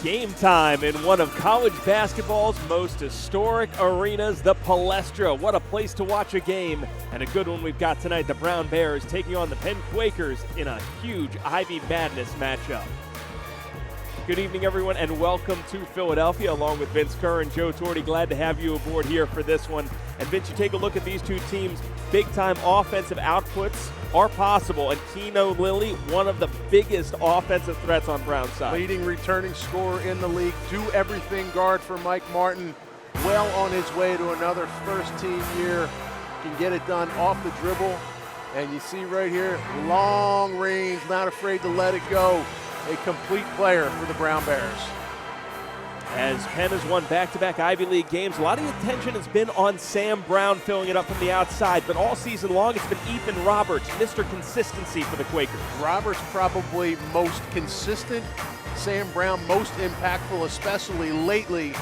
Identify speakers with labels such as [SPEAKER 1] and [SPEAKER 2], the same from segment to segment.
[SPEAKER 1] Game time in one of college basketball's most historic arenas, the Palestra. What a place to watch a game, and a good one we've got tonight. The Brown Bears taking on the Penn Quakers in a huge Ivy Madness matchup. Good evening, everyone, and welcome to Philadelphia, along with Vince Kerr and Joe Torti. Glad to have you aboard here for this one. And Vince, you take a look at these two teams. Big-time offensive outputs are possible, and Kino Lilly, one of the biggest offensive threats on Brown's side.
[SPEAKER 2] Leading returning scorer in the league, do everything guard for Mike Martin. Well on his way to another first-team year. Can get it done off the dribble. And you see right here, long range, not afraid to let it go. A complete player for the Brown Bears.
[SPEAKER 1] As Penn has won back-to-back Ivy League games, a lot of the attention has been on Sam Brown filling it up from the outside, but all season long it's been Ethan Roberts, Mr. Consistency for the Quakers.
[SPEAKER 2] Roberts probably most consistent, Sam Brown most impactful, especially lately.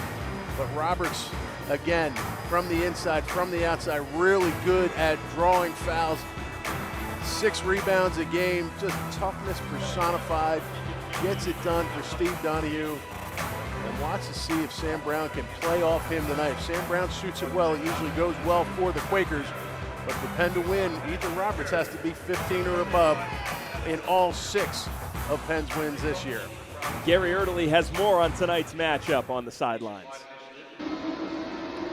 [SPEAKER 2] But Roberts, again, from the inside, from the outside, really good at drawing fouls. 6 rebounds a game, just toughness personified. Gets it done for Steve Donahue. And watch to see if Sam Brown can play off him tonight. If Sam Brown shoots it well, it usually goes well for the Quakers. But for Penn to win, Ethan Roberts has to be 15 or above in all 6 of Penn's wins this year.
[SPEAKER 1] Gary Erdely has more on tonight's matchup on the sidelines.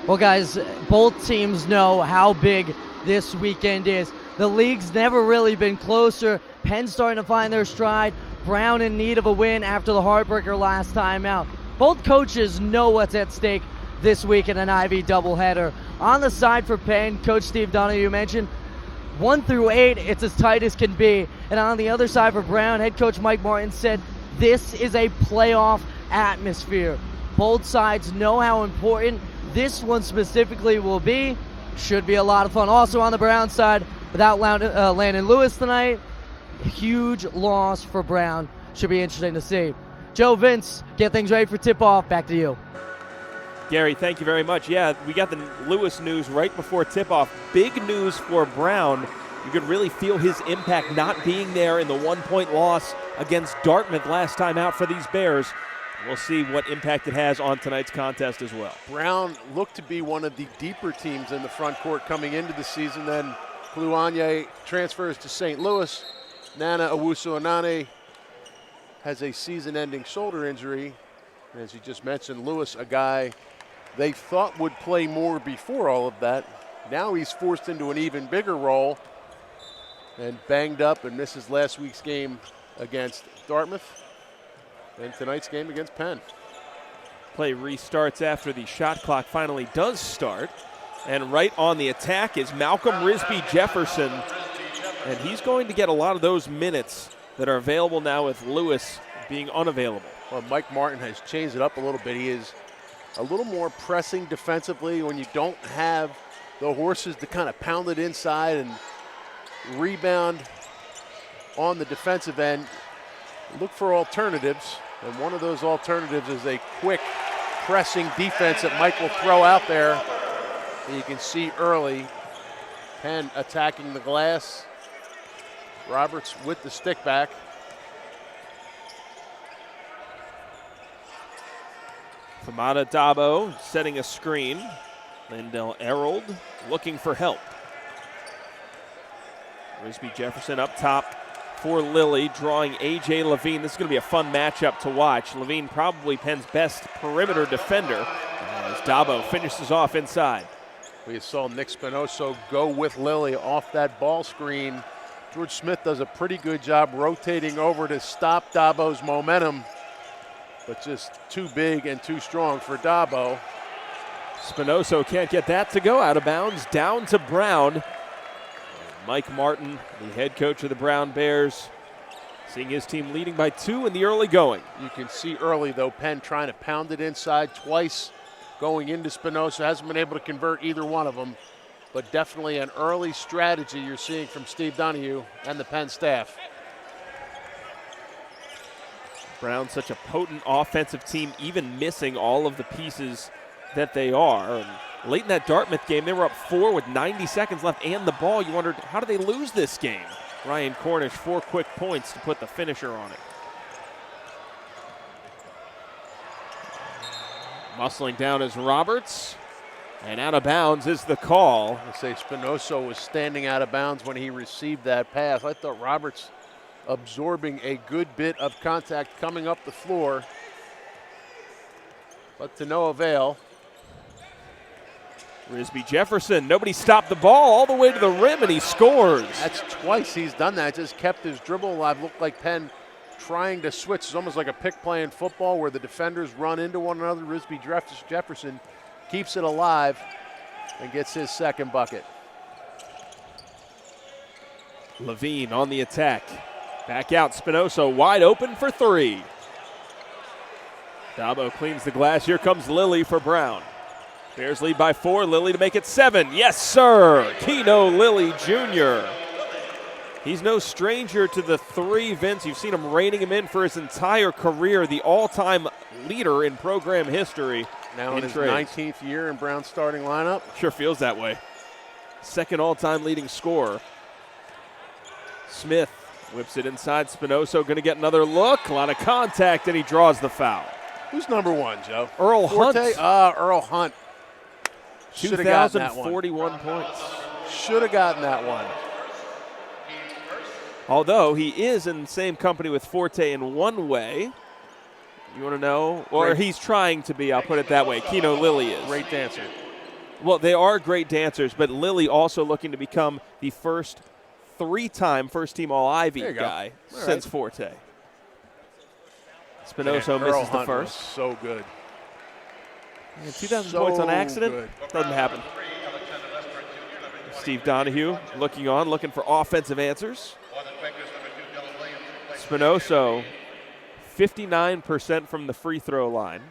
[SPEAKER 3] Well, guys, both teams know how big this weekend is. The league's never really been closer. Penn's starting to find their stride. Brown in need of a win after the heartbreaker last time out. Both coaches know what's at stake this week in an Ivy doubleheader. On the side for Penn, Coach Steve Donahue mentioned 1 through 8, it's as tight as can be. And on the other side for Brown, head coach Mike Martin said this is a playoff atmosphere. Both sides know how important this one specifically will be. Should be a lot of fun. Also on the Brown side, without Landon Lewis tonight, huge loss for Brown. Should be interesting to see. Joe, Vince, get things ready for tip-off. Back to you.
[SPEAKER 1] Gary, thank you very much. Yeah, we got the Lewis news right before tip-off. Big news for Brown. You could really feel his impact not being there in the 1-point loss against Dartmouth last time out for these Bears. We'll see what impact it has on tonight's contest as well.
[SPEAKER 2] Brown looked to be one of the deeper teams in the front court coming into the season. Then Kluanye transfers to St. Louis. Nana Owusu-Anane has a season-ending shoulder injury. As you just mentioned, Lewis, a guy they thought would play more before all of that. Now he's forced into an even bigger role and banged up and misses last week's game against Dartmouth and tonight's game against Penn.
[SPEAKER 1] Play restarts after the shot clock finally does start. And right on the attack is Malcolm Risby Jefferson. And he's going to get a lot of those minutes that are available now with Lewis being unavailable.
[SPEAKER 2] Well, Mike Martin has changed it up a little bit. He is a little more pressing defensively when you don't have the horses to kind of pound it inside and rebound on the defensive end. Look for alternatives, and one of those alternatives is a quick pressing defense that Mike will throw out there. And you can see early Penn attacking the glass. Roberts with the stick back.
[SPEAKER 1] Famada Dabo setting a screen. Lindell Erold looking for help. Risby Jefferson up top for Lilly, drawing A.J. Levine. This is going to be a fun matchup to watch. Levine probably Penn's best perimeter defender as Dabo finishes off inside.
[SPEAKER 2] We saw Nick Spinoso go with Lilly off that ball screen. George Smith does a pretty good job rotating over to stop Dabo's momentum, but just too big and too strong for Dabo.
[SPEAKER 1] Spinoso can't get that to go out of bounds, down to Brown. Mike Martin, the head coach of the Brown Bears, seeing his team leading by 2 in the early going.
[SPEAKER 2] You can see early, though, Penn trying to pound it inside twice, going into Spinoso. Hasn't been able to convert either one of them, but definitely an early strategy you're seeing from Steve Donahue and the Penn staff.
[SPEAKER 1] Brown, such a potent offensive team, even missing all of the pieces that they are. And late in that Dartmouth game, they were up 4 with 90 seconds left and the ball. You wondered, how did they lose this game? Ryan Cornish, 4 quick points to put the finisher on it. Muscling down is Roberts. And out of bounds is the call.
[SPEAKER 2] I say Spinoso was standing out of bounds when he received that pass. I thought Roberts absorbing a good bit of contact coming up the floor, but to no avail.
[SPEAKER 1] Risby Jefferson, nobody stopped the ball all the way to the rim, and he scores.
[SPEAKER 2] That's twice he's done that, just kept his dribble alive. Looked like Penn trying to switch. It's almost like a pick play in football where the defenders run into one another. Risby Jefferson keeps it alive and gets his second bucket.
[SPEAKER 1] Levine on the attack. Back out, Spinoso wide open for three. Dabo cleans the glass. Here comes Lilly for Brown. Bears lead by 4. Lilly to make it 7. Yes, sir. Kino Lilly Jr. He's no stranger to the three, Vince. You've seen him reining him in for his entire career, the all-time leader in program history.
[SPEAKER 2] Now in his 19th year in Brown's starting lineup.
[SPEAKER 1] Sure feels that way. Second all-time leading scorer. Smith whips it inside. Spinoso going to get another look. A lot of contact, and he draws the foul.
[SPEAKER 2] Who's number 1, Joe?
[SPEAKER 1] Earl Hunt.
[SPEAKER 2] Earl Hunt.
[SPEAKER 1] 2,041 points.
[SPEAKER 2] Should have gotten that one.
[SPEAKER 1] Although he is in the same company with Forte in one way. You want to know? Or he's trying to be, I'll put it that way. Kino Lilly is.
[SPEAKER 2] Great dancer.
[SPEAKER 1] Well, they are great dancers, but Lilly also looking to become the first 3-time first-team All-Ivy guy since Forte. Spinoso misses the first.
[SPEAKER 2] So good.
[SPEAKER 1] 2,000 points on accident? Good. Doesn't happen. Steve Donahue looking on, looking for offensive answers. Spinoso, 59% from the free throw line.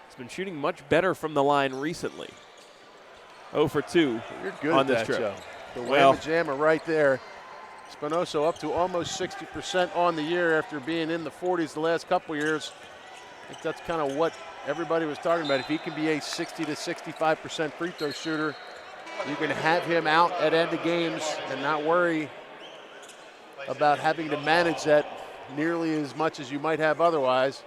[SPEAKER 1] He's been shooting much better from the line recently. 0 for 2
[SPEAKER 2] You're good
[SPEAKER 1] on this
[SPEAKER 2] that,
[SPEAKER 1] trip.
[SPEAKER 2] Joe. The whamma jammer right there. Spinoso up to almost 60% on the year after being in the 40s the last couple years. I think that's kind of what everybody was talking about. If he can be a 60 to 65% free throw shooter, you can have him out at end of games and not worry about having to manage that nearly as much as you might have otherwise.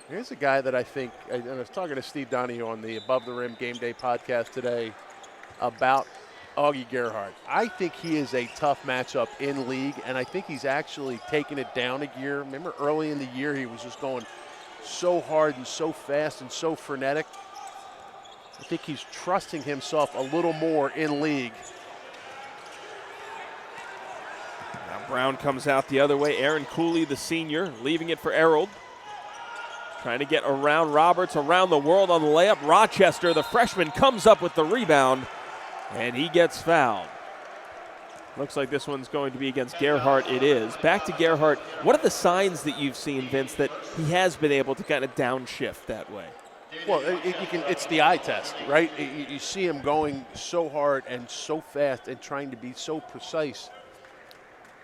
[SPEAKER 2] Here's a guy that I think, and I was talking to Steve Donahue on the Above the Rim Game Day podcast today about Augie Gerhardt. I think he is a tough matchup in league, and I think he's actually taken it down a gear. Remember early in the year he was just going so hard and so fast and so frenetic. I think he's trusting himself a little more in league.
[SPEAKER 1] Now Brown comes out the other way. Aaron Cooley, the senior, leaving it for Errold. Trying to get around Roberts, around the world on the layup. Rochester, the freshman, comes up with the rebound, and he gets fouled. Looks like this one's going to be against Gerhardt. It is. Back to Gerhardt. What are the signs that you've seen, Vince, that he has been able to kind of downshift that way?
[SPEAKER 2] Well, it's the eye test, right? You see him going so hard and so fast and trying to be so precise.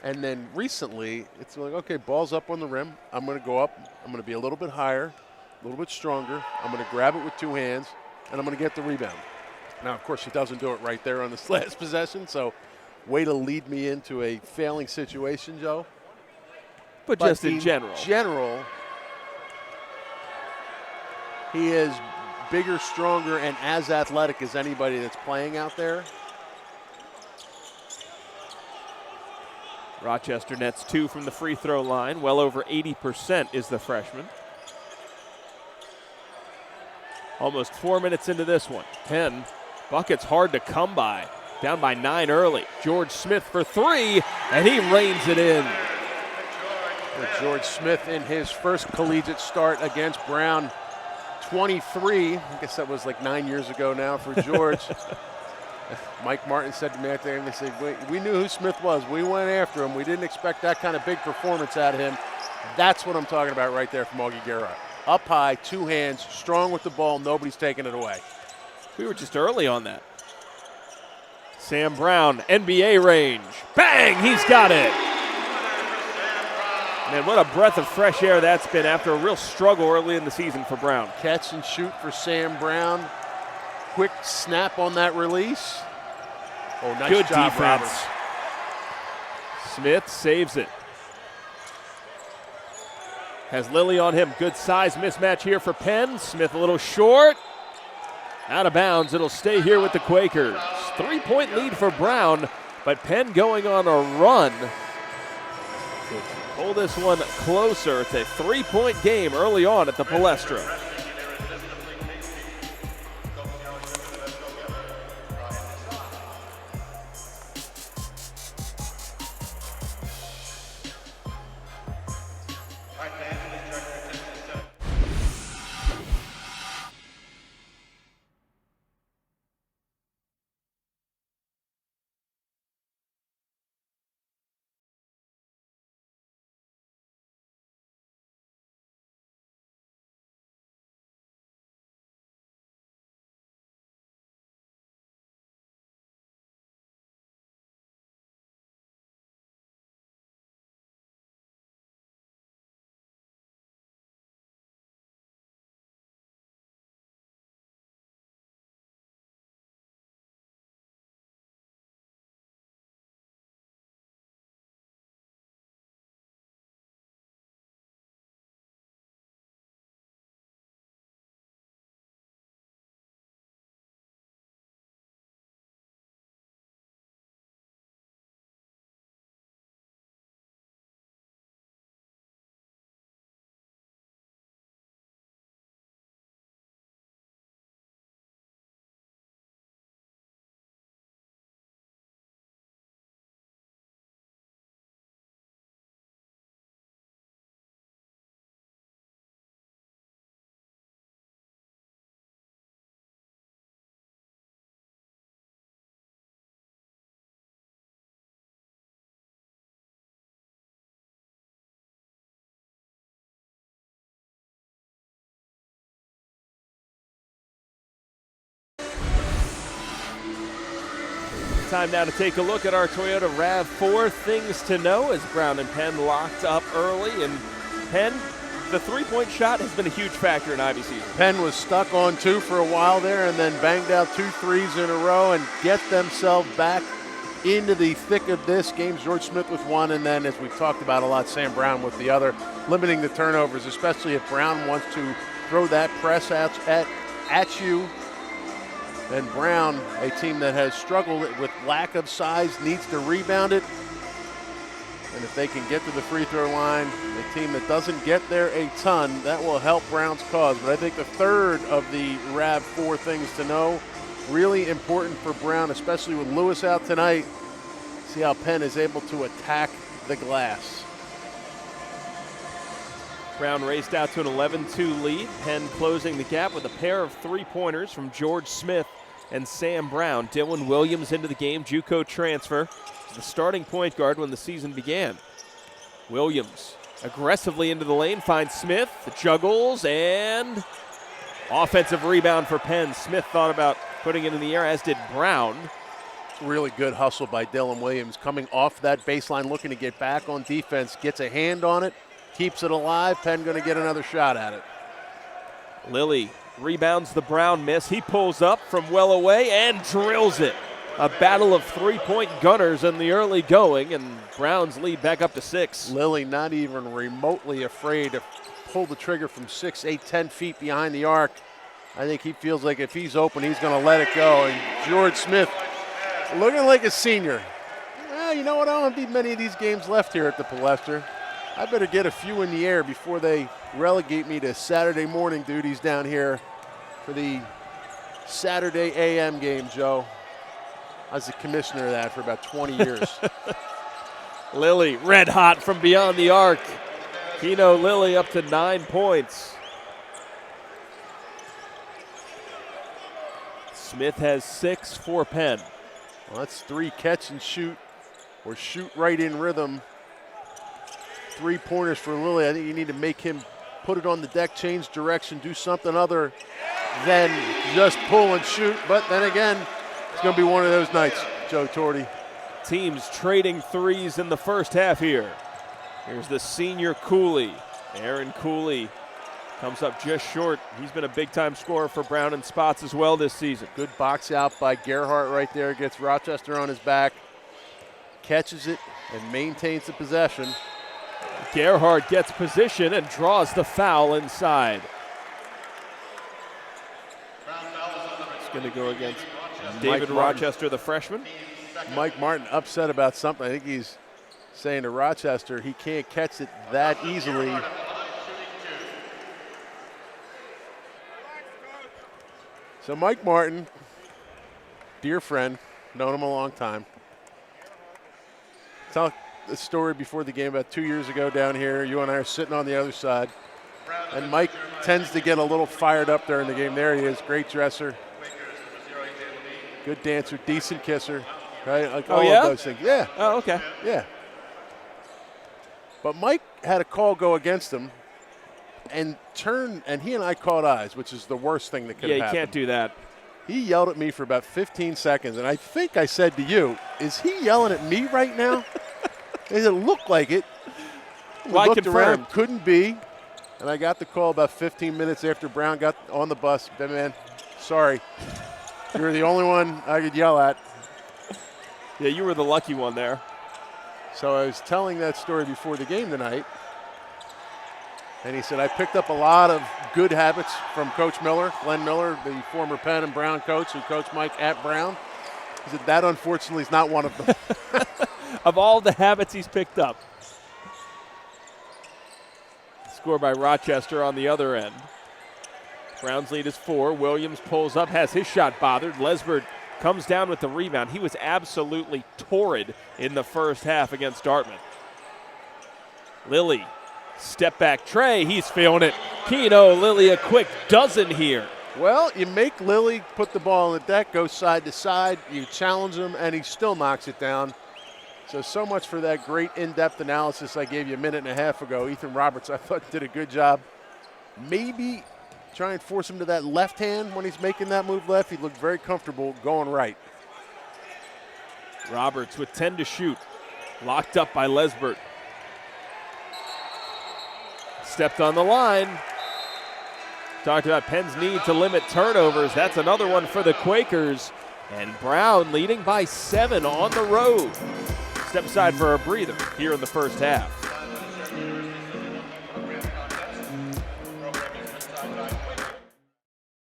[SPEAKER 2] And then recently, it's like, okay, ball's up on the rim. I'm going to go up. I'm going to be a little bit higher, a little bit stronger. I'm going to grab it with 2 hands, and I'm going to get the rebound. Now, of course, he doesn't do it right there on this last possession, so way to lead me into a failing situation, Joe.
[SPEAKER 1] But just in general.
[SPEAKER 2] He is bigger, stronger, and as athletic as anybody that's playing out there.
[SPEAKER 1] Rochester nets 2 from the free throw line. Well over 80% is the freshman. Almost 4 minutes into this one. Penn, bucket's hard to come by. Down by 9 early. George Smith for 3, and he reins it in.
[SPEAKER 2] George Smith in his first collegiate start against Brown. 23, I guess that was like 9 years ago now for George. Mike Martin said to me out there, and they said, we knew who Smith was. We went after him. We didn't expect that kind of big performance out of him. That's what I'm talking about right there from Augie Gerhardt. Up high, 2 hands, strong with the ball. Nobody's taking it away.
[SPEAKER 1] We were just early on that. Sam Brown, NBA range. Bang! He's got it. Man, what a breath of fresh air that's been after a real struggle early in the season for Brown.
[SPEAKER 2] Catch and shoot for Sam Brown. Quick snap on that release. Oh, nice
[SPEAKER 1] Good
[SPEAKER 2] job,
[SPEAKER 1] defense.
[SPEAKER 2] Roberts.
[SPEAKER 1] Smith saves it. Has Lilly on him. Good size mismatch here for Penn. Smith a little short. Out of bounds. It'll stay here with the Quakers. 3-point lead for Brown, but Penn going on a run to pull this one closer. It's a 3-point game early on at the Palestra. Time now to take a look at our Toyota RAV4 things to know as Brown and Penn locked up early. And Penn, the three-point shot has been a huge factor in Ivy season.
[SPEAKER 2] Penn was stuck on 2 for a while there and then banged out 2 threes in a row and get themselves back into the thick of this game. George Smith with 1, and then, as we've talked about a lot, Sam Brown with the other, limiting the turnovers, especially if Brown wants to throw that press at you. And Brown, a team that has struggled with lack of size, needs to rebound it. And if they can get to the free throw line, a team that doesn't get there a ton, that will help Brown's cause. But I think the third of the RAV4 things to know, really important for Brown, especially with Lewis out tonight. See how Penn is able to attack the glass.
[SPEAKER 1] Brown raced out to an 11-2 lead. Penn closing the gap with a pair of three-pointers from George Smith and Sam Brown. Dylan Williams into the game, JUCO transfer. The starting point guard when the season began. Williams aggressively into the lane, finds Smith, juggles, and offensive rebound for Penn. Smith thought about putting it in the air, as did Brown.
[SPEAKER 2] Really good hustle by Dylan Williams, coming off that baseline, looking to get back on defense, gets a hand on it, keeps it alive. Penn going to get another shot at it.
[SPEAKER 1] Lilly rebounds the Brown miss. He pulls up from well away and drills it. A battle of three-point gunners in the early going, and Brown's lead back up to 6.
[SPEAKER 2] Lilly not even remotely afraid to pull the trigger from 6, 8, 10 feet behind the arc. I think he feels like if he's open, he's going to let it go. And George Smith looking like a senior. Well, you know what? I don't have many of these games left here at the Palestra. I better get a few in the air before they relegate me to Saturday morning duties down here for the Saturday AM game, Joe. I was the commissioner of that for about 20 years.
[SPEAKER 1] Lilly red hot from beyond the arc. Kino Lilly up to 9 points. Smith has 6 for Penn.
[SPEAKER 2] Well, that's 3 catch and shoot or shoot right in rhythm. 3-pointers for Lilly. I think you need to make him put it on the deck, change direction, do something other than just pull and shoot. But then again, it's going to be one of those nights, Joe Torti.
[SPEAKER 1] Teams trading threes in the first half here. Here's the senior Cooley. Aaron Cooley comes up just short. He's been a big-time scorer for Brown in spots as well this season.
[SPEAKER 2] Good box out by Gerhardt right there. Gets Rochester on his back. Catches it and maintains the possession.
[SPEAKER 1] Gerhardt gets position and draws the foul inside. It's going to go against David Rochester, the freshman.
[SPEAKER 2] Mike Martin upset about something. I think he's saying to Rochester he can't catch it that easily. So Mike Martin, dear friend, known him a long time. Tell the story before the game about 2 years ago down here. You and I are sitting on the other side. And Mike tends to get a little fired up during the game. There he is, great dresser. Good dancer, decent kisser, right? Like all of those things. Yeah.
[SPEAKER 1] Oh, okay.
[SPEAKER 2] Yeah. But Mike had a call go against him and turned, and he and I caught eyes, which is the worst thing that could have happened.
[SPEAKER 1] Yeah, you can't do that.
[SPEAKER 2] He yelled at me for about 15 seconds, and I think I said to you, is he yelling at me right now? It looked like it. We looked around, couldn't be. And I got the call about 15 minutes after Brown got on the bus. Man, sorry. You were the only one I could yell at.
[SPEAKER 1] Yeah, you were the lucky one there.
[SPEAKER 2] So I was telling that story before the game tonight. And he said, I picked up a lot of good habits from Coach Miller, Glenn Miller, the former Penn and Brown coach who coached Mike at Brown. He said, that unfortunately is not one of them.
[SPEAKER 1] Of all the habits he's picked up. Score by Rochester on the other end. Brown's lead is 4. Williams pulls up, has his shot bothered. Lesbert comes down with the rebound. He was absolutely torrid in the first half against Dartmouth. Lilly, step back tray, he's feeling it. Kino Lilly a quick dozen here.
[SPEAKER 2] Well, you make Lilly put the ball on the deck, go side to side, you challenge him, and he still knocks it down. So much for that great in-depth analysis I gave you a minute and a half ago. Ethan Roberts, I thought, did a good job. Maybe try and force him to that left hand when he's making that move left. He looked very comfortable going right.
[SPEAKER 1] Roberts with 10 to shoot. Locked up by Lesbert. Stepped on the line. Talked about Penn's need to limit turnovers. That's another one for the Quakers. And Brown leading by 7 on the road. Step aside for a breather here in the first half.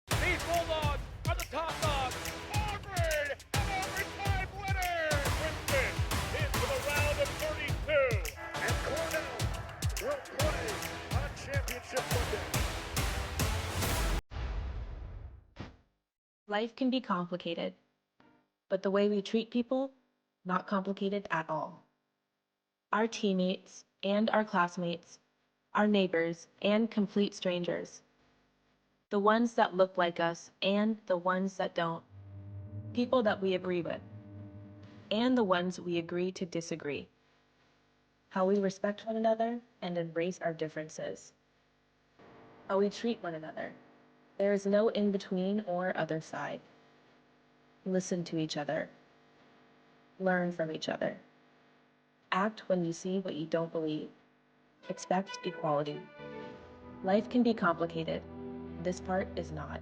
[SPEAKER 4] These Bulldogs are the top dogs. Auburn, an overtime winner. Princeton into the round of 32. And Cornell will play on championship Sunday.
[SPEAKER 5] Life can be complicated, but the way we treat people, not complicated at all. Our teammates and our classmates, our neighbors and complete strangers. The ones that look like us and the ones that don't. People that we agree with and the ones we agree to disagree. How we respect one another and embrace our differences. How we treat one another. There is no in-between or other side. Listen to each other. Learn from each other. Act when you see what you don't believe. Expect equality. Life can be complicated. This part is not.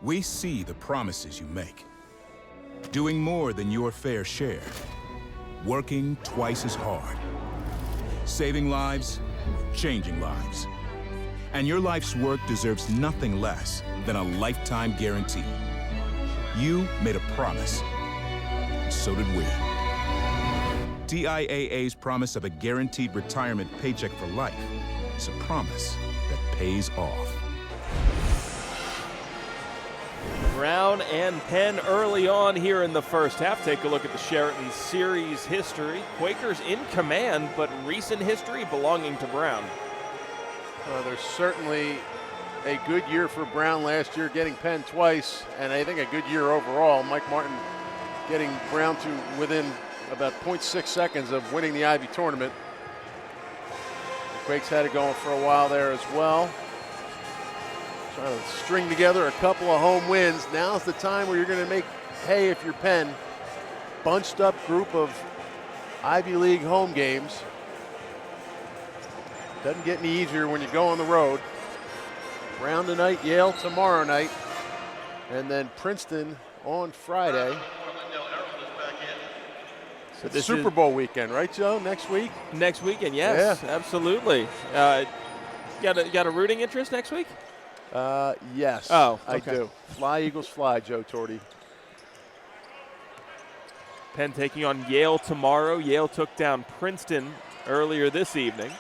[SPEAKER 6] We see the promises you make. Doing more than your fair share. Working twice as hard. Saving lives, changing lives. And your life's work deserves nothing less than a lifetime guarantee. You made a promise. So did we. TIAA's promise of a guaranteed retirement paycheck for life is a promise that pays off.
[SPEAKER 1] Brown and Penn early on here in the first half. Take a look at the Sheraton series history. Quakers in command, but recent history belonging to Brown.
[SPEAKER 2] There's certainly a good year for Brown last year, getting Penn twice, and I think a good year overall. Mike Martin getting Brown to within about 0.6 seconds of winning the Ivy tournament. The Quakes had it going for a while there as well. Trying to string together a couple of home wins. Now's the time where you're going to make hay if you're Penn. Bunched up group of Ivy League home games. Doesn't get any easier when you go on the road. Brown tonight, Yale tomorrow night, and then Princeton on Friday.
[SPEAKER 1] But this
[SPEAKER 2] Super Bowl weekend, right, Joe? Next week?
[SPEAKER 1] Next weekend, yes, absolutely. Got a rooting interest next week?
[SPEAKER 2] Yes,
[SPEAKER 1] Oh,
[SPEAKER 2] I
[SPEAKER 1] okay.
[SPEAKER 2] do. Fly, Eagles, fly, Joe Torti.
[SPEAKER 1] Penn taking on Yale tomorrow. Yale took down Princeton earlier this evening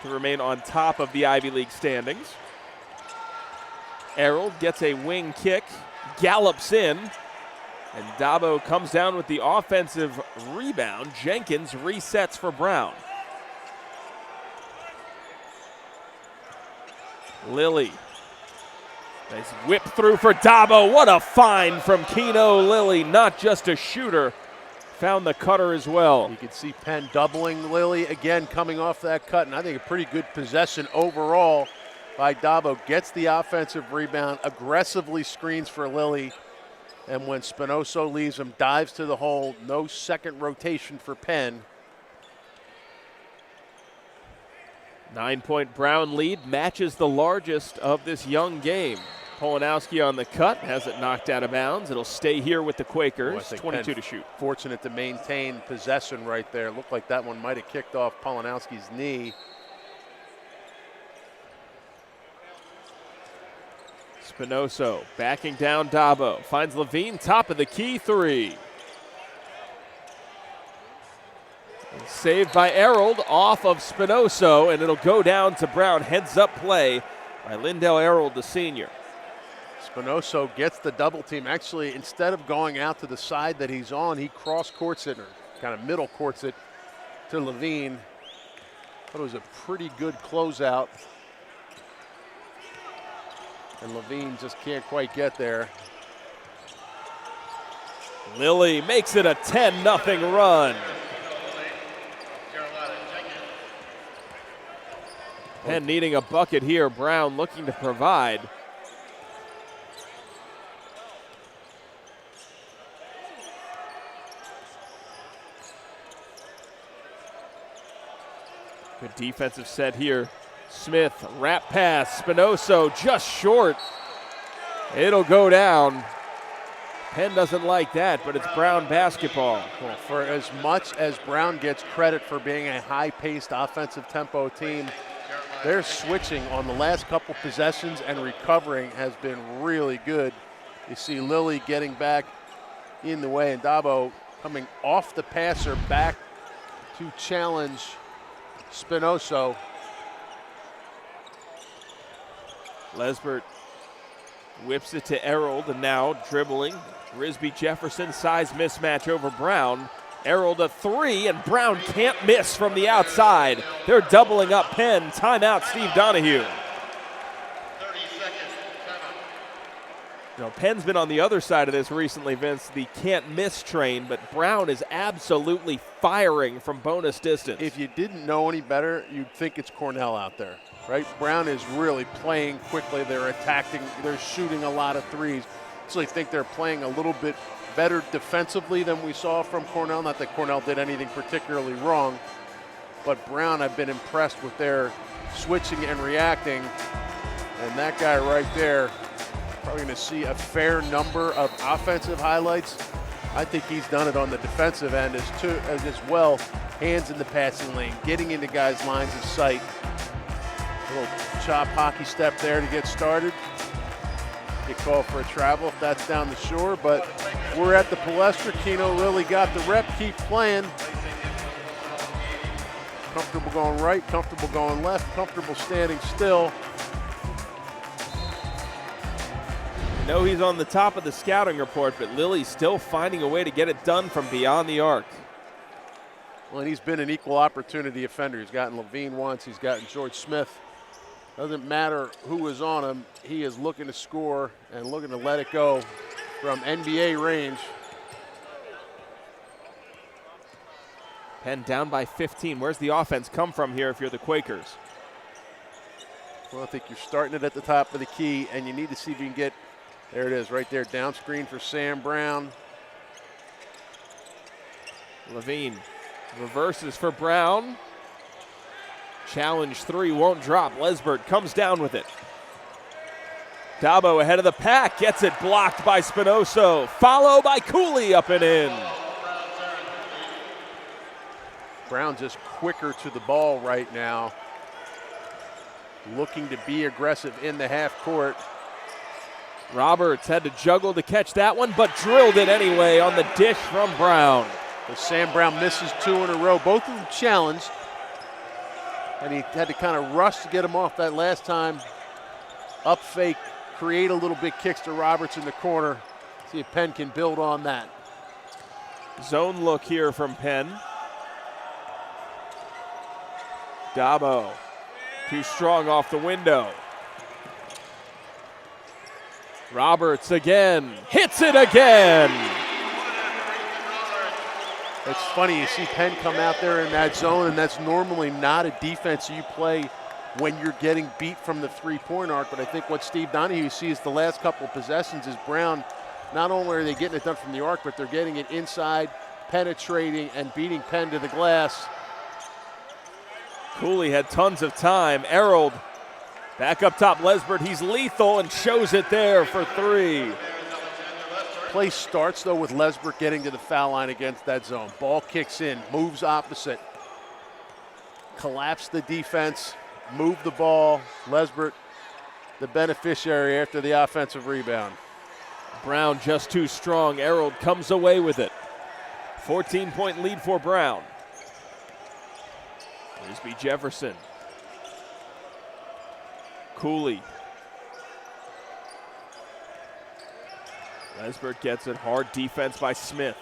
[SPEAKER 1] to remain on top of the Ivy League standings. Errol gets a wing kick, gallops in, and Dabo comes down with the offensive rebound. Jenkins resets for Brown. Lilly. Nice whip through for Dabo. What a find from Kino Lilly. Not just a shooter. Found the cutter as well.
[SPEAKER 2] You can see Penn doubling Lilly again, coming off that cut, and I think a pretty good possession overall by Dabo. Gets the offensive rebound, aggressively screens for Lilly, and when Spinoso leaves him, dives to the hole. No second rotation for Penn.
[SPEAKER 1] 9-point Brown lead matches the largest of this young game. Polanowski on the cut, has it knocked out of bounds. It'll stay here with the Quakers, 22
[SPEAKER 2] Penn
[SPEAKER 1] to shoot.
[SPEAKER 2] Fortunate to maintain possession right there. Looked like that one might have kicked off Polanowski's knee.
[SPEAKER 1] Spinoso backing down Dabo, finds Levine, top of the key, three. Saved by Errold off of Spinoso, and it'll go down to Brown. Heads up play by Lindell Errold, the senior.
[SPEAKER 2] Spinoso gets the double team. Actually, instead of going out to the side that he's on, he cross courts it, or kind of middle courts it to Levine. But it was a pretty good closeout. And Levine just can't quite get there.
[SPEAKER 1] Lilly makes it a 10-0 run. Penn needing a bucket here. Brown looking to provide. Good defensive set here. Smith, wrap pass, Spinoso just short. It'll go down. Penn doesn't like that, but it's Brown basketball.
[SPEAKER 2] Well, for as much as Brown gets credit for being a high-paced offensive tempo team, their switching on the last couple possessions and recovering has been really good. You see Lilly getting back in the way, and Dabo coming off the passer back to challenge Spinoso.
[SPEAKER 1] Lesbert whips it to Errold, and now dribbling. Risby Jefferson size mismatch over Brown. Errold a three, and Brown can't miss from the outside. They're doubling up Penn. Timeout, Steve Donahue.
[SPEAKER 4] 30 seconds, timeout.
[SPEAKER 1] You know, Penn's been on the other side of this recently, Vince, the can't miss train, but Brown is absolutely firing from bonus distance.
[SPEAKER 2] If you didn't know any better, you'd think it's Cornell out there, right? Brown is really playing quickly. They're attacking, they're shooting a lot of threes. So I think they're playing a little bit better defensively than we saw from Cornell. Not that Cornell did anything particularly wrong, but Brown, I've been impressed with their switching and reacting. And that guy right there, probably going to see a fair number of offensive highlights. I think he's done it on the defensive end as well. Hands in the passing lane, getting into guys' lines of sight. A little chop hockey step there to get started. Get called for a travel if that's down the shore, but we're at the Palestra. Kino Lilly got the rep, keep playing. Comfortable going right, comfortable going left, comfortable standing still.
[SPEAKER 1] I know he's on the top of the scouting report, but Lilly's still finding a way to get it done from beyond the arc.
[SPEAKER 2] Well, and he's been an equal opportunity offender. He's gotten Levine once, he's gotten George Smith. Doesn't matter who is on him, he is looking to score and looking to let it go from NBA range.
[SPEAKER 1] Penn down by 15. Where's the offense come from here if you're the Quakers?
[SPEAKER 2] Well, I think you're starting it at the top of the key, and you need to see if you can get, there it is, right there, down screen for Sam Brown.
[SPEAKER 1] Levine reverses for Brown. Challenge three won't drop. Lesbert comes down with it. Dabo ahead of the pack, gets it blocked by Spinoso. Follow by Cooley, up and in.
[SPEAKER 2] Brown just quicker to the ball right now. Looking to be aggressive in the half court.
[SPEAKER 1] Roberts had to juggle to catch that one, but drilled it anyway on the dish from Brown.
[SPEAKER 2] But Sam Brown misses 2 in a row, both of them challenged. And he had to kind of rush to get him off that last time. Up fake, create a little big kicks to Roberts in the corner. See if Penn can build on that.
[SPEAKER 1] Zone look here from Penn. Dabo, too strong off the window. Roberts again, hits it again.
[SPEAKER 2] It's funny, you see Penn come out there in that zone, and that's normally not a defense you play when you're getting beat from the three-point arc. But I think what Steve Donahue sees the last couple of possessions is Brown, not only are they getting it done from the arc, but they're getting it inside, penetrating, and beating Penn to the glass.
[SPEAKER 1] Cooley had tons of time. Errold back up top. Lesbert, he's lethal and shows it there for 3.
[SPEAKER 2] Play starts, though, with Lesbert getting to the foul line against that zone. Ball kicks in, moves opposite. Collapse the defense, move the ball. Lesbert, the beneficiary after the offensive rebound.
[SPEAKER 1] Brown just too strong. Errold comes away with it. 14-point lead for Brown. Frisbee Jefferson. Cooley. Lesbert gets it. Hard defense by Smith.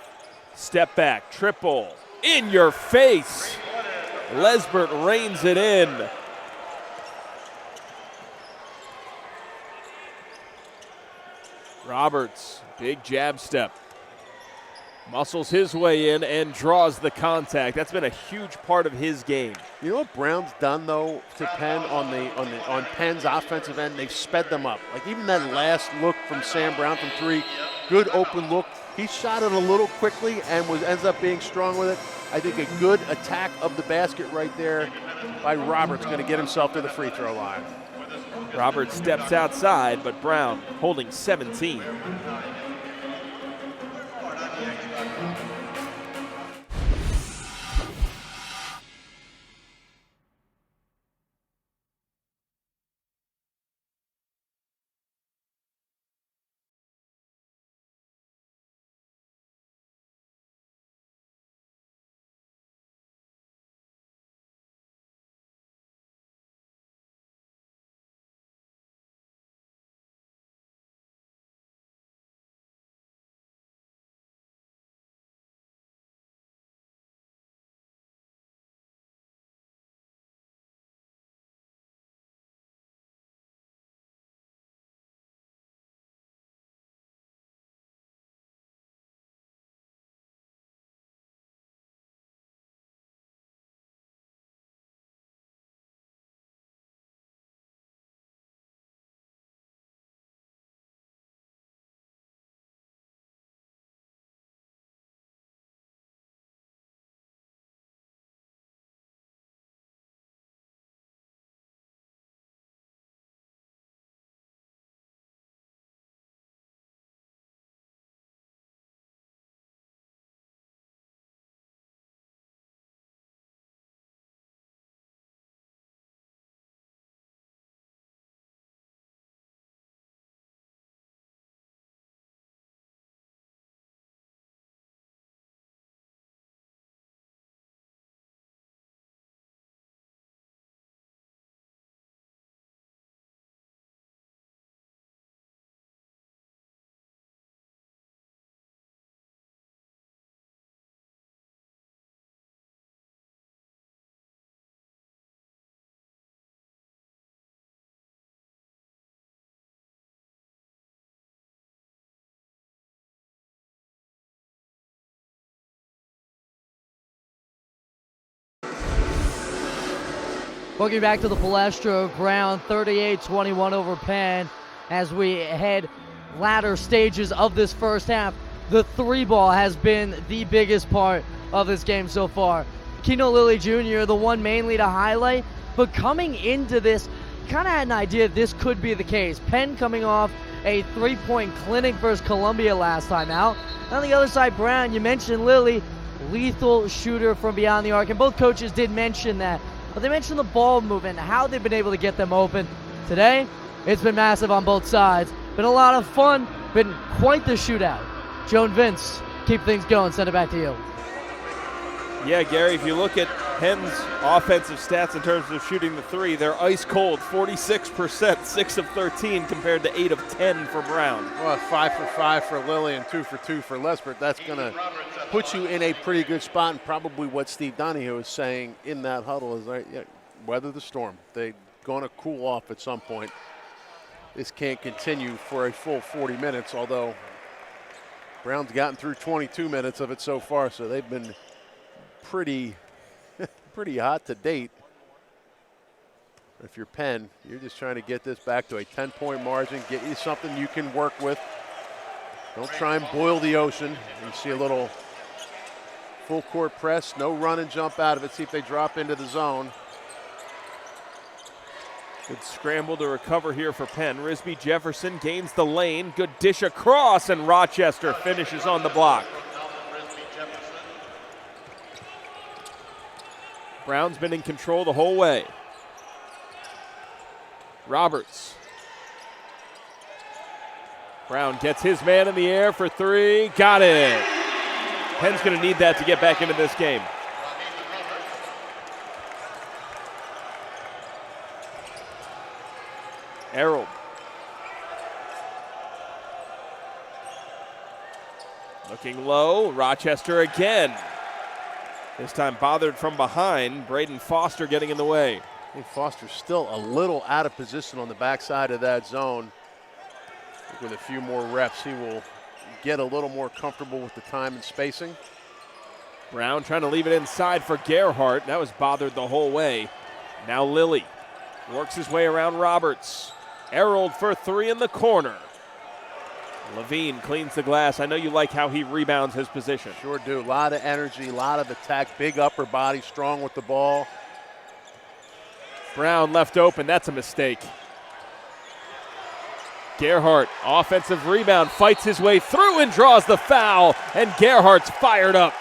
[SPEAKER 1] Step back, triple. In your face. Lesbert reins it in. Roberts, big jab step. Muscles his way in and draws the contact. That's been a huge part of his game.
[SPEAKER 2] You know what Brown's done, though, to Penn on Penn's offensive end? They've sped them up. Like even that last look from Sam Brown from 3, good open look. He shot it a little quickly and ends up being strong with it. I think a good attack of the basket right there by Roberts, going to get himself to the free throw line.
[SPEAKER 1] Roberts steps outside, but Brown holding 17.
[SPEAKER 3] Looking back to the Palestra, Brown 38-21 over Penn as we head latter stages of this first half. The 3-ball has been the biggest part of this game so far. Kino Lilly Jr., the one mainly to highlight, but coming into this, kind of had an idea this could be the case. Penn coming off a 3-point clinic versus Columbia last time out. On the other side, Brown, you mentioned Lilly, lethal shooter from beyond the arc, and both coaches did mention that. But they mentioned the ball movement, how they've been able to get them open. Today, it's been massive on both sides. Been a lot of fun, been quite the shootout. Joe and Vince, keep things going. Send it back to you.
[SPEAKER 1] Yeah, Gary, if you look at Penn's offensive stats in terms of shooting the three, they're ice cold, 46%, 6 of 13 compared to 8 of 10 for Brown.
[SPEAKER 2] Well, 5 for 5 for Lilly and 2 for 2 for Lesbert. That's going to put you in a pretty good spot, and probably what Steve Donahue is saying in that huddle is, right, yeah, weather the storm. They're going to cool off at some point. This can't continue for a full 40 minutes, although Brown's gotten through 22 minutes of it so far, so they've been pretty hot to date. If you're Penn, you're just trying to get this back to a 10-point margin, get you something you can work with. Don't try and boil the ocean. You see a little full court press, no run and jump out of it. See if they drop into the zone.
[SPEAKER 1] Good scramble to recover here for Penn. Risby Jefferson gains the lane. Good dish across, and Rochester finishes on the block. Brown's been in control the whole way. Roberts. Brown gets his man in the air for three. Got it. Penn's going to need that to get back into this game. Errol. Looking low. Rochester again. This time bothered from behind. Braden Foster getting in the way.
[SPEAKER 2] I think Foster's still a little out of position on the backside of that zone. With a few more reps, he will get a little more comfortable with the time and spacing.
[SPEAKER 1] Brown trying to leave it inside for Gerhardt. That was bothered the whole way. Now Lilly works his way around Roberts. Errol for three in the corner. Levine cleans the glass. I know you like how he rebounds his position.
[SPEAKER 2] Sure do. A lot of energy, a lot of attack, big upper body, strong with the ball.
[SPEAKER 1] Brown left open. That's a mistake. Gerhardt, offensive rebound, fights his way through and draws the foul, and Gerhardt's fired up.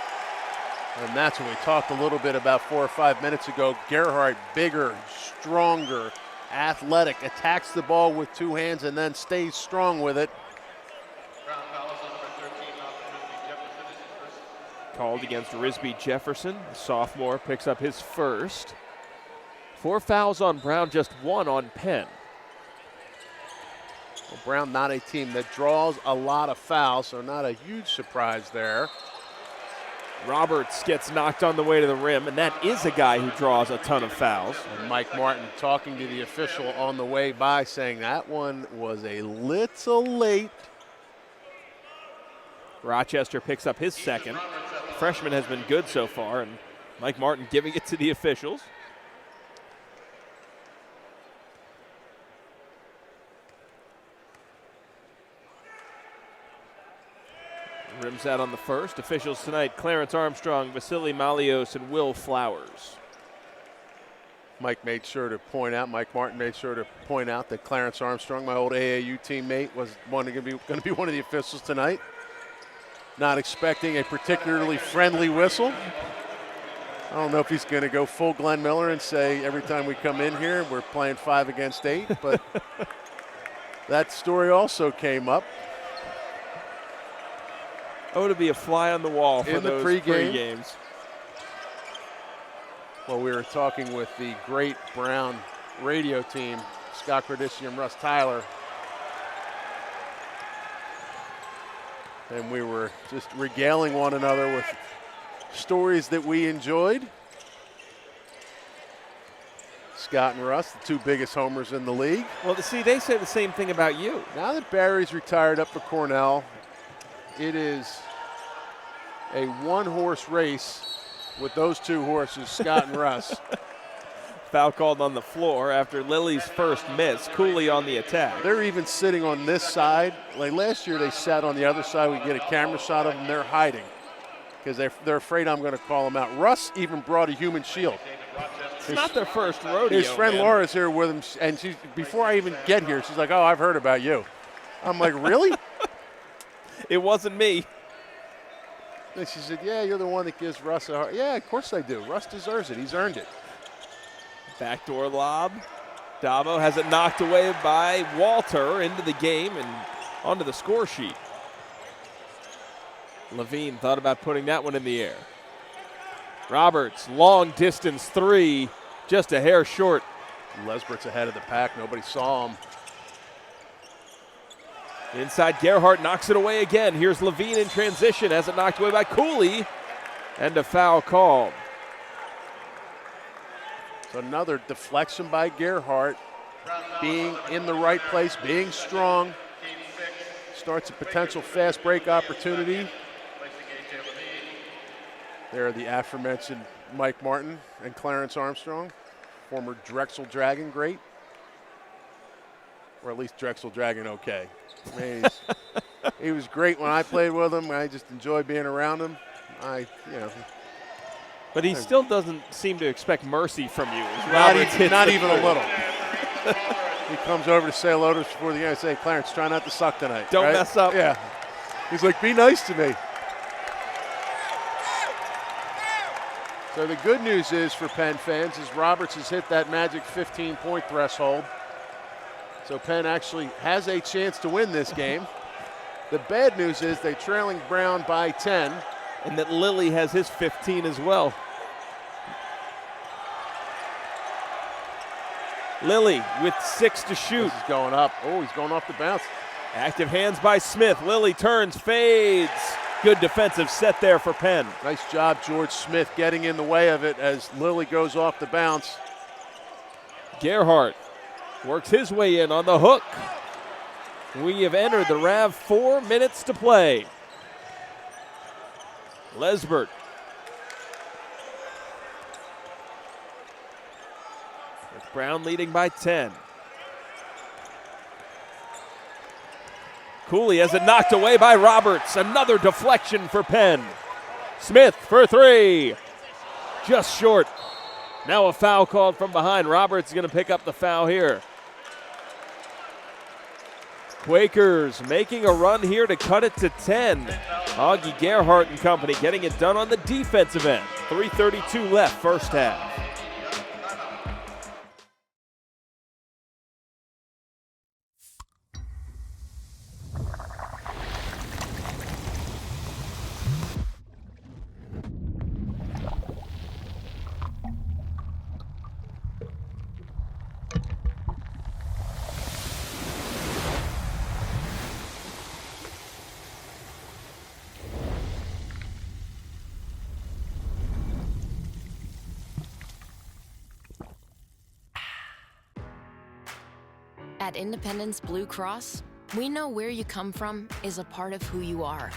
[SPEAKER 2] And that's what we talked a little bit about 4 or 5 minutes ago. Gerhardt, bigger, stronger, athletic, attacks the ball with two hands and then stays strong with it.
[SPEAKER 1] Called against Risby Jefferson. The sophomore picks up his first. 4 fouls on Brown, just 1 on Penn.
[SPEAKER 2] Well, Brown not a team that draws a lot of fouls, so not a huge surprise there.
[SPEAKER 1] Roberts gets knocked on the way to the rim, and that is a guy who draws a ton of fouls.
[SPEAKER 2] And Mike Martin talking to the official on the way by, saying that one was a little late.
[SPEAKER 1] Rochester picks up his second. The freshman has been good so far, and Mike Martin giving it to the officials. Rims out on the first. Officials tonight, Clarence Armstrong, Vasily Malios, and Will Flowers.
[SPEAKER 2] Mike Martin made sure to point out that Clarence Armstrong, my old AAU teammate, was going to be one of the officials tonight. Not expecting a particularly friendly whistle. I don't know if he's going to go full Glenn Miller and say every time we come in here we're playing 5 against 8, but that story also came up.
[SPEAKER 1] Oh, to be a fly on the wall for
[SPEAKER 2] in the
[SPEAKER 1] those pre-games.
[SPEAKER 2] Well, we were talking with the great Brown radio team, Scott Credician and Russ Tyler, and we were just regaling one another with stories that we enjoyed. Scott and Russ, the 2 biggest homers in the league.
[SPEAKER 1] Well, see, they say the same thing about you.
[SPEAKER 2] Now that Barry's retired up for Cornell, it is a 1-horse race with those 2 horses, Scott and Russ.
[SPEAKER 1] Foul called on the floor after Lilly's first miss. Cooley on the attack.
[SPEAKER 2] They're even sitting on this side. Like last year, they sat on the other side. We get a camera shot of them. They're hiding because they're afraid I'm going to call them out. Russ even brought a human shield.
[SPEAKER 1] It's not their first rodeo.
[SPEAKER 2] His friend Laura's here with him, and before I even get here, she's like, "Oh, I've heard about you." I'm like, "Really?"
[SPEAKER 1] It wasn't me.
[SPEAKER 2] And she said, yeah, you're the one that gives Russ a hard. Yeah, of course I do. Russ deserves it. He's earned it.
[SPEAKER 1] Backdoor lob. Dabo has it knocked away by Walter into the game and onto the score sheet. Levine thought about putting that one in the air. Roberts, long distance three, just a hair short.
[SPEAKER 2] Lesbert's ahead of the pack. Nobody saw him.
[SPEAKER 1] Inside, Gerhardt knocks it away again. Here's Levine in transition, has it knocked away by Cooley, and a foul called.
[SPEAKER 2] So another deflection by Gerhardt, being in the right place, being strong. Starts a potential fast break opportunity. There are the aforementioned Mike Martin and Clarence Armstrong, former Drexel Dragon great. Or at least Drexel Dragon okay. I mean, he was great when I played with him. I just enjoy being around him.
[SPEAKER 1] But he still doesn't seem to expect mercy from you.
[SPEAKER 2] Not even a little. He comes over to say hello to us before the game. I say, Clarence, try not to suck tonight.
[SPEAKER 1] Don't mess up.
[SPEAKER 2] Yeah. He's like, be nice to me. So the good news is for Penn fans is Roberts has hit that magic 15-point threshold. So Penn actually has a chance to win this game. The bad news is they're trailing Brown by 10.
[SPEAKER 1] And that Lilly has his 15 as well. Lilly with 6 to shoot.
[SPEAKER 2] He's going up. Oh, he's going off the bounce.
[SPEAKER 1] Active hands by Smith. Lilly turns, fades. Good defensive set there for Penn.
[SPEAKER 2] Nice job, George Smith, getting in the way of it as Lilly goes off the bounce.
[SPEAKER 1] Gerhardt works his way in on the hook. We have entered the RAV 4 minutes to play. Lesbert. With Brown leading by 10. Cooley has it knocked away by Roberts. Another deflection for Penn. Smith for 3. Just short. Now a foul called from behind. Roberts is going to pick up the foul here. Quakers making a run here to cut it to 10. Augie Gerhardt and company getting it done on the defensive end. 3:32 left, first half.
[SPEAKER 7] At Independence Blue Cross, we know where you come from is a part of who you are.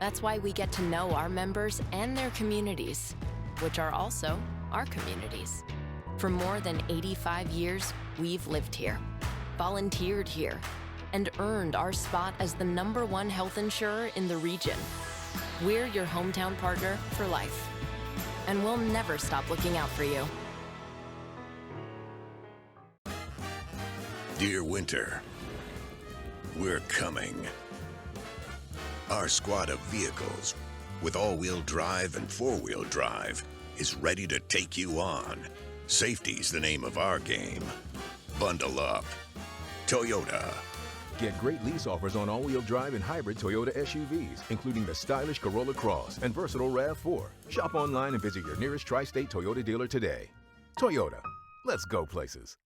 [SPEAKER 7] That's why we get to know our members and their communities, which are also our communities. For more than 85 years, we've lived here, volunteered here, and earned our spot as the #1 health insurer in the region. We're your hometown partner for life, and we'll never stop looking out for you.
[SPEAKER 8] Dear Winter, we're coming. Our squad of vehicles with all-wheel drive and four-wheel drive is ready to take you on. Safety's the name of our game. Bundle up. Toyota.
[SPEAKER 6] Get great lease offers on all-wheel drive and hybrid Toyota SUVs, including the stylish Corolla Cross and versatile RAV4. Shop online and visit your nearest tri-state Toyota dealer today. Toyota, let's go places.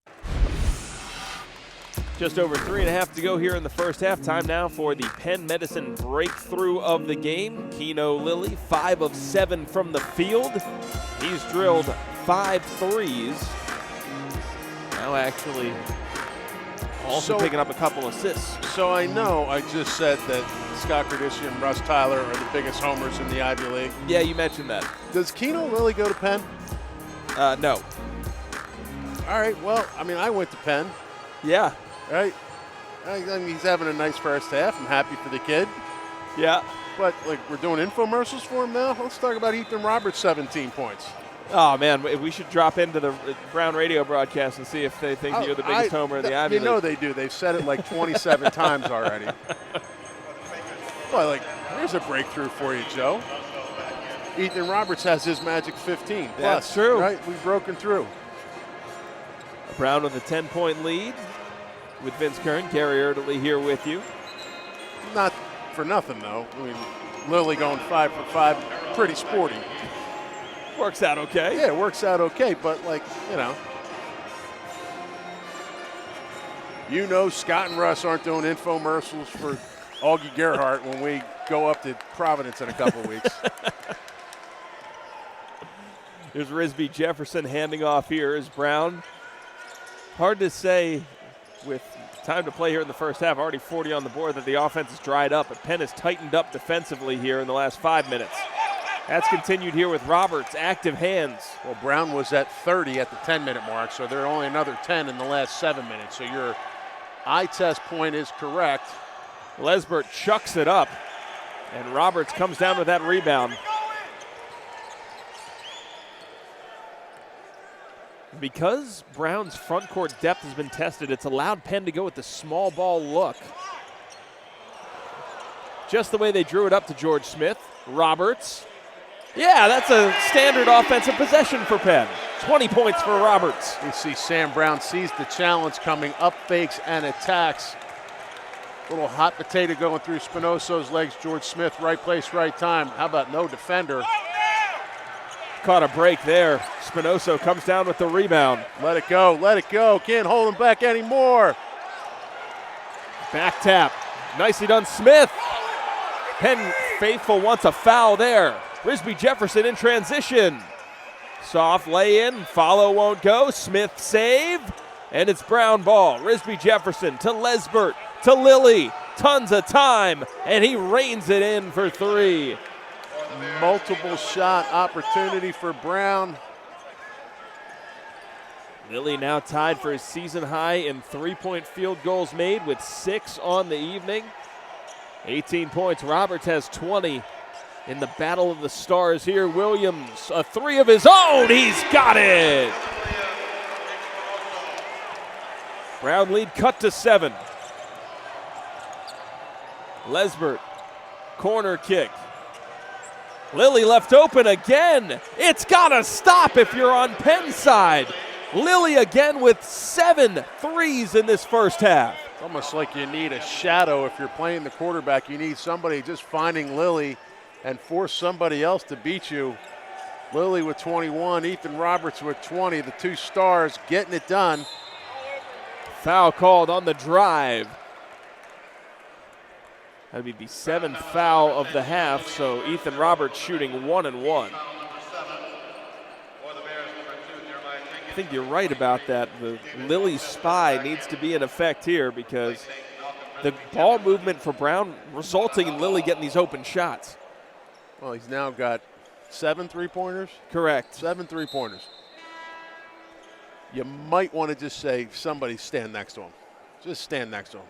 [SPEAKER 1] Just over 3.5 to go here in the first half. Time now for the Penn Medicine breakthrough of the game. Kino Lilly, 5 of 7 from the field. He's drilled 5 threes. Now actually also picking up a couple assists.
[SPEAKER 2] So I know I just said that Scott Gradisci and Russ Tyler are the biggest homers in the Ivy League.
[SPEAKER 1] Yeah, you mentioned that.
[SPEAKER 2] Does Kino Lilly go to Penn?
[SPEAKER 1] No.
[SPEAKER 2] All right, well, I mean, I went to Penn.
[SPEAKER 1] Yeah.
[SPEAKER 2] Right? I mean, he's having a nice first half. I'm happy for the kid.
[SPEAKER 1] Yeah.
[SPEAKER 2] But, like, we're doing infomercials for him now? Let's talk about Ethan Roberts' 17 points.
[SPEAKER 1] Oh, man, we should drop into the Brown radio broadcast and see if they think you're the biggest homer in the Ivy League.
[SPEAKER 2] You know they do. They've said it like 27 times already. Well, like, here's a breakthrough for you, Joe. Ethan Roberts has his magic 15.
[SPEAKER 1] That's
[SPEAKER 2] plus,
[SPEAKER 1] true.
[SPEAKER 2] Right? We've broken through.
[SPEAKER 1] Brown with a 10-point lead with Vince Kern. Gary Erdely here with you.
[SPEAKER 2] Not for nothing, though. I mean, Lilly going 5 for 5, pretty sporty.
[SPEAKER 1] Works out okay.
[SPEAKER 2] Yeah, it works out okay, but like, Scott and Russ aren't doing infomercials for Augie Gerhardt when we go up to Providence in a couple weeks.
[SPEAKER 1] Here's Risby Jefferson handing off here as Brown. Hard to say with time to play here in the first half, already 40 on the board, that the offense is dried up, but Penn has tightened up defensively here in the last 5 minutes. That's continued here with Roberts, active hands.
[SPEAKER 2] Well, Brown was at 30 at the 10-minute mark, so there are only another 10 in the last 7 minutes. So your eye test point is correct.
[SPEAKER 1] Lesbert chucks it up, and Roberts comes down with that rebound. Because Brown's front court depth has been tested, it's allowed Penn to go with the small ball look. Just the way they drew it up to George Smith. Roberts. Yeah, that's a standard offensive possession for Penn. 20 points for Roberts.
[SPEAKER 2] You see Sam Brown sees the challenge coming, up fakes and attacks. Little hot potato going through Spinoso's legs. George Smith, right place, right time. How about no defender?
[SPEAKER 1] Caught a break there. Spinoso comes down with the rebound.
[SPEAKER 2] Let it go, let it go. Can't hold him back anymore.
[SPEAKER 1] Back tap. Nicely done, Smith. Penn faithful wants a foul there. Risby Jefferson in transition. Soft lay-in, follow won't go. Smith save, and it's Brown ball. Risby Jefferson to Lesbert, to Lilly. Tons of time, and he reins it in for 3.
[SPEAKER 2] Multiple shot opportunity for Brown.
[SPEAKER 1] Lilly now tied for his season high in 3-point field goals made with 6 on the evening. 18 points. Roberts has 20 in the battle of the stars here. Williams, a 3 of his own. He's got it. Brown lead cut to 7. Lesbert, corner kick. Lilly left open again. It's got to stop if you're on Penn's side. Lilly again with 7 threes in this first half.
[SPEAKER 2] It's almost like you need a shadow if you're playing the quarterback. You need somebody just finding Lilly and force somebody else to beat you. Lilly with 21, Ethan Roberts with 20, the 2 stars getting it done.
[SPEAKER 1] Foul called on the drive. That would be the 7th foul of the half, so Ethan Roberts shooting 1 and 1. I think you're right about that. The Lilly spy needs to be in effect here because the ball movement for Brown resulting in Lilly getting these open shots.
[SPEAKER 2] Well, he's now got 7 3-pointers?
[SPEAKER 1] Correct.
[SPEAKER 2] 7 3-pointers. You might want to just say, somebody stand next to him. Just stand next to him.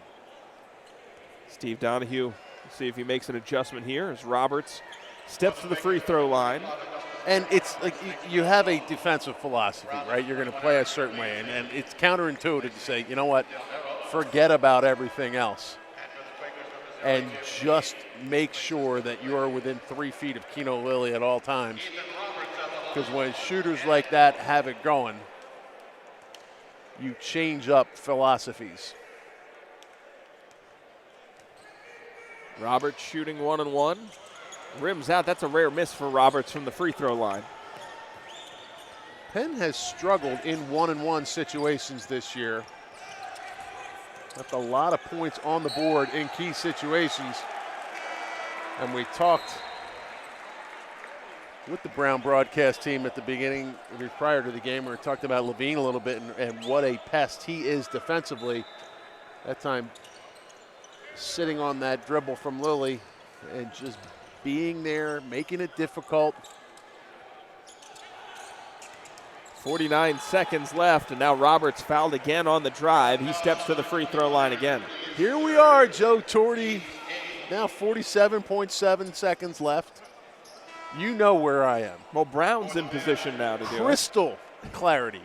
[SPEAKER 1] Steve Donahue, see if he makes an adjustment here as Roberts steps to the free throw line.
[SPEAKER 2] And it's like you have a defensive philosophy, right? You're going to play a certain way, and it's counterintuitive to say, you know what, forget about everything else and just make sure that you are within 3 feet of Kino Lilly at all times. Because when shooters like that have it going, you change up philosophies.
[SPEAKER 1] Roberts shooting 1 and 1. Rims out. That's a rare miss for Roberts from the free throw line.
[SPEAKER 2] Penn has struggled in 1-on-1 situations this year. Left a lot of points on the board in key situations. And we talked with the Brown broadcast team at the beginning, prior to the game, we talked about Levine a little bit and what a pest he is defensively. That time sitting on that dribble from Lilly and just being there, making it difficult.
[SPEAKER 1] 49 seconds left, and now Roberts fouled again on the drive. He steps to the free throw line again.
[SPEAKER 2] Here we are, Joe Torti. Now 47.7 seconds left. You know where I am.
[SPEAKER 1] Well, Brown's in position now to do it.
[SPEAKER 2] Crystal clarity.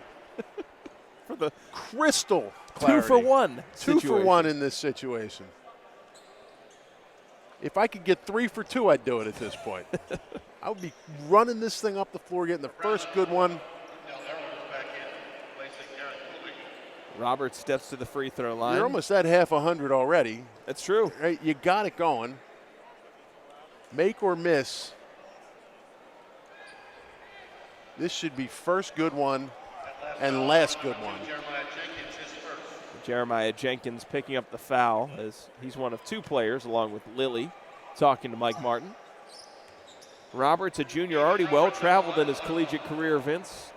[SPEAKER 1] For the
[SPEAKER 2] crystal clarity.
[SPEAKER 1] 2 for 1
[SPEAKER 2] 2 for
[SPEAKER 1] situation.
[SPEAKER 2] 1 in this situation. If I could get 3 for 2, I'd do it at this point. I would be running this thing up the floor, getting the first good one.
[SPEAKER 1] Roberts steps to the free throw line.
[SPEAKER 2] You're almost at half 100 already.
[SPEAKER 1] That's true.
[SPEAKER 2] Right? You got it going. Make or miss. This should be first good one and last good one.
[SPEAKER 1] Jeremiah Jenkins picking up the foul as he's one of 2 players along with Lilly talking to Mike Martin. Roberts, a junior, already well-traveled in his collegiate career, Vince.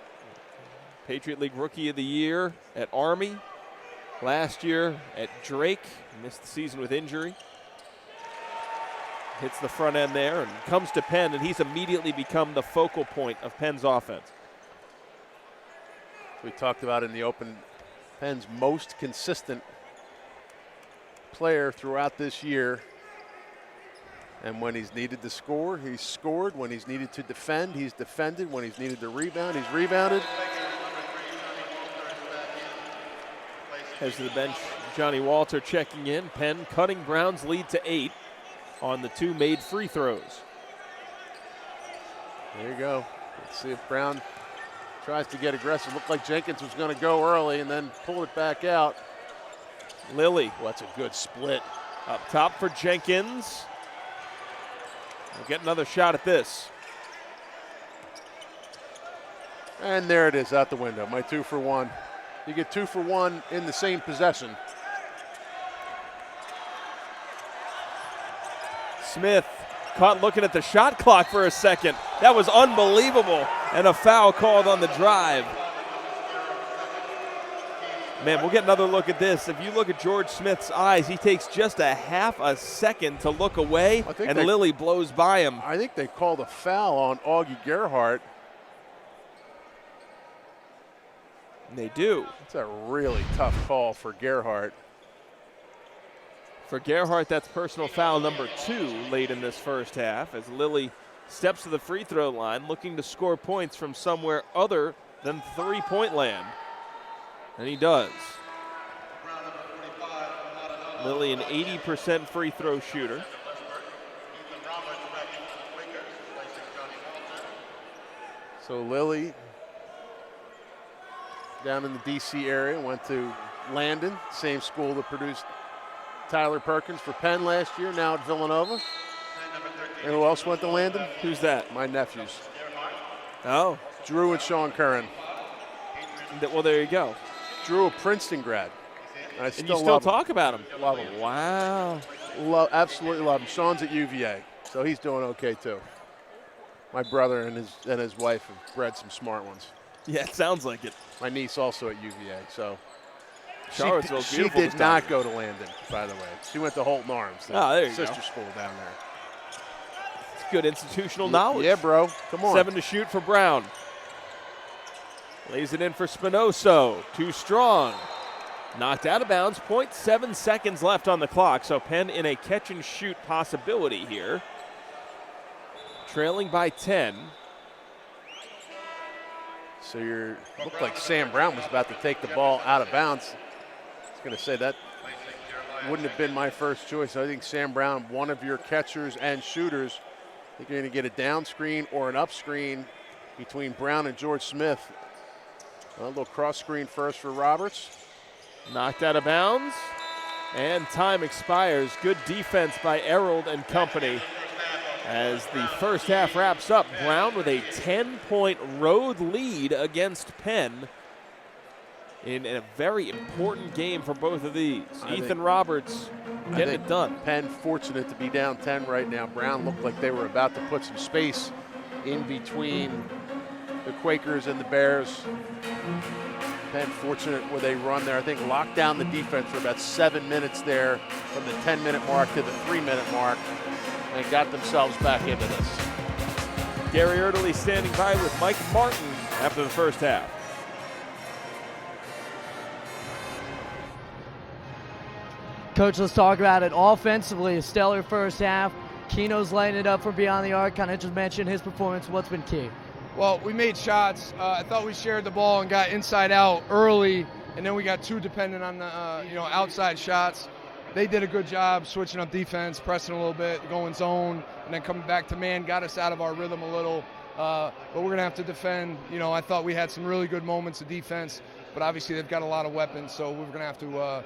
[SPEAKER 1] Patriot League Rookie of the Year at Army. Last year at Drake, missed the season with injury. Hits the front end there and comes to Penn, and he's immediately become the focal point of Penn's offense.
[SPEAKER 2] We talked about in the open, Penn's most consistent player throughout this year. And when he's needed to score, he's scored. When he's needed to defend, he's defended. When he's needed to rebound, he's rebounded.
[SPEAKER 1] Heads to the bench, Johnny Walter checking in. Penn cutting Brown's lead to 8 on the 2 made free throws.
[SPEAKER 2] There you go. Let's see if Brown tries to get aggressive. Looked like Jenkins was going to go early and then pull it back out.
[SPEAKER 1] Lilly.
[SPEAKER 2] Well, that's a good split.
[SPEAKER 1] Up top for Jenkins. We'll get another shot at this.
[SPEAKER 2] And there it is, out the window. My 2 for 1. You get 2 for 1 in the same possession.
[SPEAKER 1] Smith caught looking at the shot clock for a second. That was unbelievable. And a foul called on the drive. Man, we'll get another look at this. If you look at George Smith's eyes, he takes just a half a second to look away, and Lilly blows by him.
[SPEAKER 2] I think they called a foul on Augie Gerhardt.
[SPEAKER 1] And they do.
[SPEAKER 2] It's a really tough call for Gerhardt.
[SPEAKER 1] For Gerhardt, that's personal foul number 2 late in this first half as Lilly steps to the free throw line looking to score points from somewhere other than 3-point land. And he does. Lilly, an 80% free throw shooter.
[SPEAKER 2] So Lilly, down in the D.C. area, went to Landon, same school that produced Tyler Perkins for Penn last year, now at Villanova. And who else went to Landon?
[SPEAKER 1] Who's that?
[SPEAKER 2] My nephews.
[SPEAKER 1] Oh.
[SPEAKER 2] Drew and Sean Curran.
[SPEAKER 1] Well, there you go.
[SPEAKER 2] Drew, a Princeton grad. And
[SPEAKER 1] you still talk about him?
[SPEAKER 2] Love him.
[SPEAKER 1] Wow.
[SPEAKER 2] Absolutely love him. Sean's at UVA, so he's doing okay too. My brother and his wife have bred some smart ones.
[SPEAKER 1] Yeah, it sounds like it.
[SPEAKER 2] My niece also at UVA, so
[SPEAKER 1] Charlottesville's
[SPEAKER 2] she
[SPEAKER 1] beautiful.
[SPEAKER 2] did not go to Landon, by the way. She went to Holton Arms,
[SPEAKER 1] there you
[SPEAKER 2] sister
[SPEAKER 1] go.
[SPEAKER 2] school down there.
[SPEAKER 1] It's good institutional knowledge.
[SPEAKER 2] Yeah, bro. Come on.
[SPEAKER 1] 7 to shoot for Brown. Lays it in for Spinoso. Too strong. Knocked out of bounds. 0.7 seconds left on the clock. So Penn in a catch and shoot possibility here. Trailing by 10.
[SPEAKER 2] So looked like Sam Brown was about to take the ball out of bounds. I was going to say that wouldn't have been my first choice. I think Sam Brown, one of your catchers and shooters, I think you're going to get a down screen or an up screen between Brown and George Smith. A little cross screen first for Roberts.
[SPEAKER 1] Knocked out of bounds. And time expires. Good defense by Errold and company. As the first half wraps up, Brown with a 10-point road lead against Penn in a very important game for both of these. Ethan Roberts getting it done.
[SPEAKER 2] Penn fortunate to be down 10 right now. Brown looked like they were about to put some space in between the Quakers and the Bears. Penn fortunate where they run there. I think locked down the defense for about 7 minutes there from the 10-minute mark to the 3-minute mark and got themselves back into this.
[SPEAKER 1] Gary Erdely standing by with Mike Martin after the first half.
[SPEAKER 3] Coach, let's talk about it. Offensively, a stellar first half. Kino's lighting it up from beyond the arc. Kind of just mentioned his performance. What's been key?
[SPEAKER 9] Well, we made shots. I thought we shared the ball and got inside out early, and then we got too dependent on the outside shots. they did a good job switching up defense, pressing a little bit, going zone, and then coming back to man, got us out of our rhythm a little. But we're going to have to defend. You know, I thought we had some really good moments of defense, but obviously they've got a lot of weapons, so we're going to have to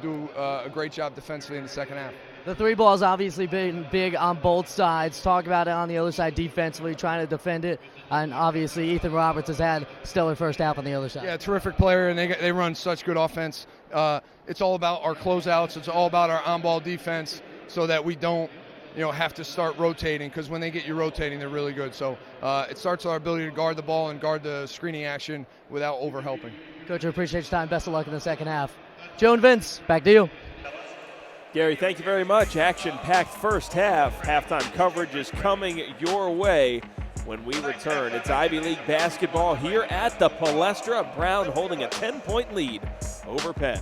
[SPEAKER 9] do a great job defensively in the second half.
[SPEAKER 3] The three ball's obviously been big on both sides. Talk about it on the other side defensively, trying to defend it. And obviously Ethan Roberts has had stellar first half on the other side.
[SPEAKER 9] Yeah, terrific player, and they run such good offense. It's all about our closeouts. It's all about our on-ball defense so that we don't have to start rotating, because when they get you rotating, they're really good. So it starts with our ability to guard the ball and guard the screening action without over-helping.
[SPEAKER 3] Coach, I appreciate your time. Best of luck in the second half. Joe and Vince, back to you.
[SPEAKER 1] Gary, thank you very much. Action-packed first half. Halftime coverage is coming your way when we return. It's Ivy League basketball here at the Palestra. Brown holding a 10-point lead over Penn.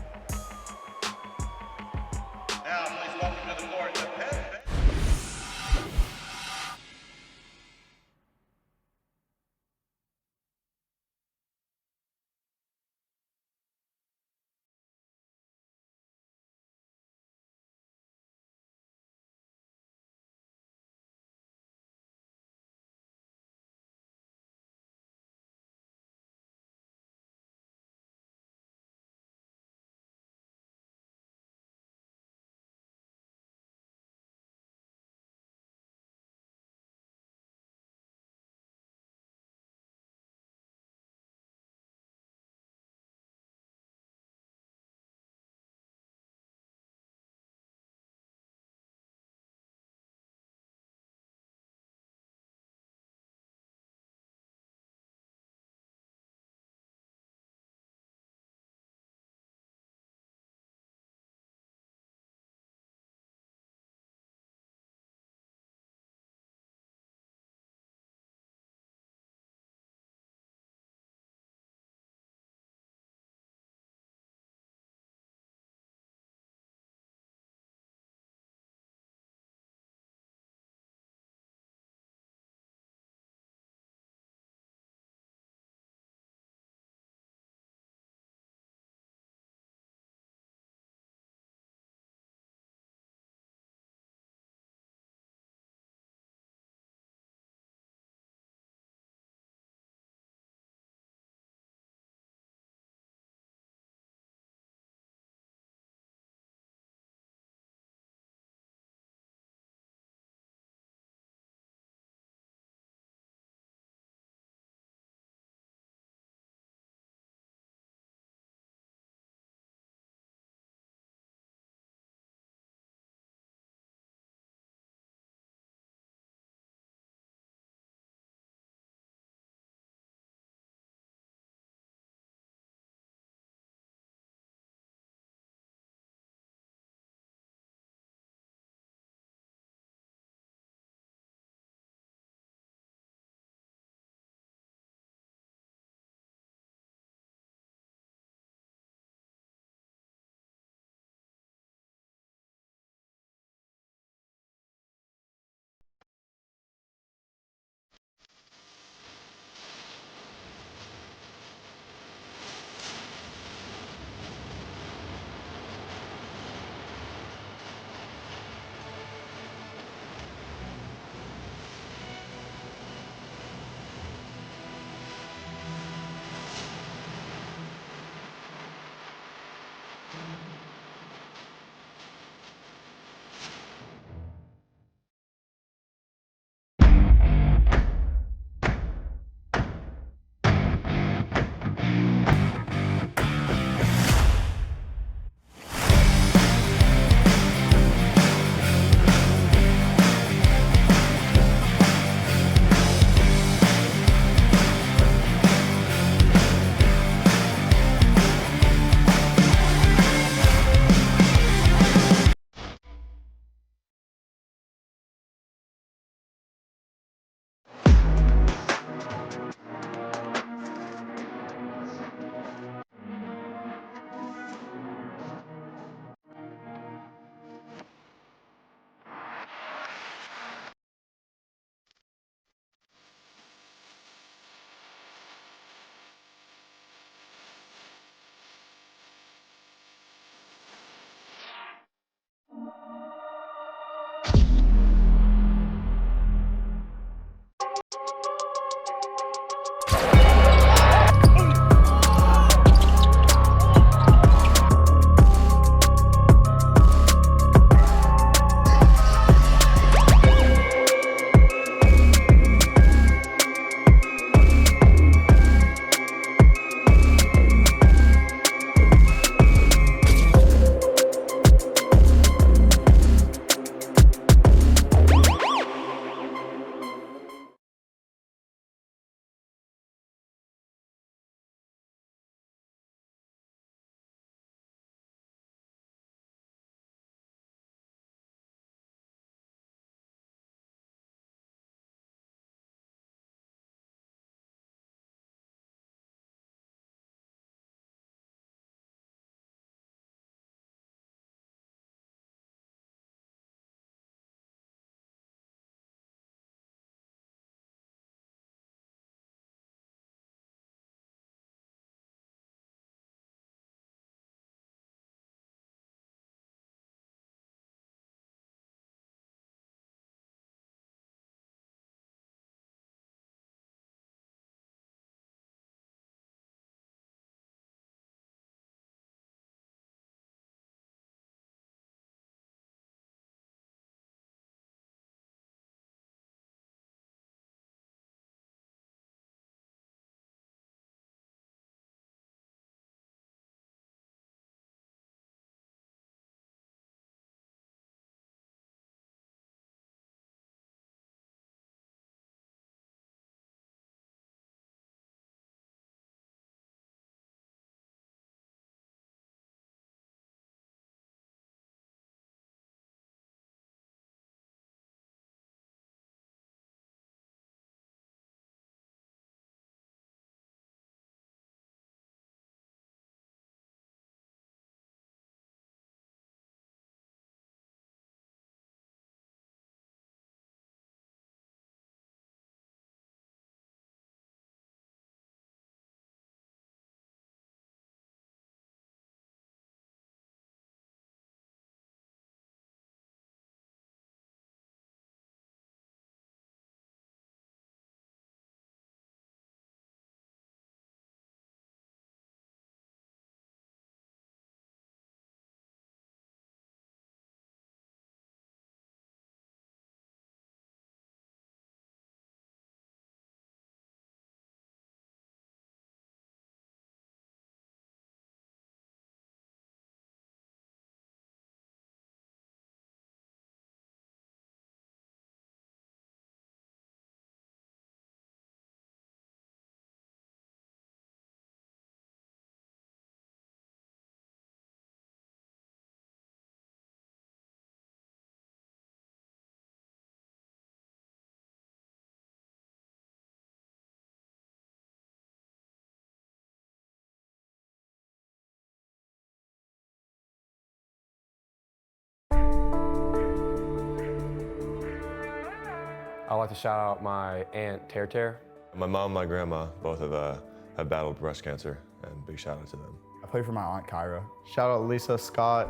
[SPEAKER 10] I'd like to shout out my aunt, Tear.
[SPEAKER 11] My mom and my grandma both have battled breast cancer, and big shout out to them.
[SPEAKER 12] I play for my aunt, Kyra. Shout out Lisa Scott,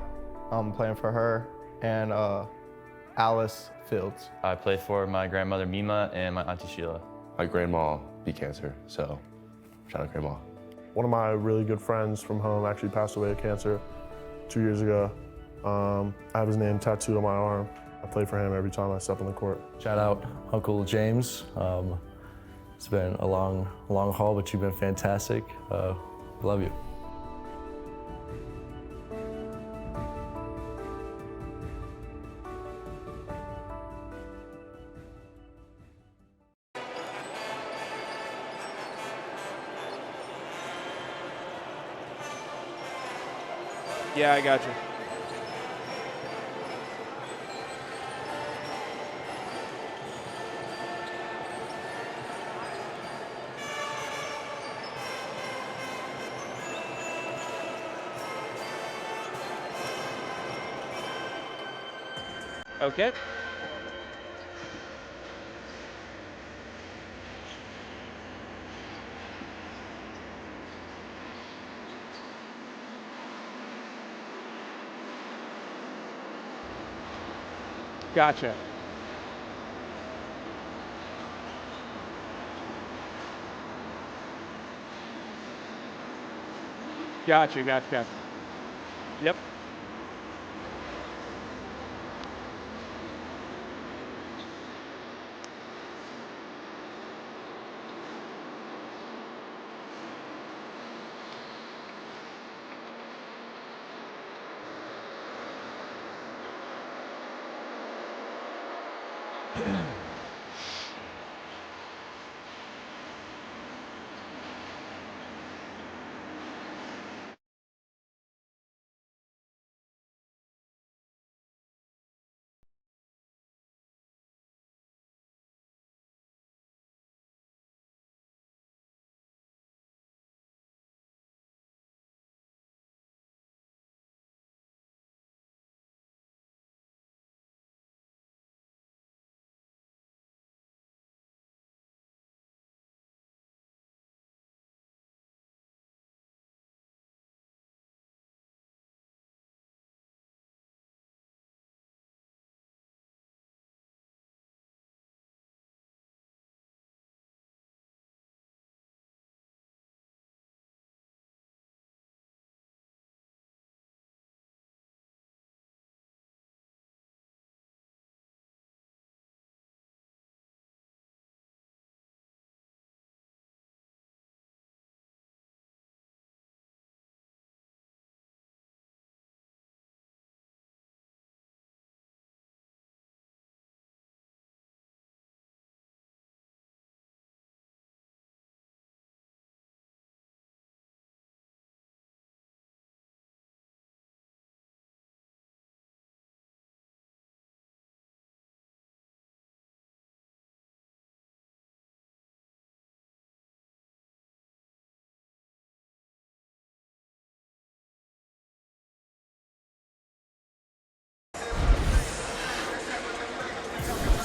[SPEAKER 12] I'm playing for her, and Alice Fields.
[SPEAKER 13] I play for my grandmother, Mima, and my auntie, Sheila.
[SPEAKER 11] My grandma beat cancer, so shout out grandma.
[SPEAKER 14] One of my really good friends from home actually passed away of cancer 2 years ago. I have his name tattooed on my arm. I play for him every time I step on the court.
[SPEAKER 15] Shout out Uncle James. It's been a long haul, but you've been fantastic. Love you.
[SPEAKER 1] Yeah, I got you. Okay. Gotcha. Gotcha. Yep.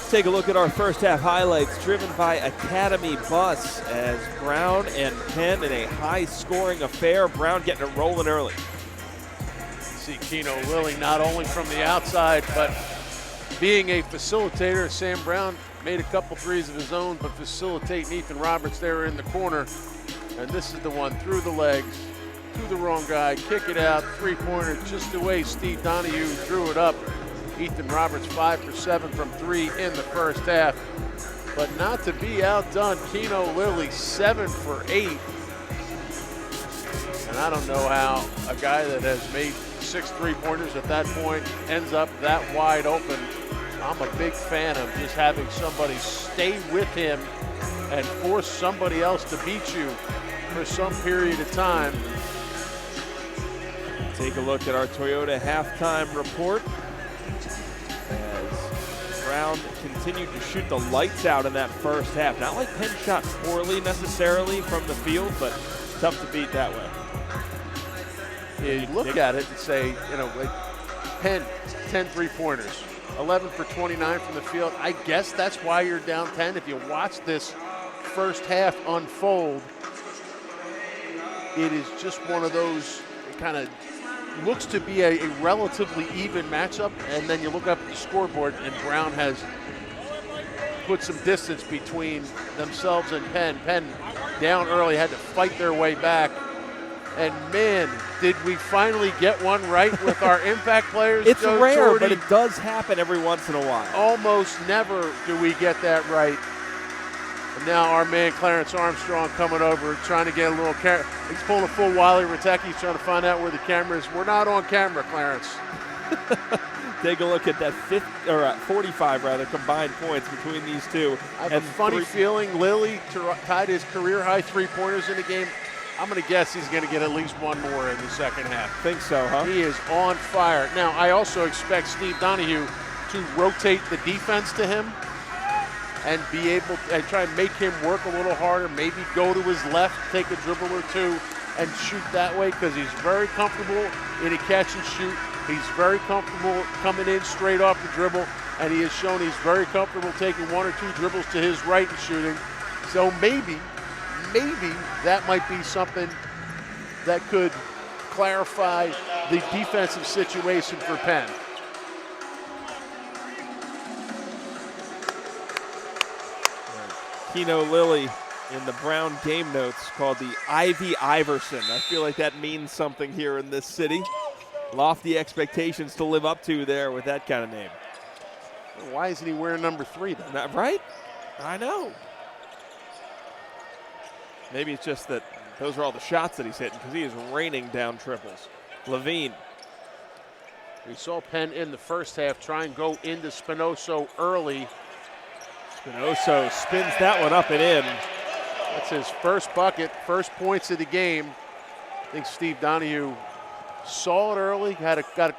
[SPEAKER 1] Take a look at our first half highlights driven by Academy Bus as Brown and Penn in a high-scoring affair. Brown getting it rolling early.
[SPEAKER 2] See Kino Lilly not only from the outside, but being a facilitator. Sam Brown made a couple threes of his own, but facilitating Ethan Roberts there in the corner. And this is the one through the legs, to the wrong guy, kick it out, three-pointer just the way Steve Donahue drew it up. Ethan Roberts 5 for 7 from 3 in the first half. But not to be outdone, Kino Lilly 7 for 8. And I don't know how a guy that has made 6 3-pointers at that point ends up that wide open. I'm a big fan of just having somebody stay with him and force somebody else to beat you for some period of time.
[SPEAKER 1] Take a look at our Toyota halftime report. As Brown continued to shoot the lights out in that first half. Not like Penn shot poorly necessarily from the field, but tough to beat that way.
[SPEAKER 2] Yeah, you look at it and say, you know, like Penn, 10 3-pointers. 11 for 29 from the field. I guess that's why you're down 10. If you watch this first half unfold, it is just one of those, it kind of looks to be a relatively even matchup, and then you look up at the scoreboard and Brown has put some distance between themselves and Penn. Penn down early, had to fight their way back. And man, did we finally get one right with our impact players?
[SPEAKER 1] It's
[SPEAKER 2] Joe
[SPEAKER 1] rare,
[SPEAKER 2] Jordy.
[SPEAKER 1] but it does happen every once in a while.
[SPEAKER 2] Almost never do we get that right. And now our man Clarence Armstrong coming over, trying to get a little camera. He's pulling a full Wiley Ratecki. He's trying to find out where the camera is. We're not on camera, Clarence.
[SPEAKER 1] Take a look at that 45 combined points between these two.
[SPEAKER 2] I have a funny feeling Lilly tied his career high 3-pointers in the game. I'm going to guess he's going to get at least one more in the second half.
[SPEAKER 1] Think so, huh?
[SPEAKER 2] He is on fire. Now, I also expect Steve Donahue to rotate the defense to him and be able to try and make him work a little harder, maybe go to his left, take a dribble or two, and shoot that way, because he's very comfortable in a catch and shoot. He's very comfortable coming in straight off the dribble, and he has shown he's very comfortable taking one or two dribbles to his right and shooting. So maybe that might be something that could clarify the defensive situation for Penn.
[SPEAKER 1] Kino Lilly in the Brown game notes called the Ivy Iverson. I feel like that means something here in this city. Lofty expectations to live up to there with that kind of name.
[SPEAKER 2] Why isn't he wearing number 3 then?
[SPEAKER 1] Not right? I know. Maybe it's just that those are all the shots that he's hitting, because he is raining down triples. Levine.
[SPEAKER 2] We saw Penn in the first half try and go into Spinoso early.
[SPEAKER 1] Spinoso spins that one up and in.
[SPEAKER 2] That's his first bucket, first points of the game. I think Steve Donahue saw it early, got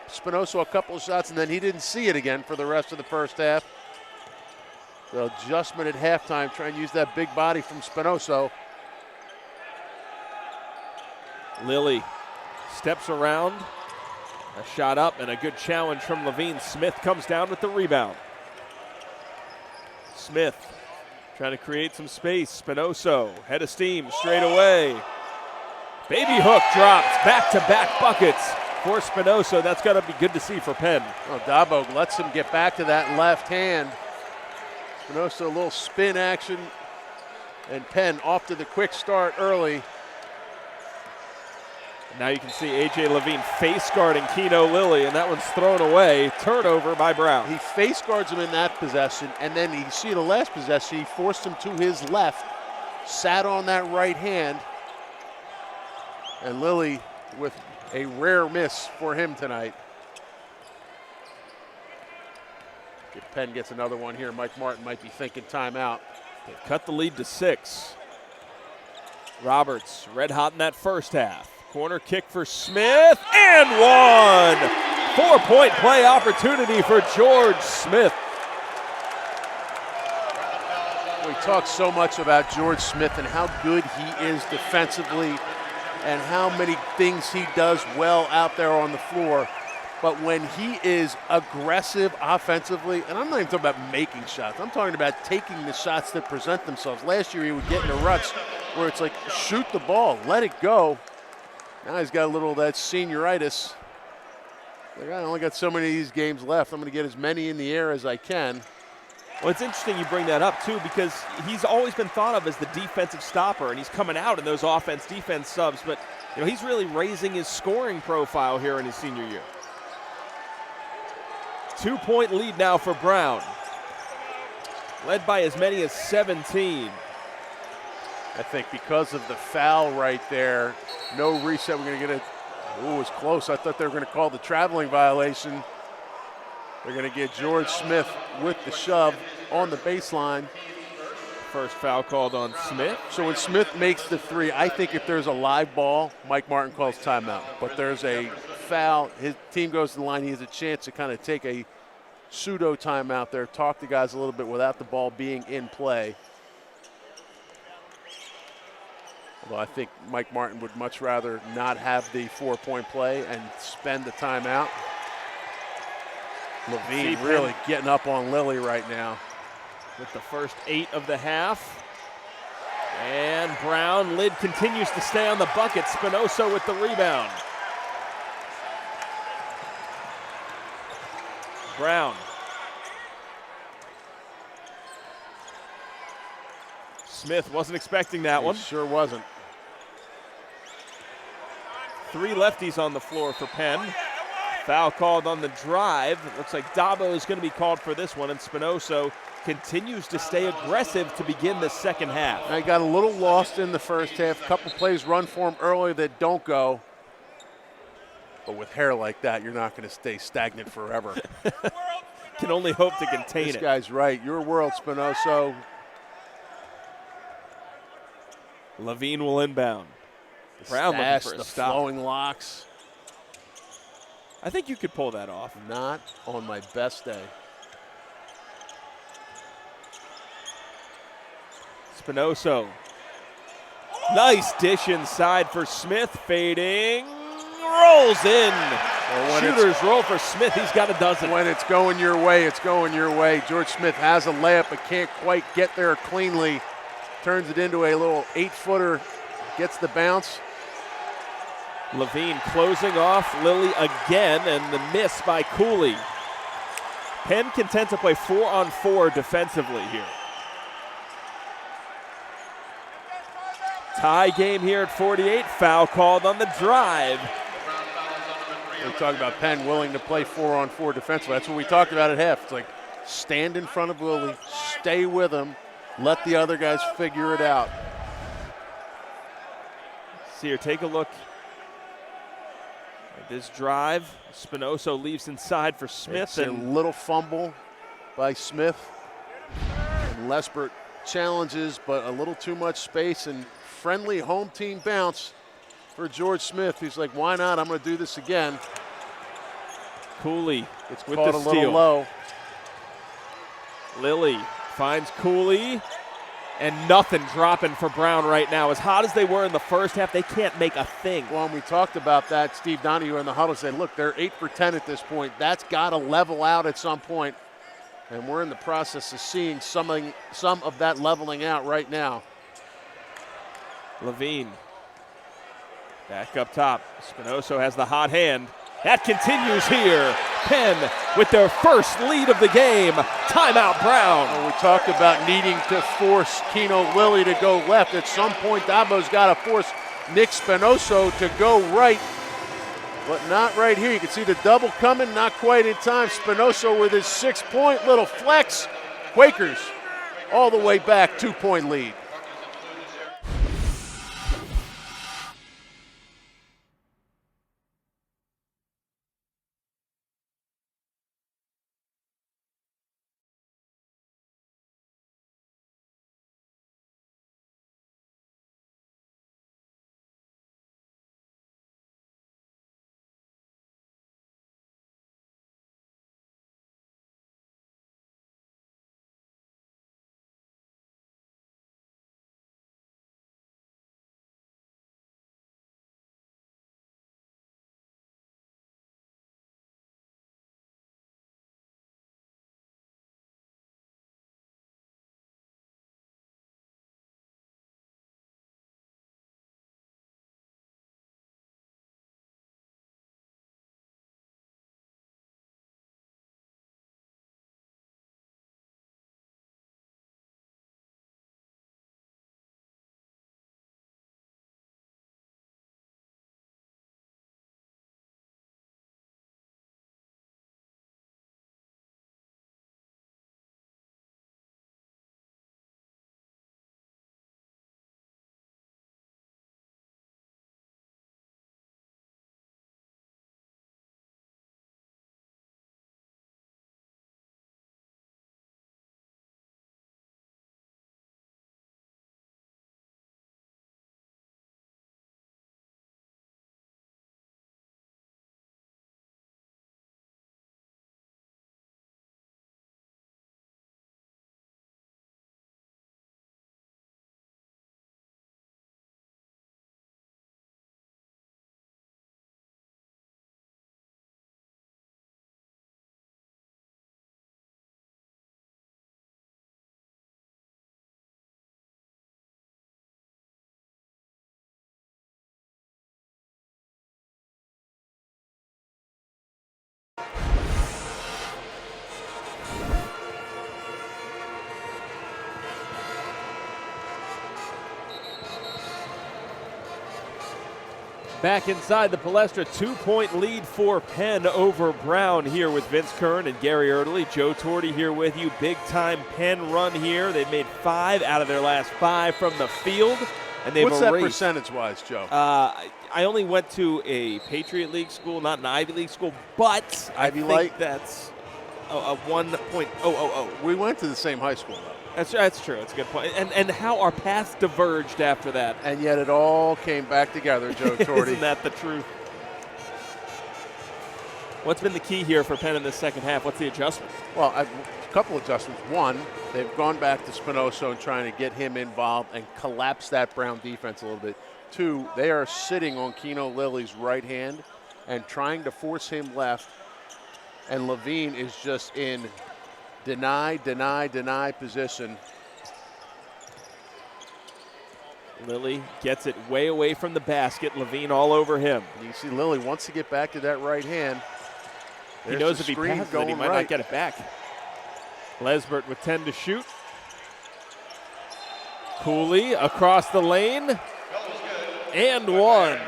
[SPEAKER 2] Spinoso a couple of shots, and then he didn't see it again for the rest of the first half. The adjustment at halftime, trying to use that big body from Spinoso.
[SPEAKER 1] Lilly steps around, a shot up and a good challenge from Levine. Smith comes down with the rebound. Smith trying to create some space. Spinoso, head of steam, straight away. Baby hook drops, back-to-back buckets for Spinoso. That's got to be good to see for Penn.
[SPEAKER 2] Oh, Dabo lets him get back to that left hand. Spinoso, a little spin action, and Penn off to the quick start early.
[SPEAKER 1] Now you can see A.J. Levine face guarding Kino Lilly, and that one's thrown away. Turnover by Brown.
[SPEAKER 2] He face guards him in that possession, and then you see the last possession, he forced him to his left, sat on that right hand, and Lilly with a rare miss for him tonight. If Penn gets another one here, Mike Martin might be thinking timeout.
[SPEAKER 1] They've cut the lead to 6. Roberts red hot in that first half. Corner kick for Smith, and one! 4-point play opportunity for George Smith.
[SPEAKER 2] We talk so much about George Smith and how good he is defensively and how many things he does well out there on the floor. But when he is aggressive offensively, and I'm not even talking about making shots, I'm talking about taking the shots that present themselves. Last year he would get in the ruts where it's like, shoot the ball, let it go. Now he's got a little of that senioritis. Like, I only got so many of these games left. I'm going to get as many in the air as I can.
[SPEAKER 1] Well, it's interesting you bring that up, too, because he's always been thought of as the defensive stopper, and he's coming out in those offense-defense subs, but he's really raising his scoring profile here in his senior year. 2-point lead now for Brown, led by as many as 17.
[SPEAKER 2] I think because of the foul right there, no reset. We're going to get it. Ooh, it was close. I thought they were going to call the traveling violation. They're going to get George Smith with the shove on the baseline.
[SPEAKER 1] First foul called on Smith.
[SPEAKER 2] So when Smith makes the 3, I think if there's a live ball, Mike Martin calls timeout. But there's a foul, his team goes to the line, he has a chance to kind of take a pseudo timeout there, talk to guys a little bit without the ball being in play. Although I think Mike Martin would much rather not have the 4-point play and spend the timeout. Levine really getting up on Lilly right now.
[SPEAKER 1] With the first 8 of the half. And Brown, lid continues to stay on the bucket. Spinoso with the rebound. Brown. Smith wasn't expecting that one.
[SPEAKER 2] Sure wasn't.
[SPEAKER 1] 3 lefties on the floor for Penn. Foul called on the drive. It looks like Dabo is going to be called for this one, and Spinoso continues to stay aggressive to begin the second half.
[SPEAKER 2] I got a little lost in the first half. A couple plays run for him early that don't go. But with hair like that, you're not going to stay stagnant forever.
[SPEAKER 1] Can only hope to contain
[SPEAKER 2] This
[SPEAKER 1] it.
[SPEAKER 2] guy's right. Your world, Spinoso.
[SPEAKER 1] Levine will inbound. Brown looking for a
[SPEAKER 2] the
[SPEAKER 1] stop.
[SPEAKER 2] flowing locks.
[SPEAKER 1] I think you could pull that off.
[SPEAKER 2] Not on my best day.
[SPEAKER 1] Spinoso. Nice dish inside for Smith. Fading. Rolls in.
[SPEAKER 2] Well,
[SPEAKER 1] Shooters roll for Smith. He's got a dozen.
[SPEAKER 2] When it's going your way, it's going your way. George Smith has a layup but can't quite get there cleanly. Turns it into a little 8-footer. Gets the bounce.
[SPEAKER 1] Levine closing off Lilly again, and the miss by Cooley. Penn content to play 4-on-4 defensively here. Tie game here at 48. Foul called on the drive.
[SPEAKER 2] We talk about Penn willing to play 4-on-4 defensively. That's what we talked about at half. It's like stand in front of Lilly, stay with him, let the other guys figure it out.
[SPEAKER 1] See here, take a look at this drive. Spinoso leaves inside for Smith.
[SPEAKER 2] It's a little fumble by Smith. And Lesbert challenges, but a little too much space, and friendly home team bounce for George Smith. He's like, why not? I'm going to do this again.
[SPEAKER 1] Cooley
[SPEAKER 2] It's
[SPEAKER 1] with
[SPEAKER 2] caught
[SPEAKER 1] the
[SPEAKER 2] a
[SPEAKER 1] steal.
[SPEAKER 2] little low.
[SPEAKER 1] Lilly finds Cooley, and nothing dropping for Brown right now. As hot as they were in the first half, they can't make a thing.
[SPEAKER 2] Well, and we talked about that. Steve Donahue in the huddle said, look, they're 8 for 10 at this point. That's got to level out at some point. And we're in the process of seeing some of that leveling out right now.
[SPEAKER 1] Levine back up top. Spinoso has the hot hand. That continues here. Penn with their first lead of the game. Timeout, Brown.
[SPEAKER 2] Well, we talked about needing to force Kino Lilly to go left. At some point, Dabo's got to force Nick Spinoso to go right, but not right here. You can see the double coming, not quite in time. Spinoso with his 6-point little flex. Quakers all the way back, 2-point lead.
[SPEAKER 1] Back inside the Palestra, 2-point lead for Penn over Brown here with Vince Kern and Gary Erdely. Joe Torti here with you. Big time Penn run here. They've made 5 out of their last 5 from the field. And they've
[SPEAKER 2] What's
[SPEAKER 1] erased.
[SPEAKER 2] that percentage-wise, Joe?
[SPEAKER 1] I only went to a Patriot League school, not an Ivy League school, but
[SPEAKER 2] Ivy
[SPEAKER 1] I think
[SPEAKER 2] Light?
[SPEAKER 1] that's a 1.000.
[SPEAKER 2] We went to the same high school, though.
[SPEAKER 1] That's true. It's a good point. And how our paths diverged after that.
[SPEAKER 2] And yet it all came back together, Joe Torti.
[SPEAKER 1] Isn't that the truth? What's been the key here for Penn in the second half? What's the adjustment?
[SPEAKER 2] Well, a couple adjustments. One, they've gone back to Spinoso and trying to get him involved and collapse that Brown defense a little bit. 2, they are sitting on Kino Lilly's right hand and trying to force him left. And Levine is just in deny position.
[SPEAKER 1] Lilly gets it way away from the basket. Levine all over him.
[SPEAKER 2] And you see Lilly wants to get back to that right hand.
[SPEAKER 1] He knows if he passes it, he might not get it back. Lesbert with 10 to shoot. Cooley across the lane. And 1.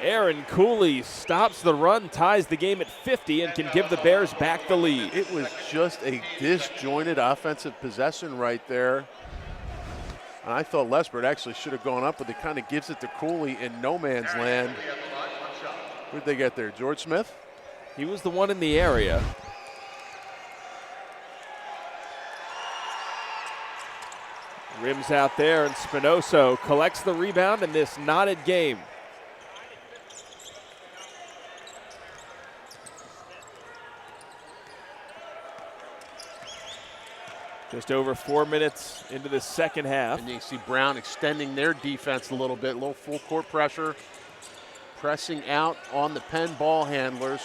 [SPEAKER 1] Aaron Cooley stops the run, ties the game at 50, and can give the Bears back the lead.
[SPEAKER 2] It was just a disjointed offensive possession right there. And I thought Lesbert actually should have gone up, but it kind of gives it to Cooley in no man's land. Where'd they get there? George Smith?
[SPEAKER 1] He was the one in the area. Rims out there, and Spinoso collects the rebound in this knotted game. Just over 4 minutes into the second half.
[SPEAKER 2] And you see Brown extending their defense a little bit, a little full court pressure, pressing out on the Penn ball handlers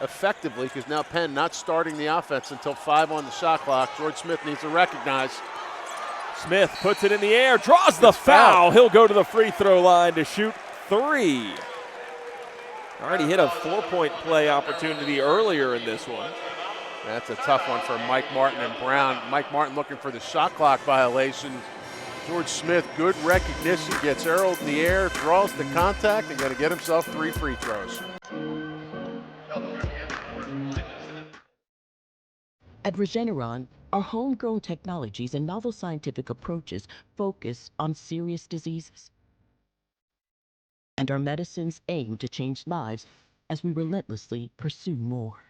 [SPEAKER 2] effectively, because now Penn not starting the offense until 5 on the shot clock. George Smith needs to recognize.
[SPEAKER 1] Smith puts it in the air, draws the foul. He'll go to the free throw line to shoot 3. Already hit a 4-point play opportunity earlier in this one.
[SPEAKER 2] That's a tough one for Mike Martin and Brown. Mike Martin looking for the shot clock violation. George Smith, good recognition, gets arrowed in the air, draws the contact, and going to get himself 3 free throws.
[SPEAKER 16] At Regeneron, our homegrown technologies and novel scientific approaches focus on serious diseases. And our medicines aim to change lives as we relentlessly pursue more.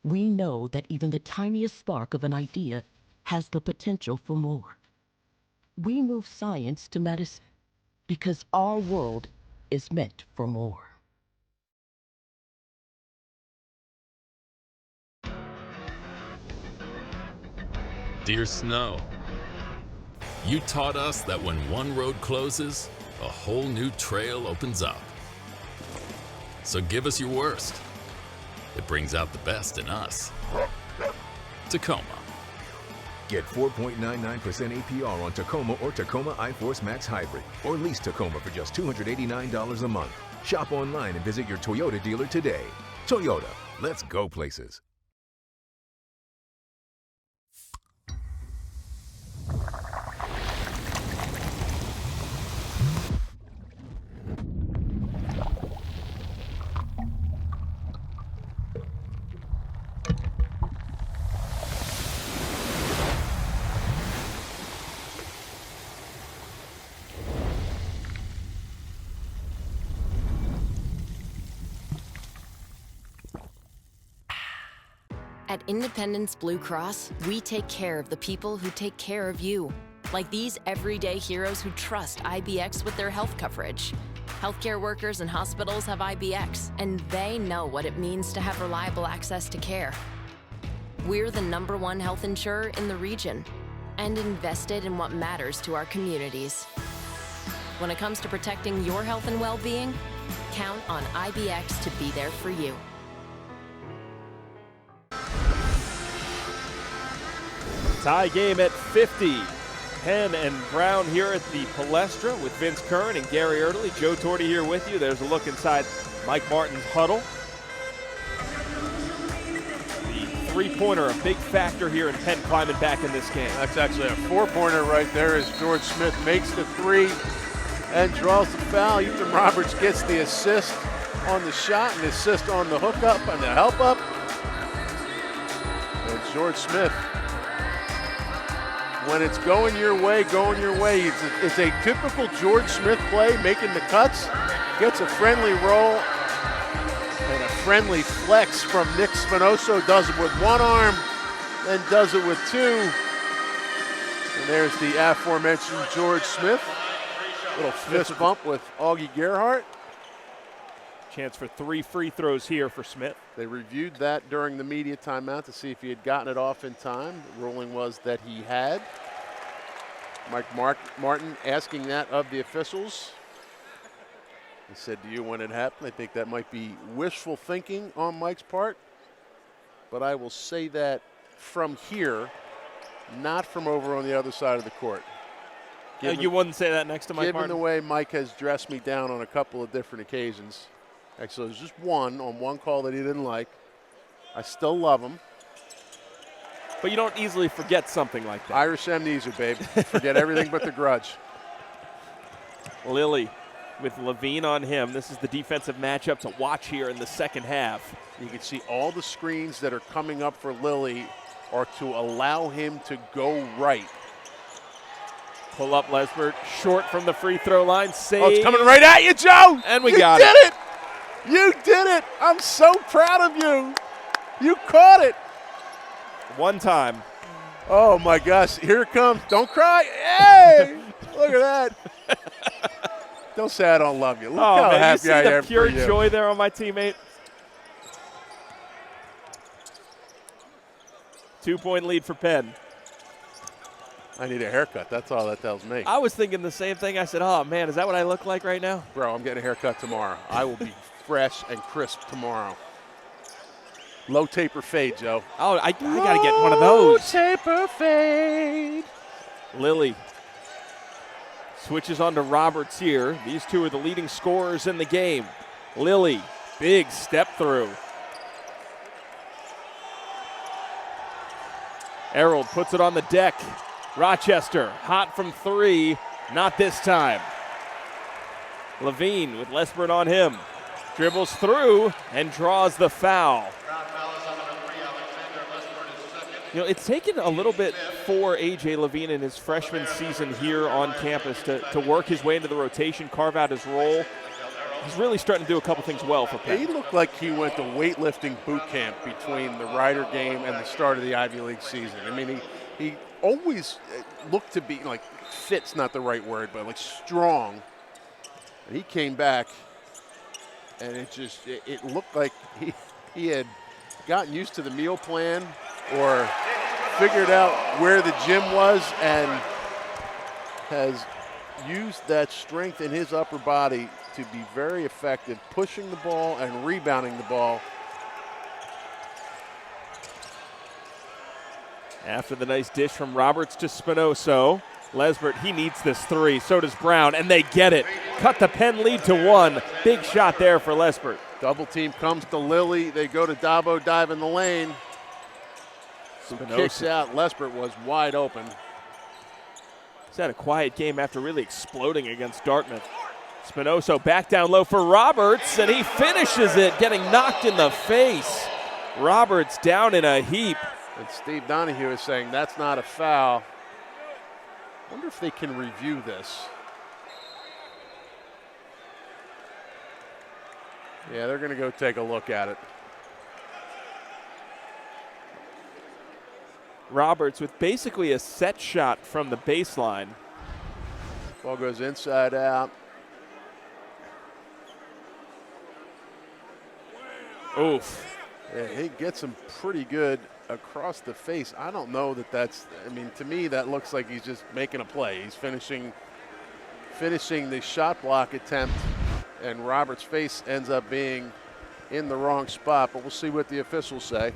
[SPEAKER 16] We know that even the tiniest spark of an idea has the potential for more. We move science to medicine because our world is meant for more.
[SPEAKER 17] Dear Snow, you taught us that when one road closes, a whole new trail opens up. So give us your worst. It brings out the best in us. Tacoma.
[SPEAKER 18] Get 4.99% APR on Tacoma or Tacoma iForce Max Hybrid, or lease Tacoma for just $289 a month. Shop online and visit your Toyota dealer today. Toyota, let's go places.
[SPEAKER 7] At Independence Blue Cross, we take care of the people who take care of you. Like these everyday heroes who trust IBX with their health coverage. Healthcare workers and hospitals have IBX, and they know what it means to have reliable access to care. We're the #1 health insurer in the region and invested in what matters to our communities. When it comes to protecting your health and well-being, count on IBX to be there for you.
[SPEAKER 1] Tie game at 50. Penn and Brown here at the Palestra with Vince Kern and Gary Erdely. Joe Torti here with you. There's a look inside Mike Martin's huddle. The three-pointer, a big factor here in Penn climbing back in this game.
[SPEAKER 2] That's actually a 4-pointer right there as George Smith makes the 3. and draws the foul. Ethan Roberts gets the assist on the shot and assist on the hookup and the help up. And George Smith, when it's going your way, it's a typical George Smith play, making the cuts, gets a friendly roll, and a friendly flex from Nick Spinoso. Does it with one arm, then does it with two. And there's the aforementioned George Smith. Little fist bump with Augie Gerhardt.
[SPEAKER 1] Chance for 3 free throws here for Smith.
[SPEAKER 2] They reviewed that during the media timeout to see if he had gotten it off in time. The ruling was that he had. Mike Martin asking that of the officials. He said to you when it happened, I think that might be wishful thinking on Mike's part, but I will say that from here, not from over on the other side of the court.
[SPEAKER 1] You wouldn't say that next to Mike Martin?
[SPEAKER 2] Given the way Mike has dressed me down on a couple of different occasions. Actually, it was just one on one call that he didn't like. I still love him.
[SPEAKER 1] But you don't easily forget something like that.
[SPEAKER 2] Irish amnesia, babe. Forget everything but the grudge.
[SPEAKER 1] Lilly with Levine on him. This is the defensive matchup to watch here in the second half.
[SPEAKER 2] You can see all the screens that are coming up for Lilly are to allow him to go right.
[SPEAKER 1] Pull up Lesbert, short from the free throw line. Save.
[SPEAKER 2] Oh, it's coming right at you, Joe.
[SPEAKER 1] And we
[SPEAKER 2] you
[SPEAKER 1] got
[SPEAKER 2] did it. You did it. I'm so proud of you. You caught it.
[SPEAKER 1] One time.
[SPEAKER 2] Oh, my gosh. Here it comes. Don't cry. Hey, look at that. Don't say I don't love you. Look how
[SPEAKER 1] man,
[SPEAKER 2] happy I am for you.
[SPEAKER 1] You see the pure joy there on my teammate? 2-point lead for Penn.
[SPEAKER 2] I need a haircut. That's all that tells me.
[SPEAKER 1] I was thinking the same thing. I said, oh, man, is that what I look like right now?
[SPEAKER 2] Bro, I'm getting a haircut tomorrow. I will be fresh and crisp tomorrow. Low taper fade, Joe.
[SPEAKER 1] Oh, I got to get one of those.
[SPEAKER 2] Low taper fade.
[SPEAKER 1] Lilly switches on to Roberts here. These two are the leading scorers in the game. Lilly, big step through. Errold puts it on the deck. Rochester, hot from 3, not this time. Levine with Lesbert on him. Dribbles through and draws the foul. You know, it's taken a little bit for A.J. Levine in his freshman season here on campus to work his way into the rotation, carve out his role. He's really starting to do a couple things well for Penn.
[SPEAKER 2] He looked like he went to weightlifting boot camp between the Rider game and the start of the Ivy League season. I mean, he always looked to be, like, fit's not the right word, but like strong. And he came back, and it looked like he had gotten used to the meal plan or figured out where the gym was and has used that strength in his upper body to be very effective, pushing the ball and rebounding the ball.
[SPEAKER 1] After the nice dish from Roberts to Spinoso, Lesbert, he needs this 3. So does Brown, and they get it. Cut the Penn lead to 1. Big shot there for Lesbert.
[SPEAKER 2] Double team comes to Lilly. They go to Dabo, dive in the lane.
[SPEAKER 1] Spinoso
[SPEAKER 2] Kicks out. Lesbert was wide open.
[SPEAKER 1] He's had a quiet game after really exploding against Dartmouth. Spinoso back down low for Roberts, and he finishes it, getting knocked in the face. Roberts down in a heap.
[SPEAKER 2] And Steve Donahue is saying that's not a foul. Wonder if they can review this. Yeah, they're going to go take a look at it.
[SPEAKER 1] Roberts with basically a set shot from the baseline.
[SPEAKER 2] Ball goes inside out.
[SPEAKER 1] Oof.
[SPEAKER 2] Yeah, he gets him pretty good across the face. I don't know that that's, I mean, to me that looks like he's just making a play. He's finishing the shot block attempt, and Roberts' face ends up being in the wrong spot, but we'll see what the officials say.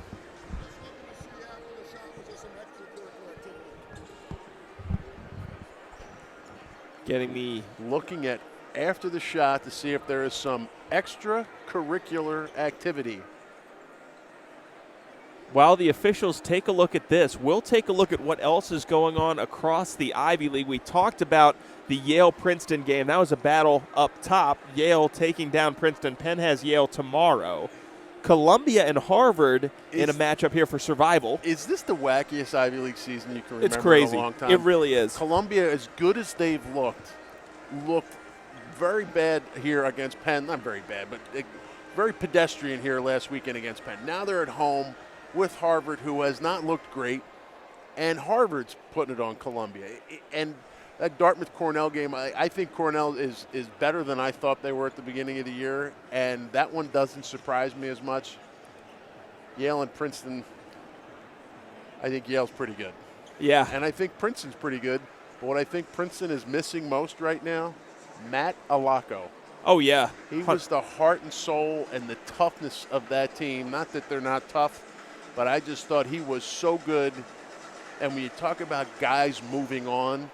[SPEAKER 2] Looking at after the shot to see if there is some extracurricular activity.
[SPEAKER 1] while the officials take a look at this, we'll take a look at what else is going on across the Ivy League. We talked about the Yale-Princeton game. That was a battle up top. Yale taking down Princeton. Penn has Yale tomorrow. Columbia and Harvard in a matchup here for survival.
[SPEAKER 2] Is this the wackiest Ivy League season you can remember
[SPEAKER 1] It's crazy.
[SPEAKER 2] in a long time?
[SPEAKER 1] It really is.
[SPEAKER 2] Columbia, as good as they've looked very bad here against Penn. Not very bad, but very pedestrian here last weekend against Penn. Now they're at home with Harvard, who has not looked great, and Harvard's putting it on Columbia. And that Dartmouth-Cornell game, I think Cornell is better than I thought they were at the beginning of the year, and that one doesn't surprise me as much. Yale and Princeton, I think Yale's pretty good.
[SPEAKER 1] Yeah.
[SPEAKER 2] And I think Princeton's pretty good, but what I think Princeton is missing most right now, Matt Alaco.
[SPEAKER 1] Oh, yeah.
[SPEAKER 2] He was the heart and soul and the toughness of that team. Not that they're not tough, but I just thought he was so good. And when you talk about guys moving on,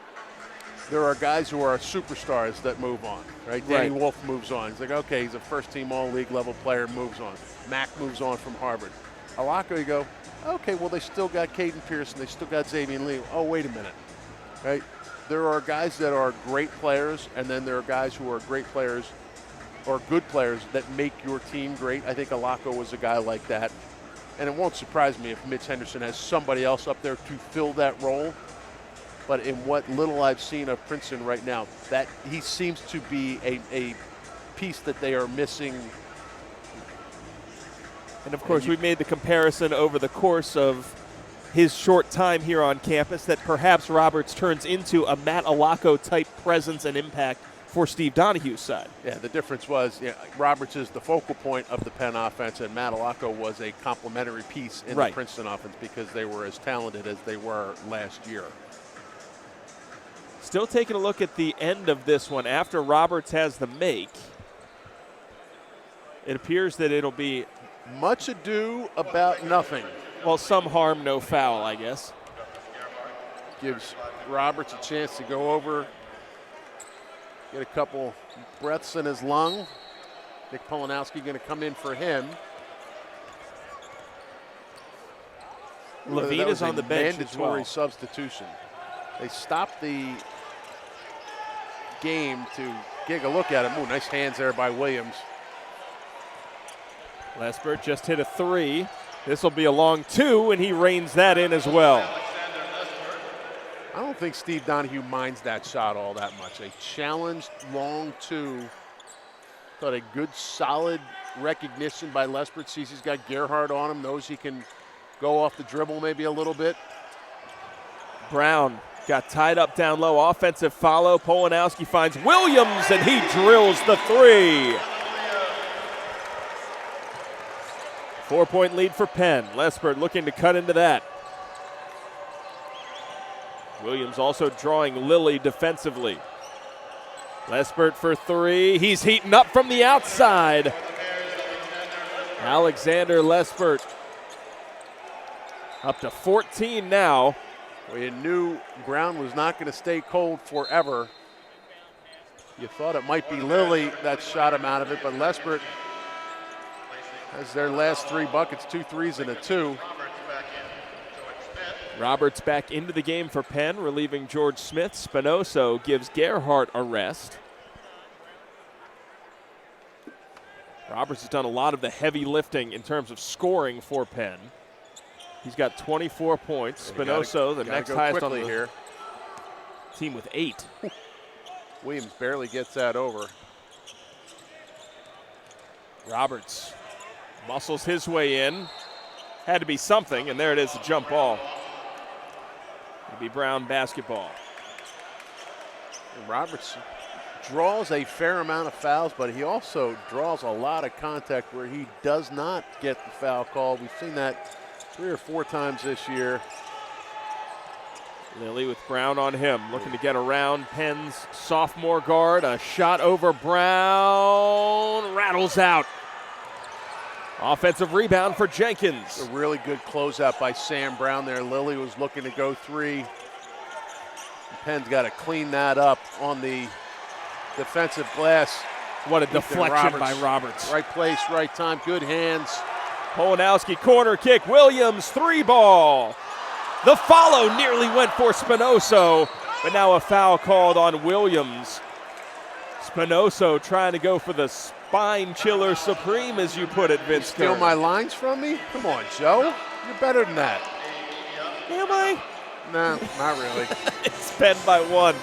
[SPEAKER 2] there are guys who are superstars that move on, right? Danny Wolf moves on. He's like, okay, he's a first-team all-league level player, moves on. Mack moves on from Harvard. Alaco, you go, okay, well, they still got Caden Pearson. They still got Xavier Lee. Oh, wait a minute, right? There are guys that are great players, and then there are guys who are great players or good players that make your team great. I think Alaco was a guy like that. And it won't surprise me if Mitch Henderson has somebody else up there to fill that role. But in what little I've seen of Princeton right now, that he seems to be a piece that they are missing.
[SPEAKER 1] And, of course, we've made the comparison over the course of his short time here on campus that perhaps Roberts turns into a Matt Alaco-type presence and impact for Steve Donahue's side.
[SPEAKER 2] Yeah, the difference was Roberts is the focal point of the Penn offense, and Matt Alaco was a complementary piece in the Princeton offense because they were as talented as they were last year.
[SPEAKER 1] Still taking a look at the end of this one after Roberts has the make. It appears that it'll be
[SPEAKER 2] much ado about nothing.
[SPEAKER 1] Well, some harm, no foul, I guess.
[SPEAKER 2] Gives Roberts a chance to go over, get a couple breaths in his lung. Nick Polanowski going to come in for him.
[SPEAKER 1] Levine is on the bench as well.
[SPEAKER 2] Mandatory substitution. They stopped the game to get a look at him. Ooh, nice hands there by Williams.
[SPEAKER 1] Lesbert just hit a 3. This will be a long 2, and he reins that in as well.
[SPEAKER 2] I don't think Steve Donahue minds that shot all that much. A challenged long 2. Thought a good, solid recognition by Lesbert. Sees he's got Gerhardt on him, knows he can go off the dribble maybe a little bit.
[SPEAKER 1] Brown got tied up down low. Offensive follow. Polanowski finds Williams, and he drills the 3. 4-point lead for Penn. Lesbert looking to cut into that. Williams also drawing Lilly defensively. Lesbert for 3. He's heating up from the outside. Alexander Lesbert up to 14 now.
[SPEAKER 2] Well, you knew Brown was not going to stay cold forever. You thought it might be Lilly that shot him out of it, but Lesbert has their last 3 buckets, 2 threes and a 2.
[SPEAKER 1] Roberts back into the game for Penn, relieving George Smith. Spinoso gives Gerhardt a rest. Roberts has done a lot of the heavy lifting in terms of scoring for Penn. He's got 24 points. Spinoso, the next highest on the team with 8.
[SPEAKER 2] Williams barely gets that over.
[SPEAKER 1] Roberts muscles his way in. Had to be something, and there it is, a jump ball. It'll be Brown basketball.
[SPEAKER 2] And Roberts draws a fair amount of fouls, but he also draws a lot of contact where he does not get the foul call. We've seen that 3 or 4 times this year.
[SPEAKER 1] Lilly with Brown on him, looking to get around Penn's sophomore guard. A shot over Brown, rattles out. Offensive rebound for Jenkins.
[SPEAKER 2] A really good closeout by Sam Brown there. Lilly was looking to go 3. Penn's got to clean that up on the defensive glass.
[SPEAKER 1] What a deflection by Roberts.
[SPEAKER 2] Right place, right time, good hands.
[SPEAKER 1] Polanowski corner kick. Williams, 3-ball. The follow nearly went for Spinoso, but now a foul called on Williams. Spinoso trying to go for the spine chiller supreme, as you put it, Vince
[SPEAKER 2] Steal
[SPEAKER 1] Kern.
[SPEAKER 2] my lines from me? Come on, Joe. You're better than that.
[SPEAKER 1] Am I?
[SPEAKER 2] No, not really.
[SPEAKER 1] It's Penn by 1.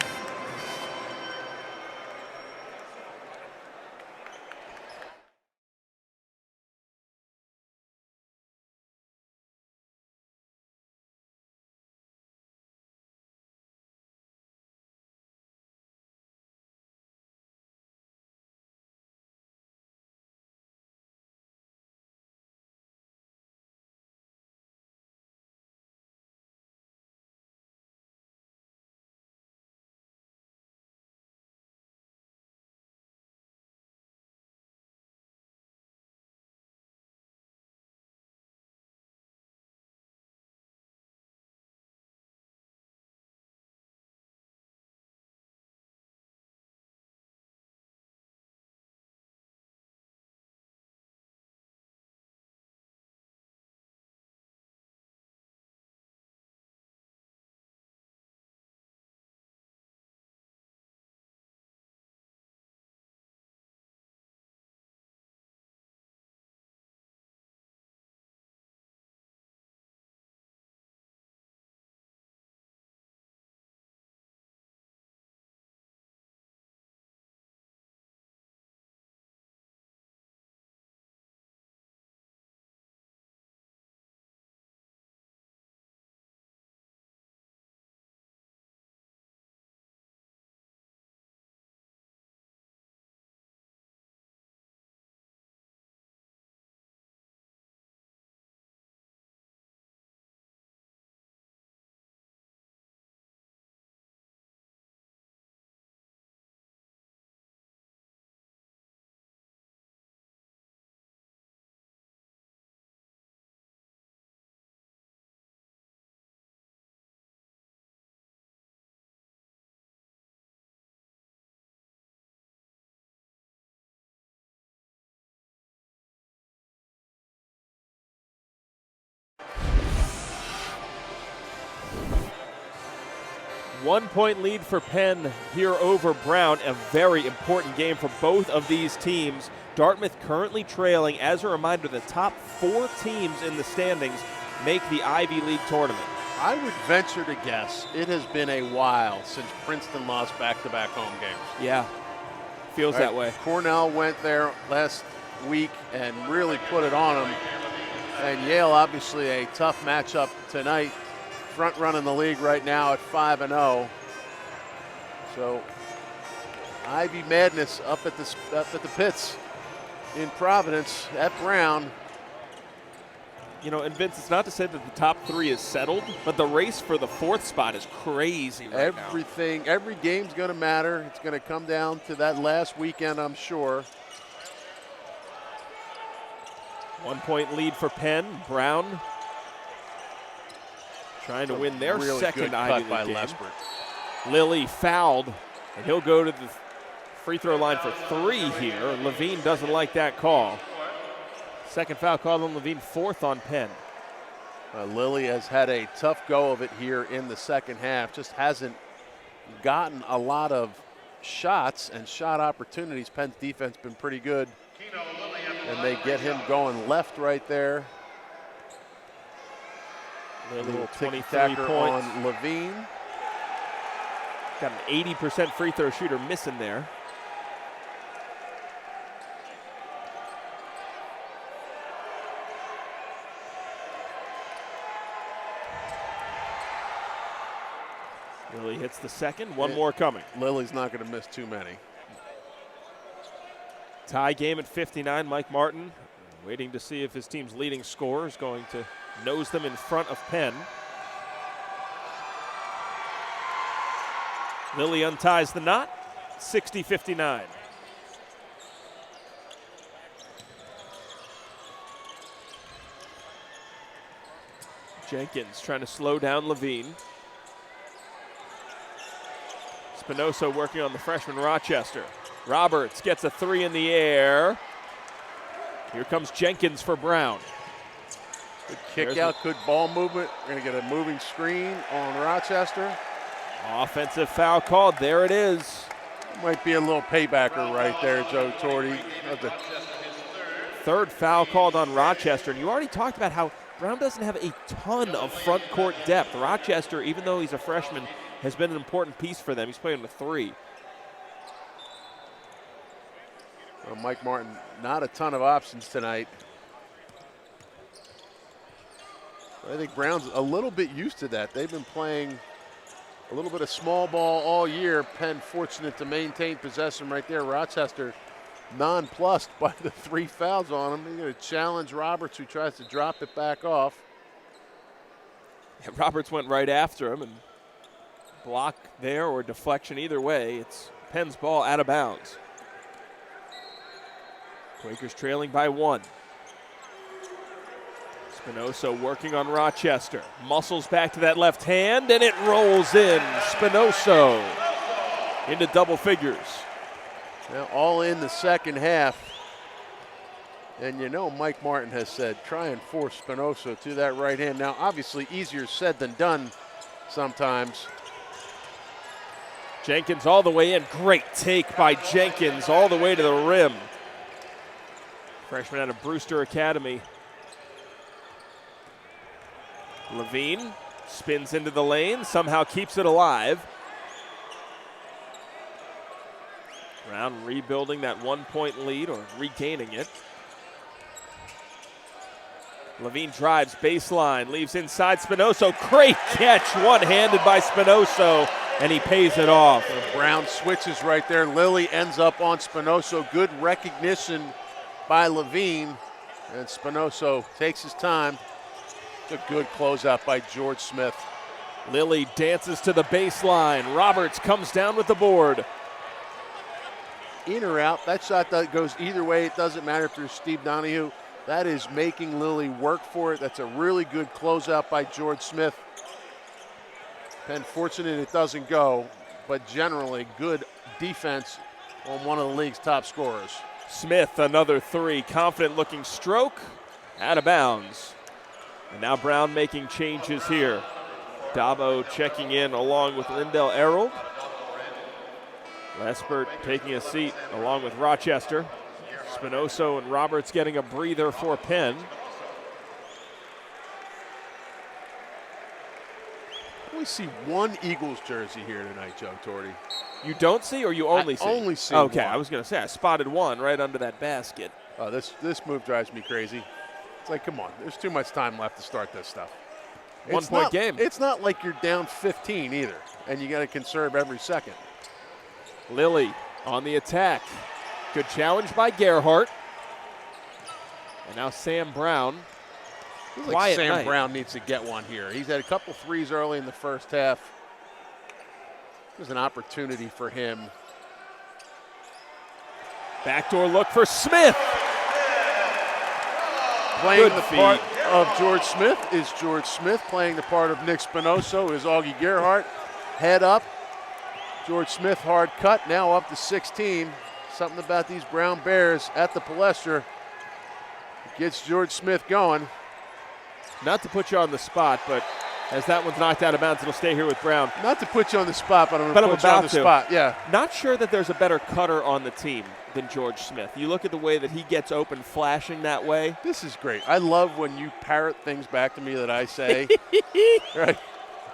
[SPEAKER 1] One-point lead for Penn here over Brown. A very important game for both of these teams. Dartmouth currently trailing. As a reminder, the top 4 teams in the standings make the Ivy League tournament.
[SPEAKER 2] I would venture to guess it has been a while since Princeton lost back-to-back home games.
[SPEAKER 1] Yeah, feels that way.
[SPEAKER 2] Cornell went there last week and really put it on them. And Yale, obviously a tough matchup tonight. Front running the league right now at 5-0. So Ivy Madness up at the pits in Providence at Brown.
[SPEAKER 1] You know, and Vince, it's not to say that the top 3 is settled, but the race for the 4th spot is crazy right now.
[SPEAKER 2] Every game's going to matter. It's going to come down to that last weekend, I'm sure.
[SPEAKER 1] 1-point lead for Penn. Brown trying to win their
[SPEAKER 2] really
[SPEAKER 1] second
[SPEAKER 2] good
[SPEAKER 1] Ivy
[SPEAKER 2] cut
[SPEAKER 1] League
[SPEAKER 2] by
[SPEAKER 1] game.
[SPEAKER 2] Lesbert.
[SPEAKER 1] Lilly fouled, and he'll go to the free throw line for 3 here. Levine doesn't like that call. Second foul called on Levine, 4th on Penn.
[SPEAKER 2] Lilly has had a tough go of it here in the second half. Just hasn't gotten a lot of shots and shot opportunities. Penn's defense been pretty good. And they get him going left right there.
[SPEAKER 1] Lilly, 23 points.
[SPEAKER 2] On Levine.
[SPEAKER 1] Got an 80% free throw shooter missing there. Lilly hits the second, one more coming.
[SPEAKER 2] Lilly's not going to miss too many.
[SPEAKER 1] Tie game at 59. Mike Martin waiting to see if his team's leading scorer is going to nose them in front of Penn. Lilly unties the knot, 60-59. Jenkins trying to slow down Levine. Spinoso working on the freshman Rochester. Roberts gets a 3 in the air. Here comes Jenkins for Brown.
[SPEAKER 2] Good kick out, good ball movement. We're going to get a moving screen on Rochester.
[SPEAKER 1] Offensive foul called. There it is.
[SPEAKER 2] Might be a little paybacker right there, Joe Torti.
[SPEAKER 1] Third foul called on Rochester. And you already talked about how Brown doesn't have a ton of front court depth. Rochester, even though he's a freshman, has been an important piece for them. He's playing with 3.
[SPEAKER 2] Well, Mike Martin, not a ton of options tonight. I think Brown's a little bit used to that. They've been playing a little bit of small ball all year. Penn fortunate to maintain possession right there. Rochester nonplussed by the 3 fouls on him. They're going to challenge Roberts, who tries to drop it back off.
[SPEAKER 1] Yeah, Roberts went right after him, and block there or deflection, either way, it's Penn's ball out of bounds. Quakers trailing by 1. Spinoso working on Rochester. Muscles back to that left hand, and it rolls in. Spinoso into double figures.
[SPEAKER 2] Now all in the second half. And you know Mike Martin has said, try and force Spinoso to that right hand. Now obviously easier said than done sometimes.
[SPEAKER 1] Jenkins all the way in. Great take by Jenkins all the way to the rim. Freshman out of Brewster Academy. Levine spins into the lane, somehow keeps it alive. Brown rebuilding that 1-point lead, or regaining it. Levine drives baseline, leaves inside Spinoso. Great catch, one-handed by Spinoso, and he pays it off.
[SPEAKER 2] Brown switches right there. Lilly ends up on Spinoso. Good recognition by Levine, and Spinoso takes his time. A good closeout by George Smith.
[SPEAKER 1] Lilly dances to the baseline. Roberts comes down with the board.
[SPEAKER 2] In or out, that shot that goes either way. It doesn't matter if there's Steve Donahue. That is making Lilly work for it. That's a really good closeout by George Smith. Penn fortunate it doesn't go, but generally good defense on one of the league's top scorers.
[SPEAKER 1] Smith, another 3. Confident looking stroke. Out of bounds. And now Brown making changes here. Dabo checking in along with Lindell Errold. Lespert taking a seat along with Rochester. Spinoso and Roberts getting a breather for Penn.
[SPEAKER 2] I only see one Eagles jersey here tonight, Joe Torti.
[SPEAKER 1] You don't see, or you only see?
[SPEAKER 2] I only see
[SPEAKER 1] Okay,
[SPEAKER 2] one.
[SPEAKER 1] I was going to say, I spotted one right under that basket.
[SPEAKER 2] Oh, this move drives me crazy. It's like, come on, there's too much time left to start this stuff.
[SPEAKER 1] 1-point game.
[SPEAKER 2] It's not like you're down 15 either, and you got to conserve every second.
[SPEAKER 1] Lilly on the attack. Good challenge by Gerhardt. And now Sam Brown.
[SPEAKER 2] Feels like Sam Brown needs to get one here. He's had a couple threes early in the first half. There's an opportunity for him.
[SPEAKER 1] Backdoor look for Smith.
[SPEAKER 2] Playing
[SPEAKER 1] Good
[SPEAKER 2] the
[SPEAKER 1] feed.
[SPEAKER 2] part of George Smith is George Smith. Playing the part of Nick Spinoso is Augie Gerhardt. Head up. George Smith hard cut, now up to 16. Something about these Brown Bears at the Palestra gets George Smith going.
[SPEAKER 1] Not to put you on the spot, but as that one's knocked out of bounds, it'll stay here with Brown.
[SPEAKER 2] Not to put you on the spot, but I'm going to put you on the spot. Yeah.
[SPEAKER 1] Not sure that there's a better cutter on the team than George Smith. You look at the way that he gets open flashing that way.
[SPEAKER 2] This is great. I love when you parrot things back to me that I say. Right.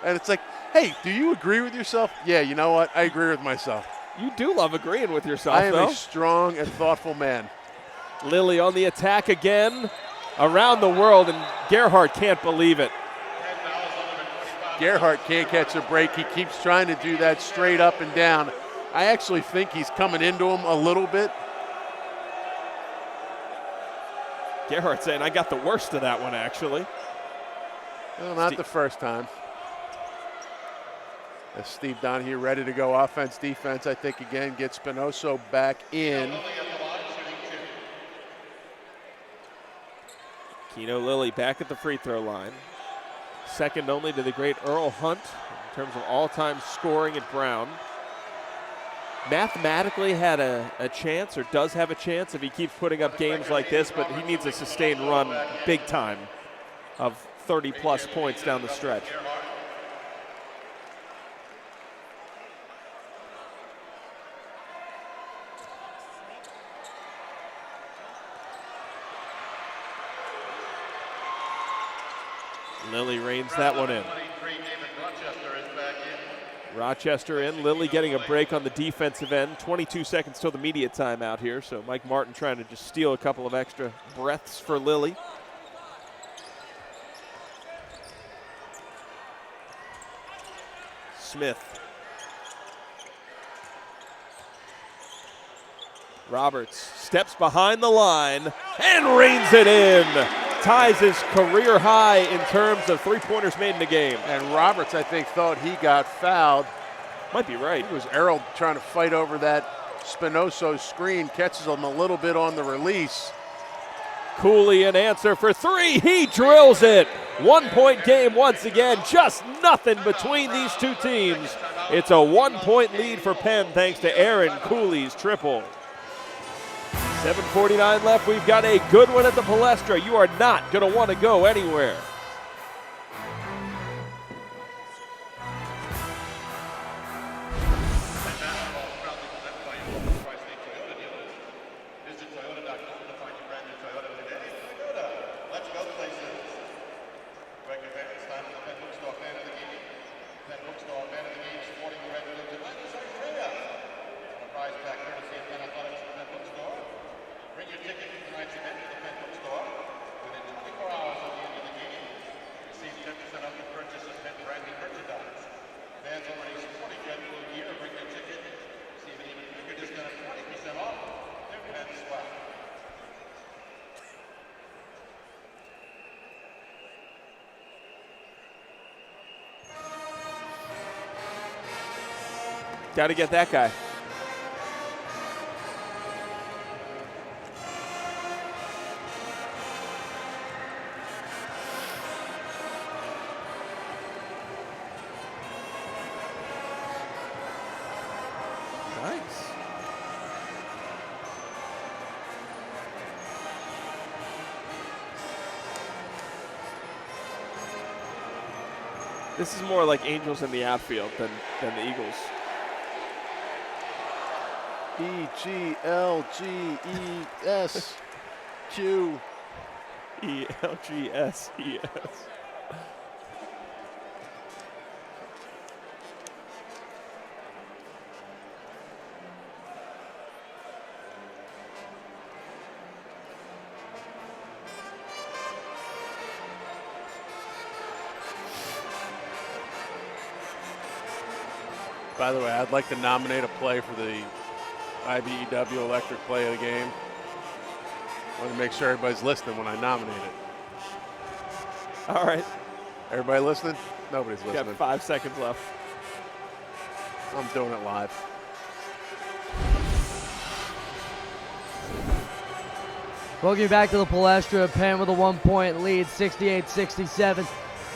[SPEAKER 2] And it's like, hey, do you agree with yourself? Yeah, you know what? I agree with myself.
[SPEAKER 1] You do love agreeing with yourself,
[SPEAKER 2] I am
[SPEAKER 1] though.
[SPEAKER 2] a strong and thoughtful man.
[SPEAKER 1] Lilly on the attack again. Around the world, and Gerhardt can't believe it.
[SPEAKER 2] Gerhardt can't catch a break. He keeps trying to do that straight up and down. I actually think he's coming into him a little bit.
[SPEAKER 1] Gerhardt saying, I got the worst of that one, actually.
[SPEAKER 2] Well, not the first time. As Steve Donahue ready to go offense, defense, I think again, gets Spinoso back in.
[SPEAKER 1] Kino Lilly back at the free throw line. Second only to the great Earl Hunt in terms of all-time scoring at Brown. Mathematically had a chance, or does have a chance, if he keeps putting up games like this, but he needs a sustained run big time. of 30-plus points down the stretch. Lilly reins that one in. Rochester in. Lilly getting a break on the defensive end. 22 seconds till the media timeout here, so Mike Martin trying to just steal a couple of extra breaths for Lilly. Smith. Roberts steps behind the line and reins it in. Ties his career high in terms of three-pointers made in the game.
[SPEAKER 2] And Roberts, I think, thought he got fouled.
[SPEAKER 1] Might be right.
[SPEAKER 2] It was Errol trying to fight over that Spinoso screen, catches him a little bit on the release.
[SPEAKER 1] Cooley an answer for three. He drills it. 1-point game once again. Just nothing between these two teams. It's a 1-point lead for Penn thanks to Aaron Cooley's triple. 7:49 left. We've got a good one at the Palestra. You are not going to want to go anywhere. Got to get that guy. Nice. This is more like Angels in the outfield than the Eagles.
[SPEAKER 2] E-G-L-G-E-S-Q.
[SPEAKER 1] E-L-G-S-E-S.
[SPEAKER 2] By the way, I'd like to nominate a play for the IBEW electric play of the game. I want to make sure everybody's listening when I nominate it.
[SPEAKER 1] All right.
[SPEAKER 2] Everybody listening? Nobody's listening.
[SPEAKER 1] Got 5 seconds left.
[SPEAKER 2] I'm doing it live.
[SPEAKER 3] Welcome back to the Palestra. Penn with a 1-point lead, 68-67.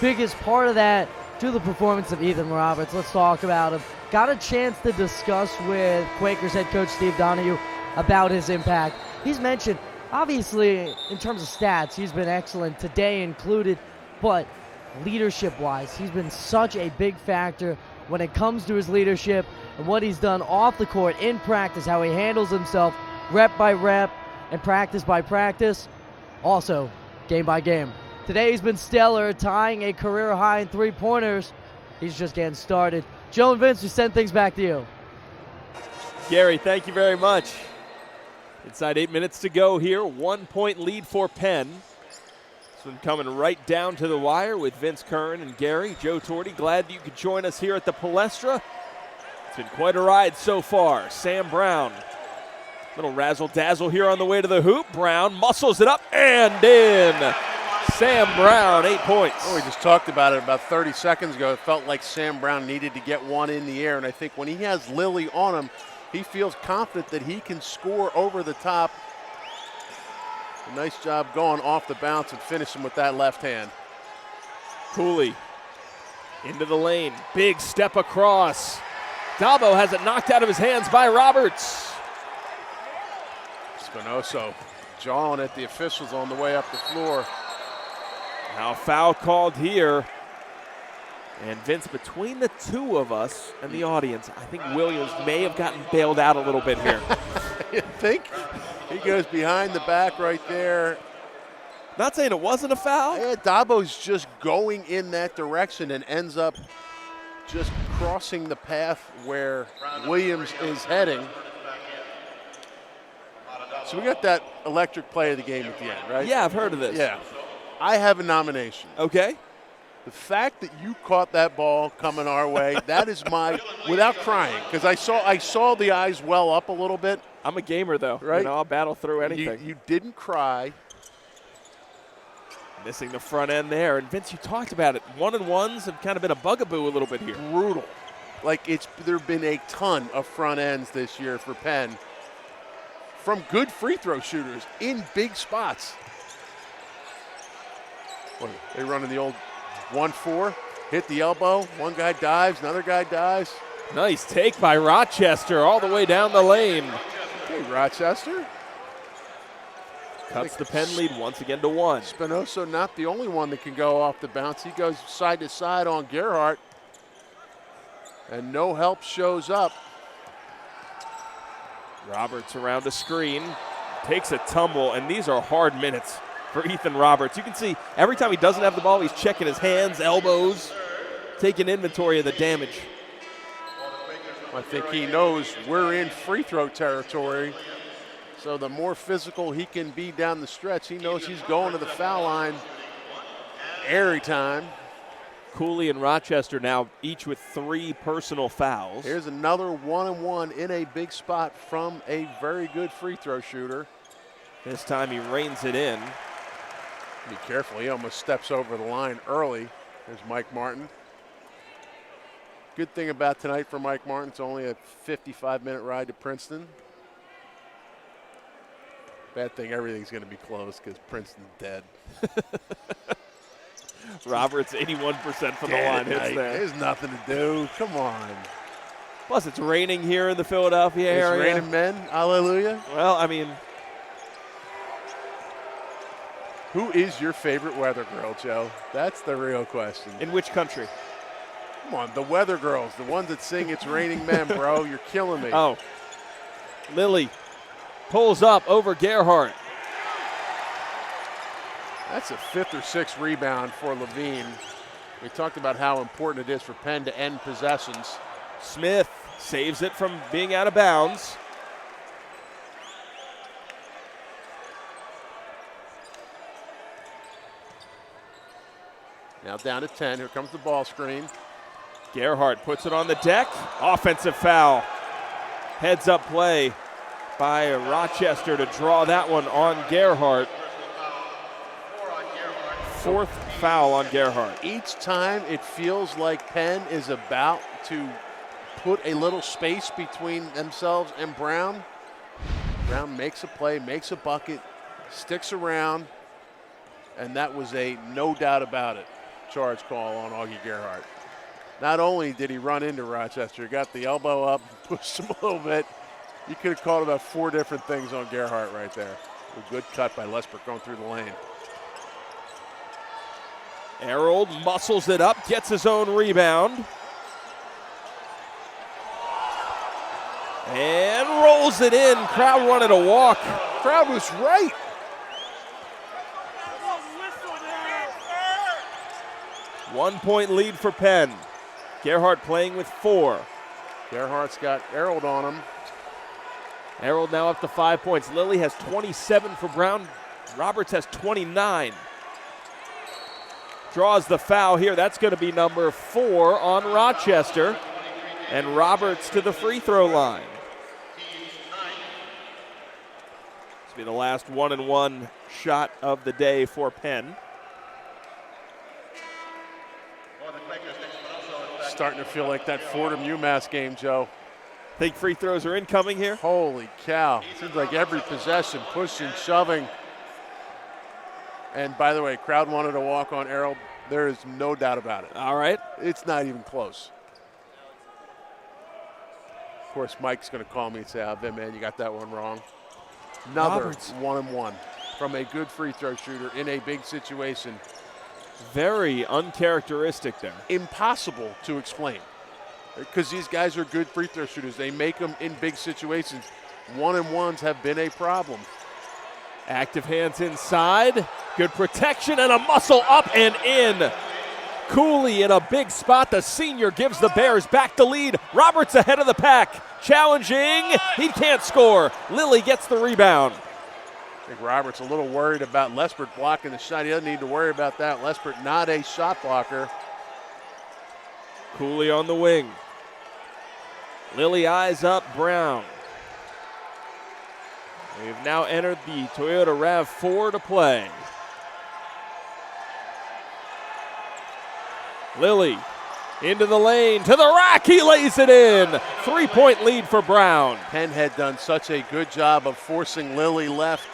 [SPEAKER 3] Biggest part of that to the performance of Ethan Roberts. Let's talk about him. Got a chance to discuss with Quakers head coach Steve Donahue about his impact. He's mentioned, obviously, in terms of stats, he's been excellent, today included, but leadership-wise, he's been such a big factor when it comes to his leadership and what he's done off the court, in practice, how he handles himself, rep by rep, and practice by practice, also game by game. Today he's been stellar, tying a career high in three-pointers. He's just getting started. Joe and Vince, we send things back to you.
[SPEAKER 1] Gary, thank you very much. Inside 8 minutes to go here. 1-point lead for Penn. This one coming right down to the wire with Vince Curran and Gary. Joe Torti, glad that you could join us here at the Palestra. It's been quite a ride so far. Sam Brown. Little razzle-dazzle here on the way to the hoop. Brown muscles it up and in. Sam Brown, 8 points.
[SPEAKER 2] Oh, we just talked about it about 30 seconds ago. It felt like Sam Brown needed to get one in the air, and I think when he has Lilly on him, he feels confident that he can score over the top. A nice job going off the bounce and finishing with that left hand.
[SPEAKER 1] Cooley into the lane. Big step across. Dabo has it knocked out of his hands by Roberts.
[SPEAKER 2] Spinoso jawing at the officials on the way up the floor.
[SPEAKER 1] Now a foul called here. And Vince, between the two of us and the audience, I think Williams may have gotten bailed out a little bit here.
[SPEAKER 2] You think? He goes behind the back right there.
[SPEAKER 1] Not saying it wasn't a foul.
[SPEAKER 2] Yeah, Dabo's just going in that direction and ends up just crossing the path where Williams is heading. So we got that electric play of the game at the end, right?
[SPEAKER 1] Yeah, I've heard of this.
[SPEAKER 2] Yeah. I have a nomination.
[SPEAKER 1] Okay.
[SPEAKER 2] The fact that you caught that ball coming our way, that is my, without crying, because I saw the eyes well up a little bit.
[SPEAKER 1] I'm a gamer, though.
[SPEAKER 2] Right?
[SPEAKER 1] You know, I'll battle through anything.
[SPEAKER 2] You didn't cry.
[SPEAKER 1] Missing the front end there. And Vince, you talked about it. 1-and-1s have kind of been a bugaboo a little bit here.
[SPEAKER 2] Brutal. Like there have been a ton of front ends this year for Penn from good free throw shooters in big spots. Boy, they running the old 1-4, hit the elbow, one guy dives, another guy dives.
[SPEAKER 1] Nice take by Rochester all the way down the lane.
[SPEAKER 2] Okay, Rochester.
[SPEAKER 1] Cuts the Penn lead once again to 1.
[SPEAKER 2] Spinoso not the only one that can go off the bounce. He goes side to side on Gerhardt. And no help shows up.
[SPEAKER 1] Roberts around a screen, takes a tumble, and these are hard minutes for Ethan Roberts. You can see every time he doesn't have the ball, he's checking his hands, elbows, taking inventory of the damage.
[SPEAKER 2] I think he knows we're in free throw territory. So the more physical he can be down the stretch, he knows he's going to the foul line every time.
[SPEAKER 1] Cooley and Rochester now each with 3 personal fouls.
[SPEAKER 2] Here's another 1-and-1 in a big spot from a very good free throw shooter.
[SPEAKER 1] This time he reins it in.
[SPEAKER 2] Be careful, he almost steps over the line early. There's Mike Martin. Good thing about tonight for Mike Martin, it's only a 55-minute ride to Princeton. Bad thing, everything's going to be close because Princeton's dead.
[SPEAKER 1] Roberts, 81% from the line hits there.
[SPEAKER 2] There's nothing to do. Come on.
[SPEAKER 1] Plus, it's raining here in the Philadelphia area.
[SPEAKER 2] It's raining men. Hallelujah.
[SPEAKER 1] Well, I mean.
[SPEAKER 2] Who is your favorite weather girl, Joe? That's the real question.
[SPEAKER 1] In which country?
[SPEAKER 2] Come on, the weather girls, the ones that sing It's Raining Men, bro. You're killing me.
[SPEAKER 1] Oh. Lilly pulls up over Gerhardt.
[SPEAKER 2] That's a 5th or 6th rebound for Levine. We talked about how important it is for Penn to end possessions.
[SPEAKER 1] Smith saves it from being out of bounds.
[SPEAKER 2] Now down to 10. Here comes the ball screen.
[SPEAKER 1] Gerhardt puts it on the deck. Offensive foul. Heads up play by Rochester to draw that one on Gerhardt. 4th foul on Gerhardt.
[SPEAKER 2] Each time it feels like Penn is about to put a little space between themselves and Brown. Brown makes a play, makes a bucket, sticks around, and that was a no doubt about it charge call on Augie Gerhardt. Not only did he run into Rochester, got the elbow up, pushed him a little bit. You could have called about 4 different things on Gerhardt right there. A good cut by Lesbert going through the lane.
[SPEAKER 1] Harold muscles it up, gets his own rebound. And rolls it in. Crowd wanted a walk.
[SPEAKER 2] Crowd was right.
[SPEAKER 1] One-point lead for Penn. Gerhardt playing with 4.
[SPEAKER 2] Gerhardt's got Harold on him.
[SPEAKER 1] Harold now up to 5 points. Lilly has 27 for Brown. Roberts has 29. Draws the foul here. That's going to be number 4 on Rochester. And Roberts to the free throw line. This will be the last 1-and-1 shot of the day for Penn.
[SPEAKER 2] Starting to feel like that Fordham-UMass game, Joe.
[SPEAKER 1] Think free throws are incoming here?
[SPEAKER 2] Holy cow. Seems like every possession, pushing, shoving. And by the way, crowd wanted to walk on Harold. There is no doubt about it.
[SPEAKER 1] All right.
[SPEAKER 2] It's not even close. Of course, Mike's going to call me and say, Vin, man, you got that one wrong. Another
[SPEAKER 1] Roberts.
[SPEAKER 2] 1-and-1 from a good free throw shooter in a big situation.
[SPEAKER 1] Very uncharacteristic there.
[SPEAKER 2] Impossible to explain because these guys are good free throw shooters. They make them in big situations. 1-and-1s have been a problem.
[SPEAKER 1] Active hands inside. Good protection and a muscle up and in. Cooley in a big spot. The senior gives the Bears back the lead. Roberts ahead of the pack. Challenging. He can't score. Lilly gets the rebound.
[SPEAKER 2] I think Roberts a little worried about Lespert blocking the shot. He doesn't need to worry about that. Lespert not a shot blocker.
[SPEAKER 1] Cooley on the wing. Lilly eyes up Brown. We've now entered the Toyota RAV4 to play. Lilly into the lane, to the rack, he lays it in. 3-point lead for Brown.
[SPEAKER 2] Penn had done such a good job of forcing Lilly left.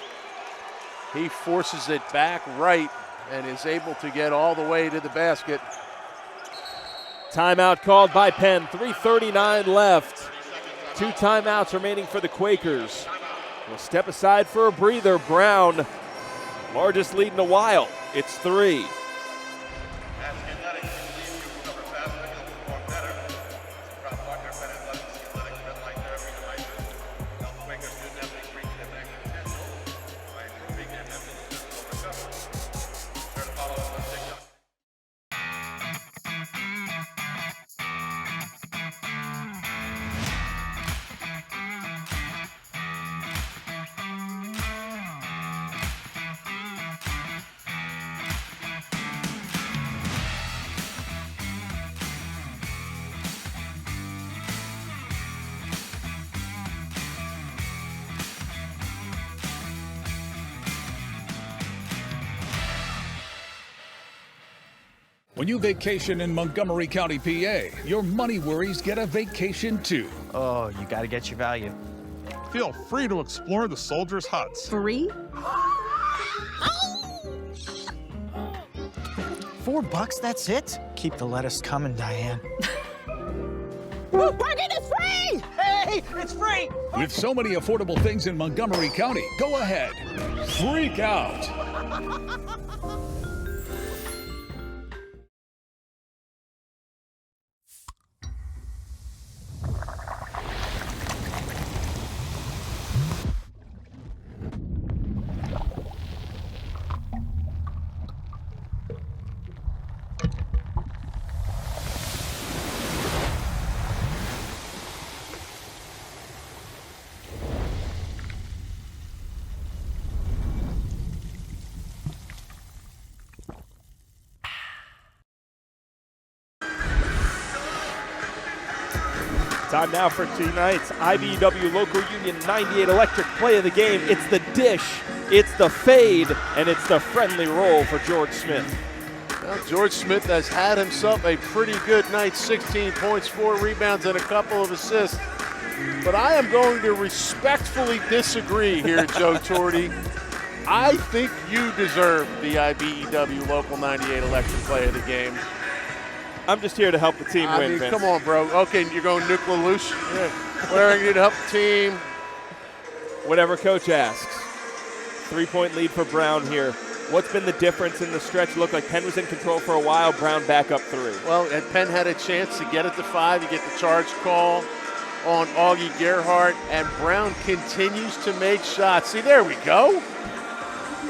[SPEAKER 2] He forces it back right and is able to get all the way to the basket.
[SPEAKER 1] Timeout called by Penn, 3:39 left. 2 timeouts remaining for the Quakers. We'll step aside for a breather. Brown, largest lead in a while. It's 3.
[SPEAKER 19] When you vacation in Montgomery County, PA, your money worries get a vacation too.
[SPEAKER 20] Oh, you gotta get your value.
[SPEAKER 21] Feel free to explore the soldiers' huts.
[SPEAKER 22] Free?
[SPEAKER 20] $4, that's it? Keep the lettuce coming, Diane.
[SPEAKER 22] Parking is free!
[SPEAKER 20] Hey, it's free!
[SPEAKER 19] With so many affordable things in Montgomery County, go ahead. Freak out.
[SPEAKER 1] Time now for tonight's IBEW Local Union 98 Electric Play of the Game. It's the dish, it's the fade, and it's the friendly roll for George Smith.
[SPEAKER 2] Well, George Smith has had himself a pretty good night, 16 points, 4 rebounds, and a couple of assists. But I am going to respectfully disagree here, Joe Torti. I think you deserve the IBEW Local 98 Electric Play of the Game.
[SPEAKER 1] I'm just here to help the team win, Vince.
[SPEAKER 2] Come on, bro. Okay, you're going Nuke LaLoosh? Yeah. Whatever you do to help the team.
[SPEAKER 1] Whatever coach asks. 3-point lead for Brown here. What's been the difference in the stretch? Looked like Penn was in control for a while. Brown back up 3.
[SPEAKER 2] Well, and Penn had a chance to get it to 5. You get the charge call on Augie Gerhardt, and Brown continues to make shots. See, there we go.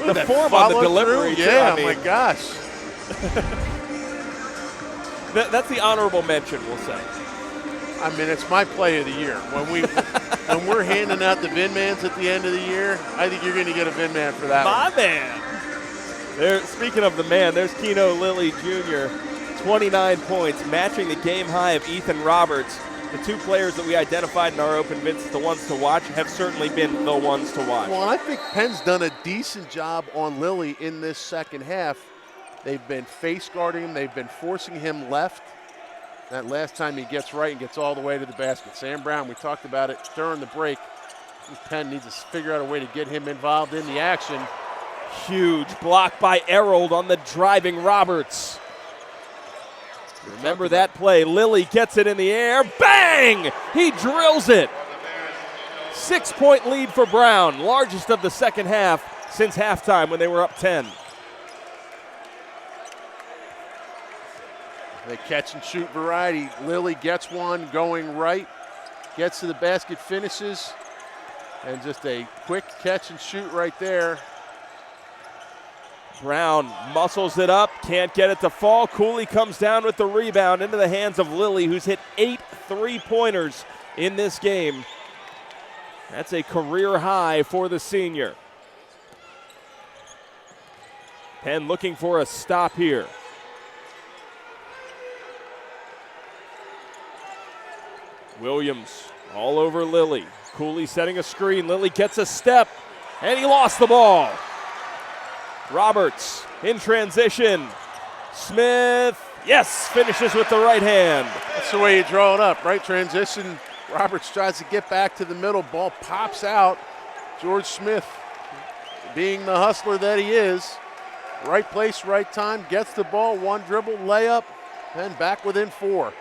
[SPEAKER 1] The form on the delivery.
[SPEAKER 2] Yeah, oh my gosh.
[SPEAKER 1] That's the honorable mention, we'll say.
[SPEAKER 2] I mean, it's my play of the year. When we're handing out the Vinmans at the end of the year, I think you're going to get a Vinman for that
[SPEAKER 1] one. My man. Speaking of the man, there's Kino Lilly Jr., 29 points, matching the game high of Ethan Roberts. The 2 players that we identified in our open, Vince, the ones to watch, have certainly been the ones to watch.
[SPEAKER 2] Well, I think Penn's done a decent job on Lilly in this second half. They've been face guarding him. They've been forcing him left. That last time he gets right and gets all the way to the basket. Sam Brown, we talked about it during the break. Penn needs to figure out a way to get him involved in the action.
[SPEAKER 1] Huge block by Errold on the driving Roberts. Remember that play. Lilly gets it in the air. Bang! He drills it. 6-point lead for Brown. Largest of the second half since halftime when they were up 10.
[SPEAKER 2] The catch and shoot variety. Lilly gets one going right, gets to the basket, finishes, and just a quick catch and shoot right there.
[SPEAKER 1] Brown muscles it up, can't get it to fall. Cooley comes down with the rebound into the hands of Lilly, who's hit 8 3-pointers in this game. That's a career high for the senior. Penn looking for a stop here. Williams all over Lilly. Cooley setting a screen. Lilly gets a step, and he lost the ball. Roberts in transition. Smith, yes, finishes with the right hand.
[SPEAKER 2] That's the way you draw it up, right? Transition. Roberts tries to get back to the middle. Ball pops out. George Smith, being the hustler that he is, right place, right time, gets the ball, one dribble, layup, and back within 4.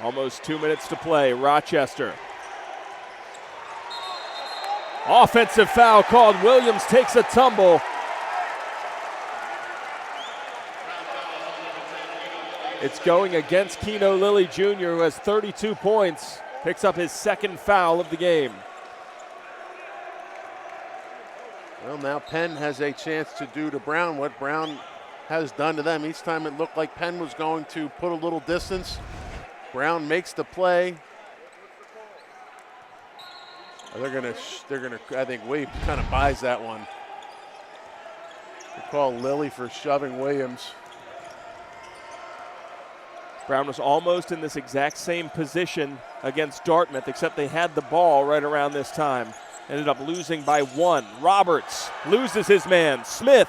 [SPEAKER 1] Almost 2 minutes to play. Rochester. Offensive foul called. Williams takes a tumble. It's going against Kino Lilly Jr., who has 32 points. Picks up his second foul of the game.
[SPEAKER 2] Well, now Penn has a chance to do to Brown what Brown has done to them. Each time it looked like Penn was going to put a little distance. Brown makes the play. They're gonna, I think Williams kind of buys that one. They call Lilly for shoving Williams.
[SPEAKER 1] Brown was almost in this exact same position against Dartmouth, except they had the ball right around this time. Ended up losing by 1. Roberts loses his man. Smith.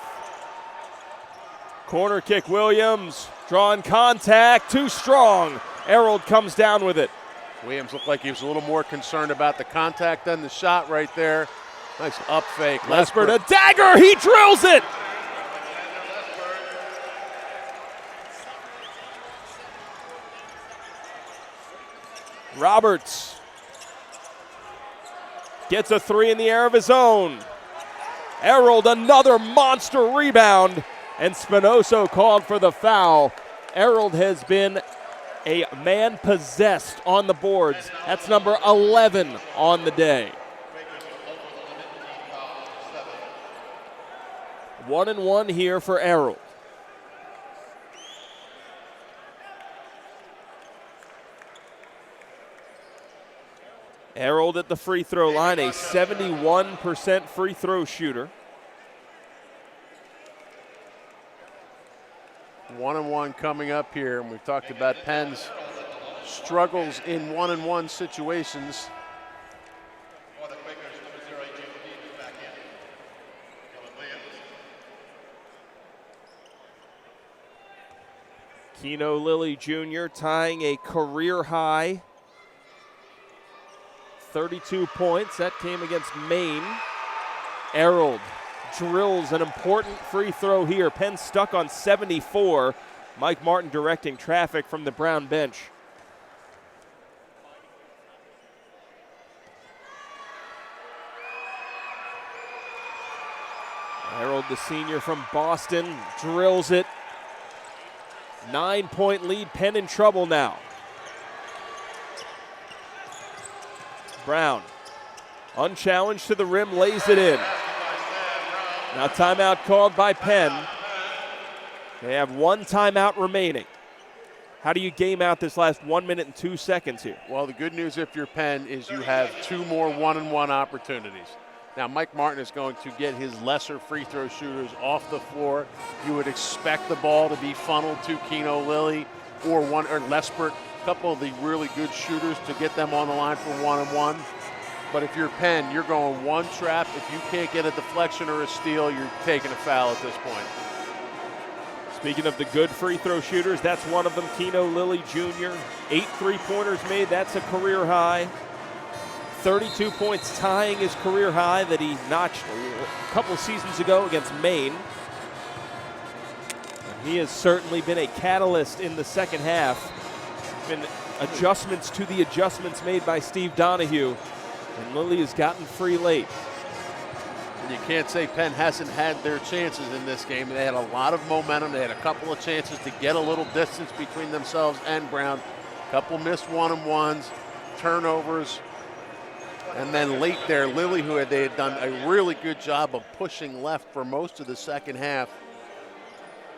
[SPEAKER 1] Corner kick, Williams. Drawing contact, too strong. Errold comes down with it.
[SPEAKER 2] Williams looked like he was a little more concerned about the contact than the shot right there. Nice up fake.
[SPEAKER 1] Lesbert, a dagger, he drills it! Roberts gets a 3 in the air of his own. Errold, another monster rebound, and Spinoso called for the foul. Errold has been a man possessed on the boards. That's number 11 on the day. 1-1 here for Errold. Errold at the free throw line, a 71% free throw shooter.
[SPEAKER 2] 1-1 coming up here, and we've talked about Penn's struggles in 1-1 situations.
[SPEAKER 1] Kino Lilly Jr. tying a career high 32 points. That came against Maine. Errold drills an important free throw here. Penn stuck on 74. Mike Martin directing traffic from the Brown bench. Errold, the senior from Boston, drills it. 9-point lead, Penn in trouble now. Brown, unchallenged to the rim, lays it in. Now timeout called by Penn. They have 1 timeout remaining. How do you game out this last 1 minute and 2 seconds here?
[SPEAKER 2] Well, the good news if you're Penn is you have 2 more 1-on-1 opportunities. Now, Mike Martin is going to get his lesser free throw shooters off the floor. You would expect the ball to be funneled to Kino Lilly or Lesbert, a couple of the really good shooters to get them on the line for 1-on-1. But if you're Penn, you're going 1 trap. If you can't get a deflection or a steal, you're taking a foul at this point.
[SPEAKER 1] Speaking of the good free throw shooters, that's one of them, Kino Lilly Jr. 8 3-pointers made, that's a career high. 32 points, tying his career high that he notched a couple seasons ago against Maine. And he has certainly been a catalyst in the second half. Been adjustments to the adjustments made by Steve Donahue. And Lilly has gotten free late.
[SPEAKER 2] And you can't say Penn hasn't had their chances in this game. They had a lot of momentum. They had a couple of chances to get a little distance between themselves and Brown. A couple missed one-on-ones, turnovers. And then late there, Lilly, they had done a really good job of pushing left for most of the second half.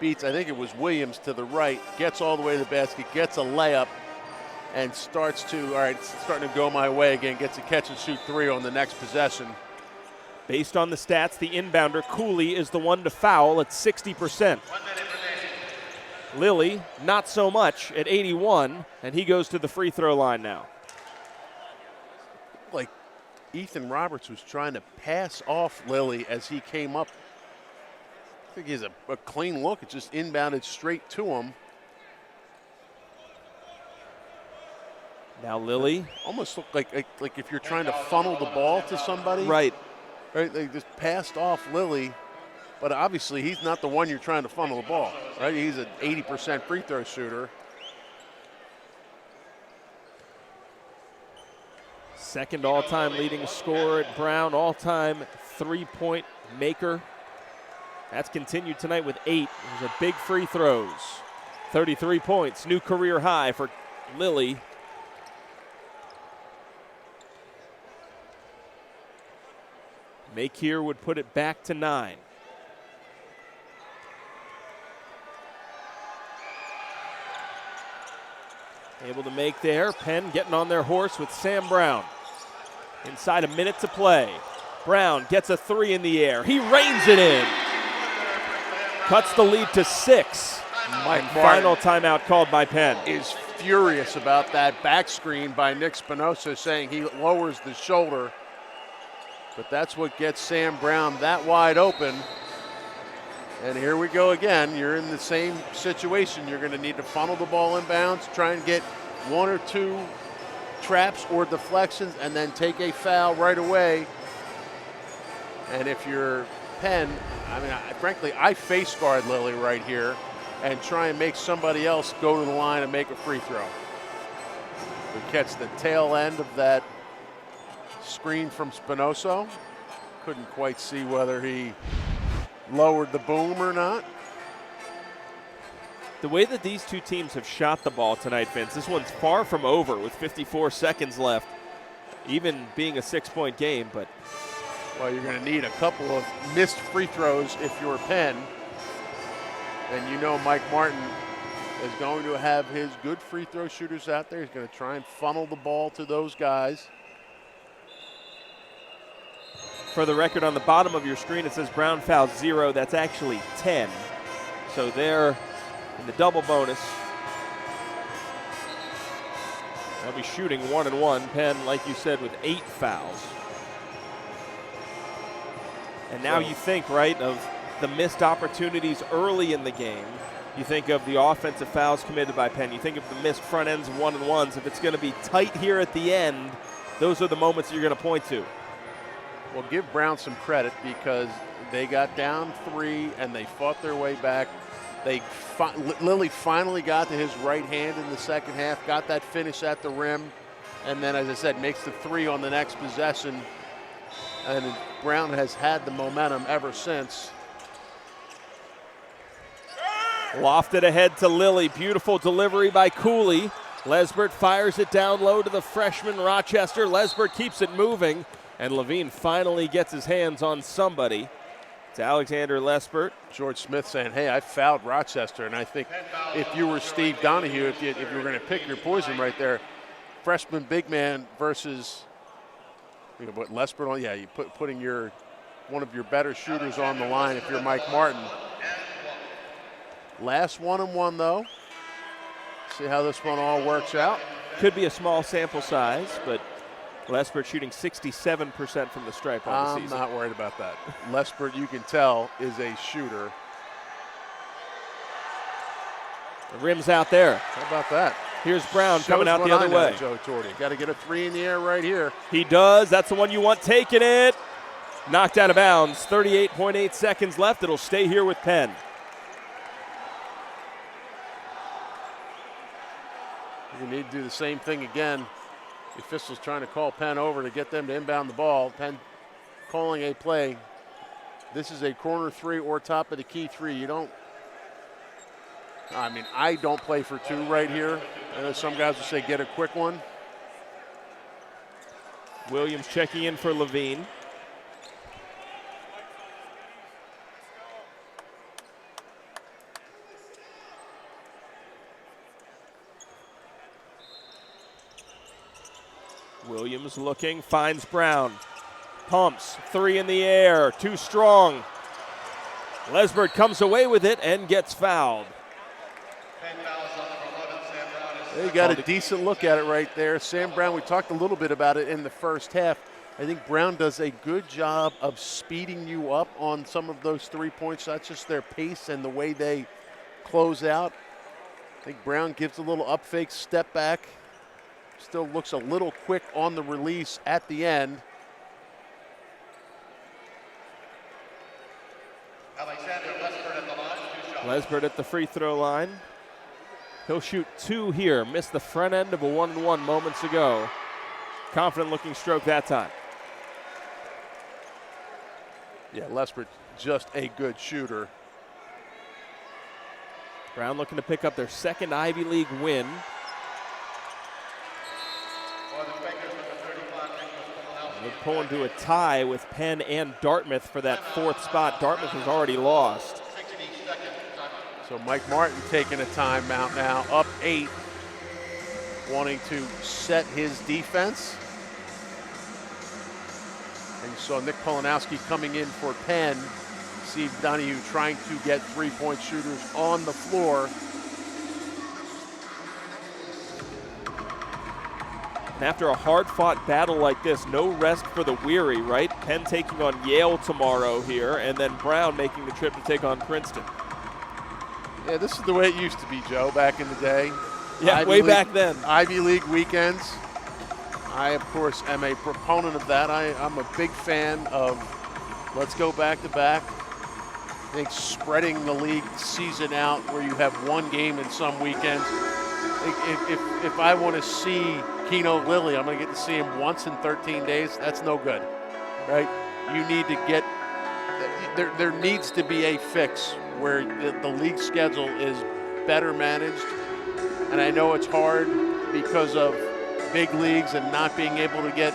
[SPEAKER 2] Beats, I think it was Williams to the right, gets all the way to the basket, gets a layup, and starts to, all right, it's starting to go my way again, gets a catch and shoot three on the next possession.
[SPEAKER 1] Based on the stats, the inbounder, Cooley, is the one to foul at 60%. Lilly, not so much at 81, and he goes to the free throw line now.
[SPEAKER 2] Like Ethan Roberts was trying to pass off Lilly as he came up. I think he has a clean look. It just inbounded straight to him.
[SPEAKER 1] Now Lilly.
[SPEAKER 2] Almost looked like if you're trying to funnel the ball to somebody.
[SPEAKER 1] Right.
[SPEAKER 2] Right, they just passed off Lilly, but obviously he's not the one you're trying to funnel the ball, right? He's an 80% free throw shooter.
[SPEAKER 1] Second all-time leading scorer at Brown, all-time three-point maker. That's continued tonight with 8. Those are big free throws. 33 points, new career high for Lilly. Make here would put it back to 9. Able to make there. Penn getting on their horse with Sam Brown. Inside a minute to play. Brown gets a 3 in the air. He reins it in. Cuts the lead to 6. Final timeout called by Penn.
[SPEAKER 2] Is furious about that back screen by Nick Spinoza, saying he lowers the shoulder. But that's what gets Sam Brown that wide open. And here we go again. You're in the same situation. You're going to need to funnel the ball inbounds, try and get 1 or 2 traps or deflections, and then take a foul right away. And if you're Penn, I mean, frankly, I face guard Lilly right here and try and make somebody else go to the line and make a free throw. We catch the tail end of that screen from Spinoza. Couldn't quite see whether he lowered the boom or not.
[SPEAKER 1] The way that these two teams have shot the ball tonight, Vince, this one's far from over with 54 seconds left, even being a 6-point game. But
[SPEAKER 2] well, you're going to need a couple of missed free throws if you're Penn. And you know Mike Martin is going to have his good free throw shooters out there. He's going to try and funnel the ball to those guys.
[SPEAKER 1] For the record, on the bottom of your screen, it says Brown fouls 0. That's actually 10. So they're in the double bonus. They'll be shooting 1-1. Penn, like you said, with 8 fouls. And now you think, right, of the missed opportunities early in the game. You think of the offensive fouls committed by Penn. You think of the missed front ends of 1-1s. If it's going to be tight here at the end, those are the moments you're going to point to.
[SPEAKER 2] Well, give Brown some credit because they got down 3 and they fought their way back. Lilly finally got to his right hand in the second half, got that finish at the rim, and then, as I said, makes the 3 on the next possession. And Brown has had the momentum ever since.
[SPEAKER 1] Lofted ahead to Lilly. Beautiful delivery by Cooley. Lesbert fires it down low to the freshman Rochester. Lesbert keeps it moving. And Levine finally gets his hands on somebody. It's Alexander Lesbert.
[SPEAKER 2] George Smith saying, hey, I fouled Rochester. And I think if you were Steve Donahue, if you were going to pick your poison right there, freshman big man versus what Lesbert on, yeah, you putting one of your better shooters on the line if you're Mike Martin. Last 1-1 though. See how this one all works out.
[SPEAKER 1] Could be a small sample size, but Lesbert shooting 67% from the stripe on the season.
[SPEAKER 2] I'm not worried about that. Lesbert, you can tell, is a shooter.
[SPEAKER 1] The rim's out there.
[SPEAKER 2] How about that?
[SPEAKER 1] Here's Brown coming out the other way.
[SPEAKER 2] Joe Torti. Got to get a 3 in the air right here.
[SPEAKER 1] He does. That's the one you want. Taking it. Knocked out of bounds. 38.8 seconds left. It'll stay here with Penn.
[SPEAKER 2] You need to do the same thing again. The officials trying to call Penn over to get them to inbound the ball. Penn calling a play This is a corner three or top of the key three. You don't, I mean, I don't play for two right here. I know some guys will say get a quick one.
[SPEAKER 1] Williams checking in for Levine. Williams looking, finds Brown. Pumps, three in the air, too strong. Lesbert comes away with it and gets fouled.
[SPEAKER 2] They got a decent look at it right there. Sam Brown, we talked a little bit about it in the first half. I think Brown does a good job of speeding you up on some of those 3-point shots, just their pace and the way they close out. I think Brown gives a little up fake, step back. Still looks a little quick on the release at the end.
[SPEAKER 1] Lesbert at the free throw line. He'll shoot 2 here. Missed the front end of a 1-and-1 moments ago. Confident looking stroke that time.
[SPEAKER 2] Yeah, Lesbert just a good shooter.
[SPEAKER 1] Brown looking to pick up their second Ivy League win. They're pulling to a tie with Penn and Dartmouth for that 4th spot. Dartmouth has already lost.
[SPEAKER 2] So Mike Martin taking a timeout now, up 8, wanting to set his defense. And you saw Nick Polanowski coming in for Penn. Steve Donahue trying to get 3-point shooters on the floor.
[SPEAKER 1] And after a hard-fought battle like this, no rest for the weary, right? Penn taking on Yale tomorrow here, and then Brown making the trip to take on Princeton.
[SPEAKER 2] Yeah, this is the way it used to be, Joe, back in the day.
[SPEAKER 1] Yeah, way back then.
[SPEAKER 2] Ivy League weekends. I, of course, am a proponent of that. I'm a big fan of let's go back-to-back. I think spreading the league season out where you have one game in some weekends. If I want to see Kino Lilly, I'm going to get to see him once in 13 days. That's no good, right? You need to get – there needs to be a fix where the league schedule is better managed. And I know it's hard because of big leagues and not being able to get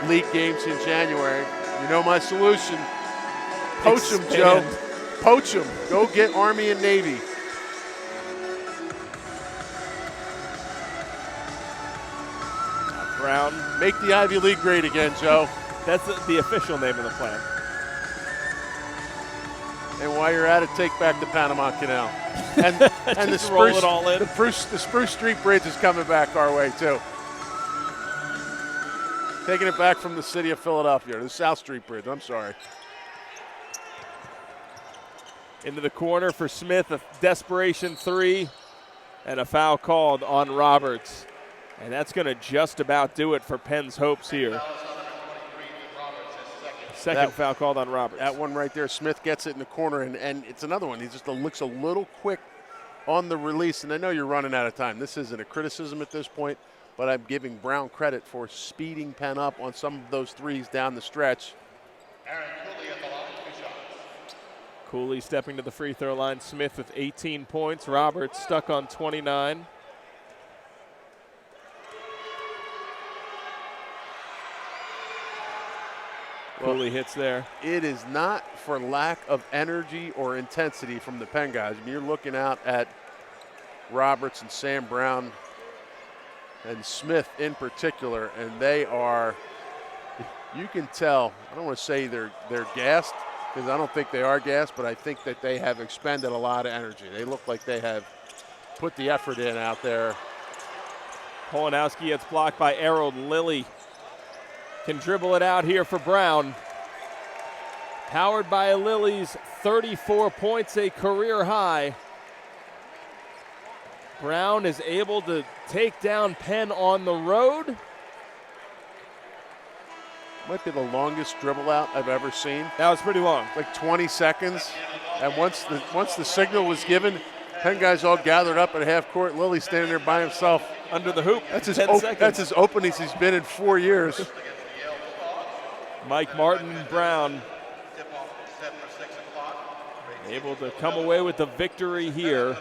[SPEAKER 2] league games in January. You know my solution. Poach them, Joe. Poach them. Go get Army and Navy.
[SPEAKER 1] Brown.
[SPEAKER 2] Make the Ivy League great again, Joe.
[SPEAKER 1] That's the official name of the plan.
[SPEAKER 2] And while you're at it, take back the Panama Canal. And the
[SPEAKER 1] roll it all in.
[SPEAKER 2] The Spruce Street Bridge is coming back our way, too. Taking it back from the city of Philadelphia, the South Street Bridge, I'm sorry.
[SPEAKER 1] Into the corner for Smith, a desperation 3, and a foul called on Roberts. And that's going to just about do it for Penn's hopes here. Second foul called on Roberts.
[SPEAKER 2] That one right there, Smith gets it in the corner, and it's another one. He just looks a little quick on the release, and I know you're running out of time. This isn't a criticism at this point, but I'm giving Brown credit for speeding Penn up on some of those threes down the stretch.
[SPEAKER 1] Cooley stepping to the free throw line. Smith with 18 points. Roberts stuck on 29. Cooley hits there.
[SPEAKER 2] It is not for lack of energy or intensity from the Penn guys. I mean, you're looking out at Roberts and Sam Brown and Smith in particular, and they are, you can tell, I don't want to say they're gassed, because I don't think they are gassed, but I think that they have expended a lot of energy. They look like they have put the effort in out there.
[SPEAKER 1] Polanowski gets blocked by Errol Lilly. Can dribble it out here for Brown. Powered by Lilly's 34 points, a career high. Brown is able to take down Penn on the road.
[SPEAKER 2] Might be the longest dribble out I've ever seen.
[SPEAKER 1] That was pretty long.
[SPEAKER 2] Like 20 seconds. And once the signal was given, Penn guys all gathered up at half court. Lilly standing there by himself.
[SPEAKER 1] Under the hoop.
[SPEAKER 2] That's his
[SPEAKER 1] 10 seconds.
[SPEAKER 2] That's his openings he's been in 4 years.
[SPEAKER 1] Mike Martin, Brown. Able to come away with the victory here.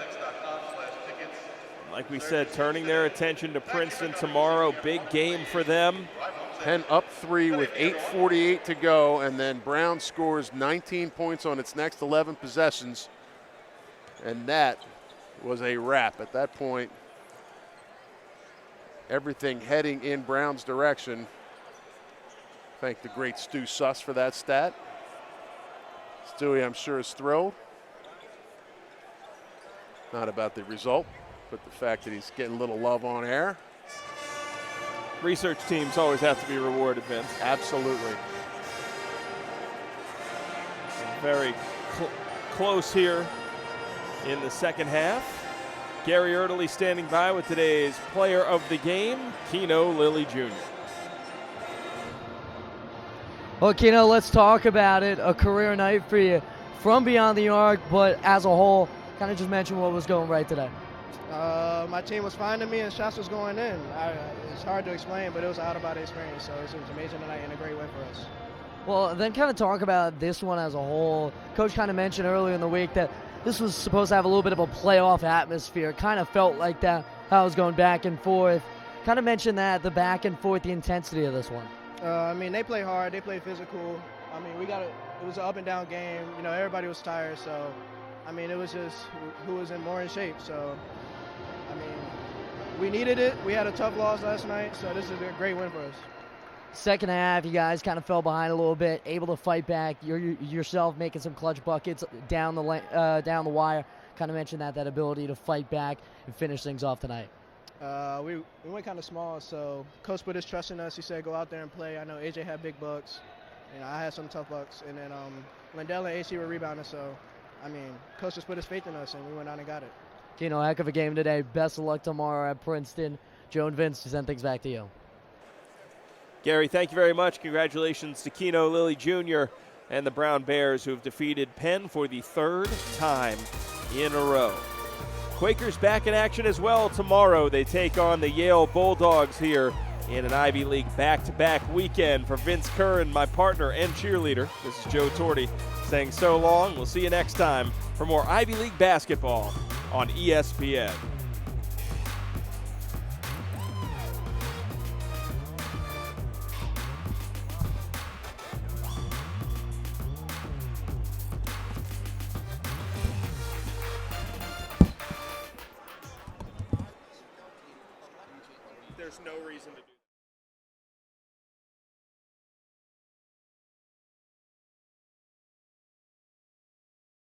[SPEAKER 1] Like we said, turning their attention to Princeton tomorrow. Big game for them.
[SPEAKER 2] Penn up 3 with 8:48 to go, and then Brown scores 19 points on its next 11 possessions. And that was a wrap. At that point, everything heading in Brown's direction. Thank the great Stu Suss for that stat. Stewie, I'm sure, is thrilled. Not about the result, but the fact that he's getting a little love on air.
[SPEAKER 1] Research teams always have to be rewarded, Vince.
[SPEAKER 2] Absolutely.
[SPEAKER 1] Very close here in the second half. Gary Ertley standing by with today's player of the game, Kino Lilly Jr.
[SPEAKER 3] Well, Kino, let's talk about it. A career night for you from beyond the arc, but as a whole, kind of just mention what was going right today.
[SPEAKER 5] My team was finding me and shots was going in. It's hard to explain, but it was an out-of-body experience, so it was amazing tonight and a great win for us.
[SPEAKER 3] Well, then kind of talk about this one as a whole. Coach kind of mentioned earlier in the week that this was supposed to have a little bit of a playoff atmosphere. Kind of felt like that, how it was going back and forth. Kind of mentioned that, the back and forth, the intensity of this one.
[SPEAKER 5] I mean, they play hard, they play physical. I mean, it was an up and down game. You know, everybody was tired, so, I mean, it was just who was in more in shape. So, I mean, we needed it. We had a tough loss last night, so this is a great win for us.
[SPEAKER 3] Second half, you guys kind of fell behind a little bit, able to fight back. You're yourself making some clutch buckets down the wire. Kind of mentioned that ability to fight back and finish things off tonight.
[SPEAKER 5] We went kind of small, so Coach put his trust in us. He said, go out there and play. I know AJ had big bucks, and I had some tough bucks. And then Lindell and AC were rebounding, so, I mean, Coach just put his faith in us, and we went out and got it.
[SPEAKER 3] Kino, heck of a game today. Best of luck tomorrow at Princeton. Joe and Vince, to send things back to you.
[SPEAKER 1] Gary, thank you very much. Congratulations to Kino Lilly Jr. and the Brown Bears, who have defeated Penn for the third time in a row. Quakers back in action as well tomorrow. They take on the Yale Bulldogs here in an Ivy League back-to-back weekend. For Vince Curran, my partner and cheerleader, this is Joe Torti saying so long. We'll see you next time for more Ivy League basketball on ESPN.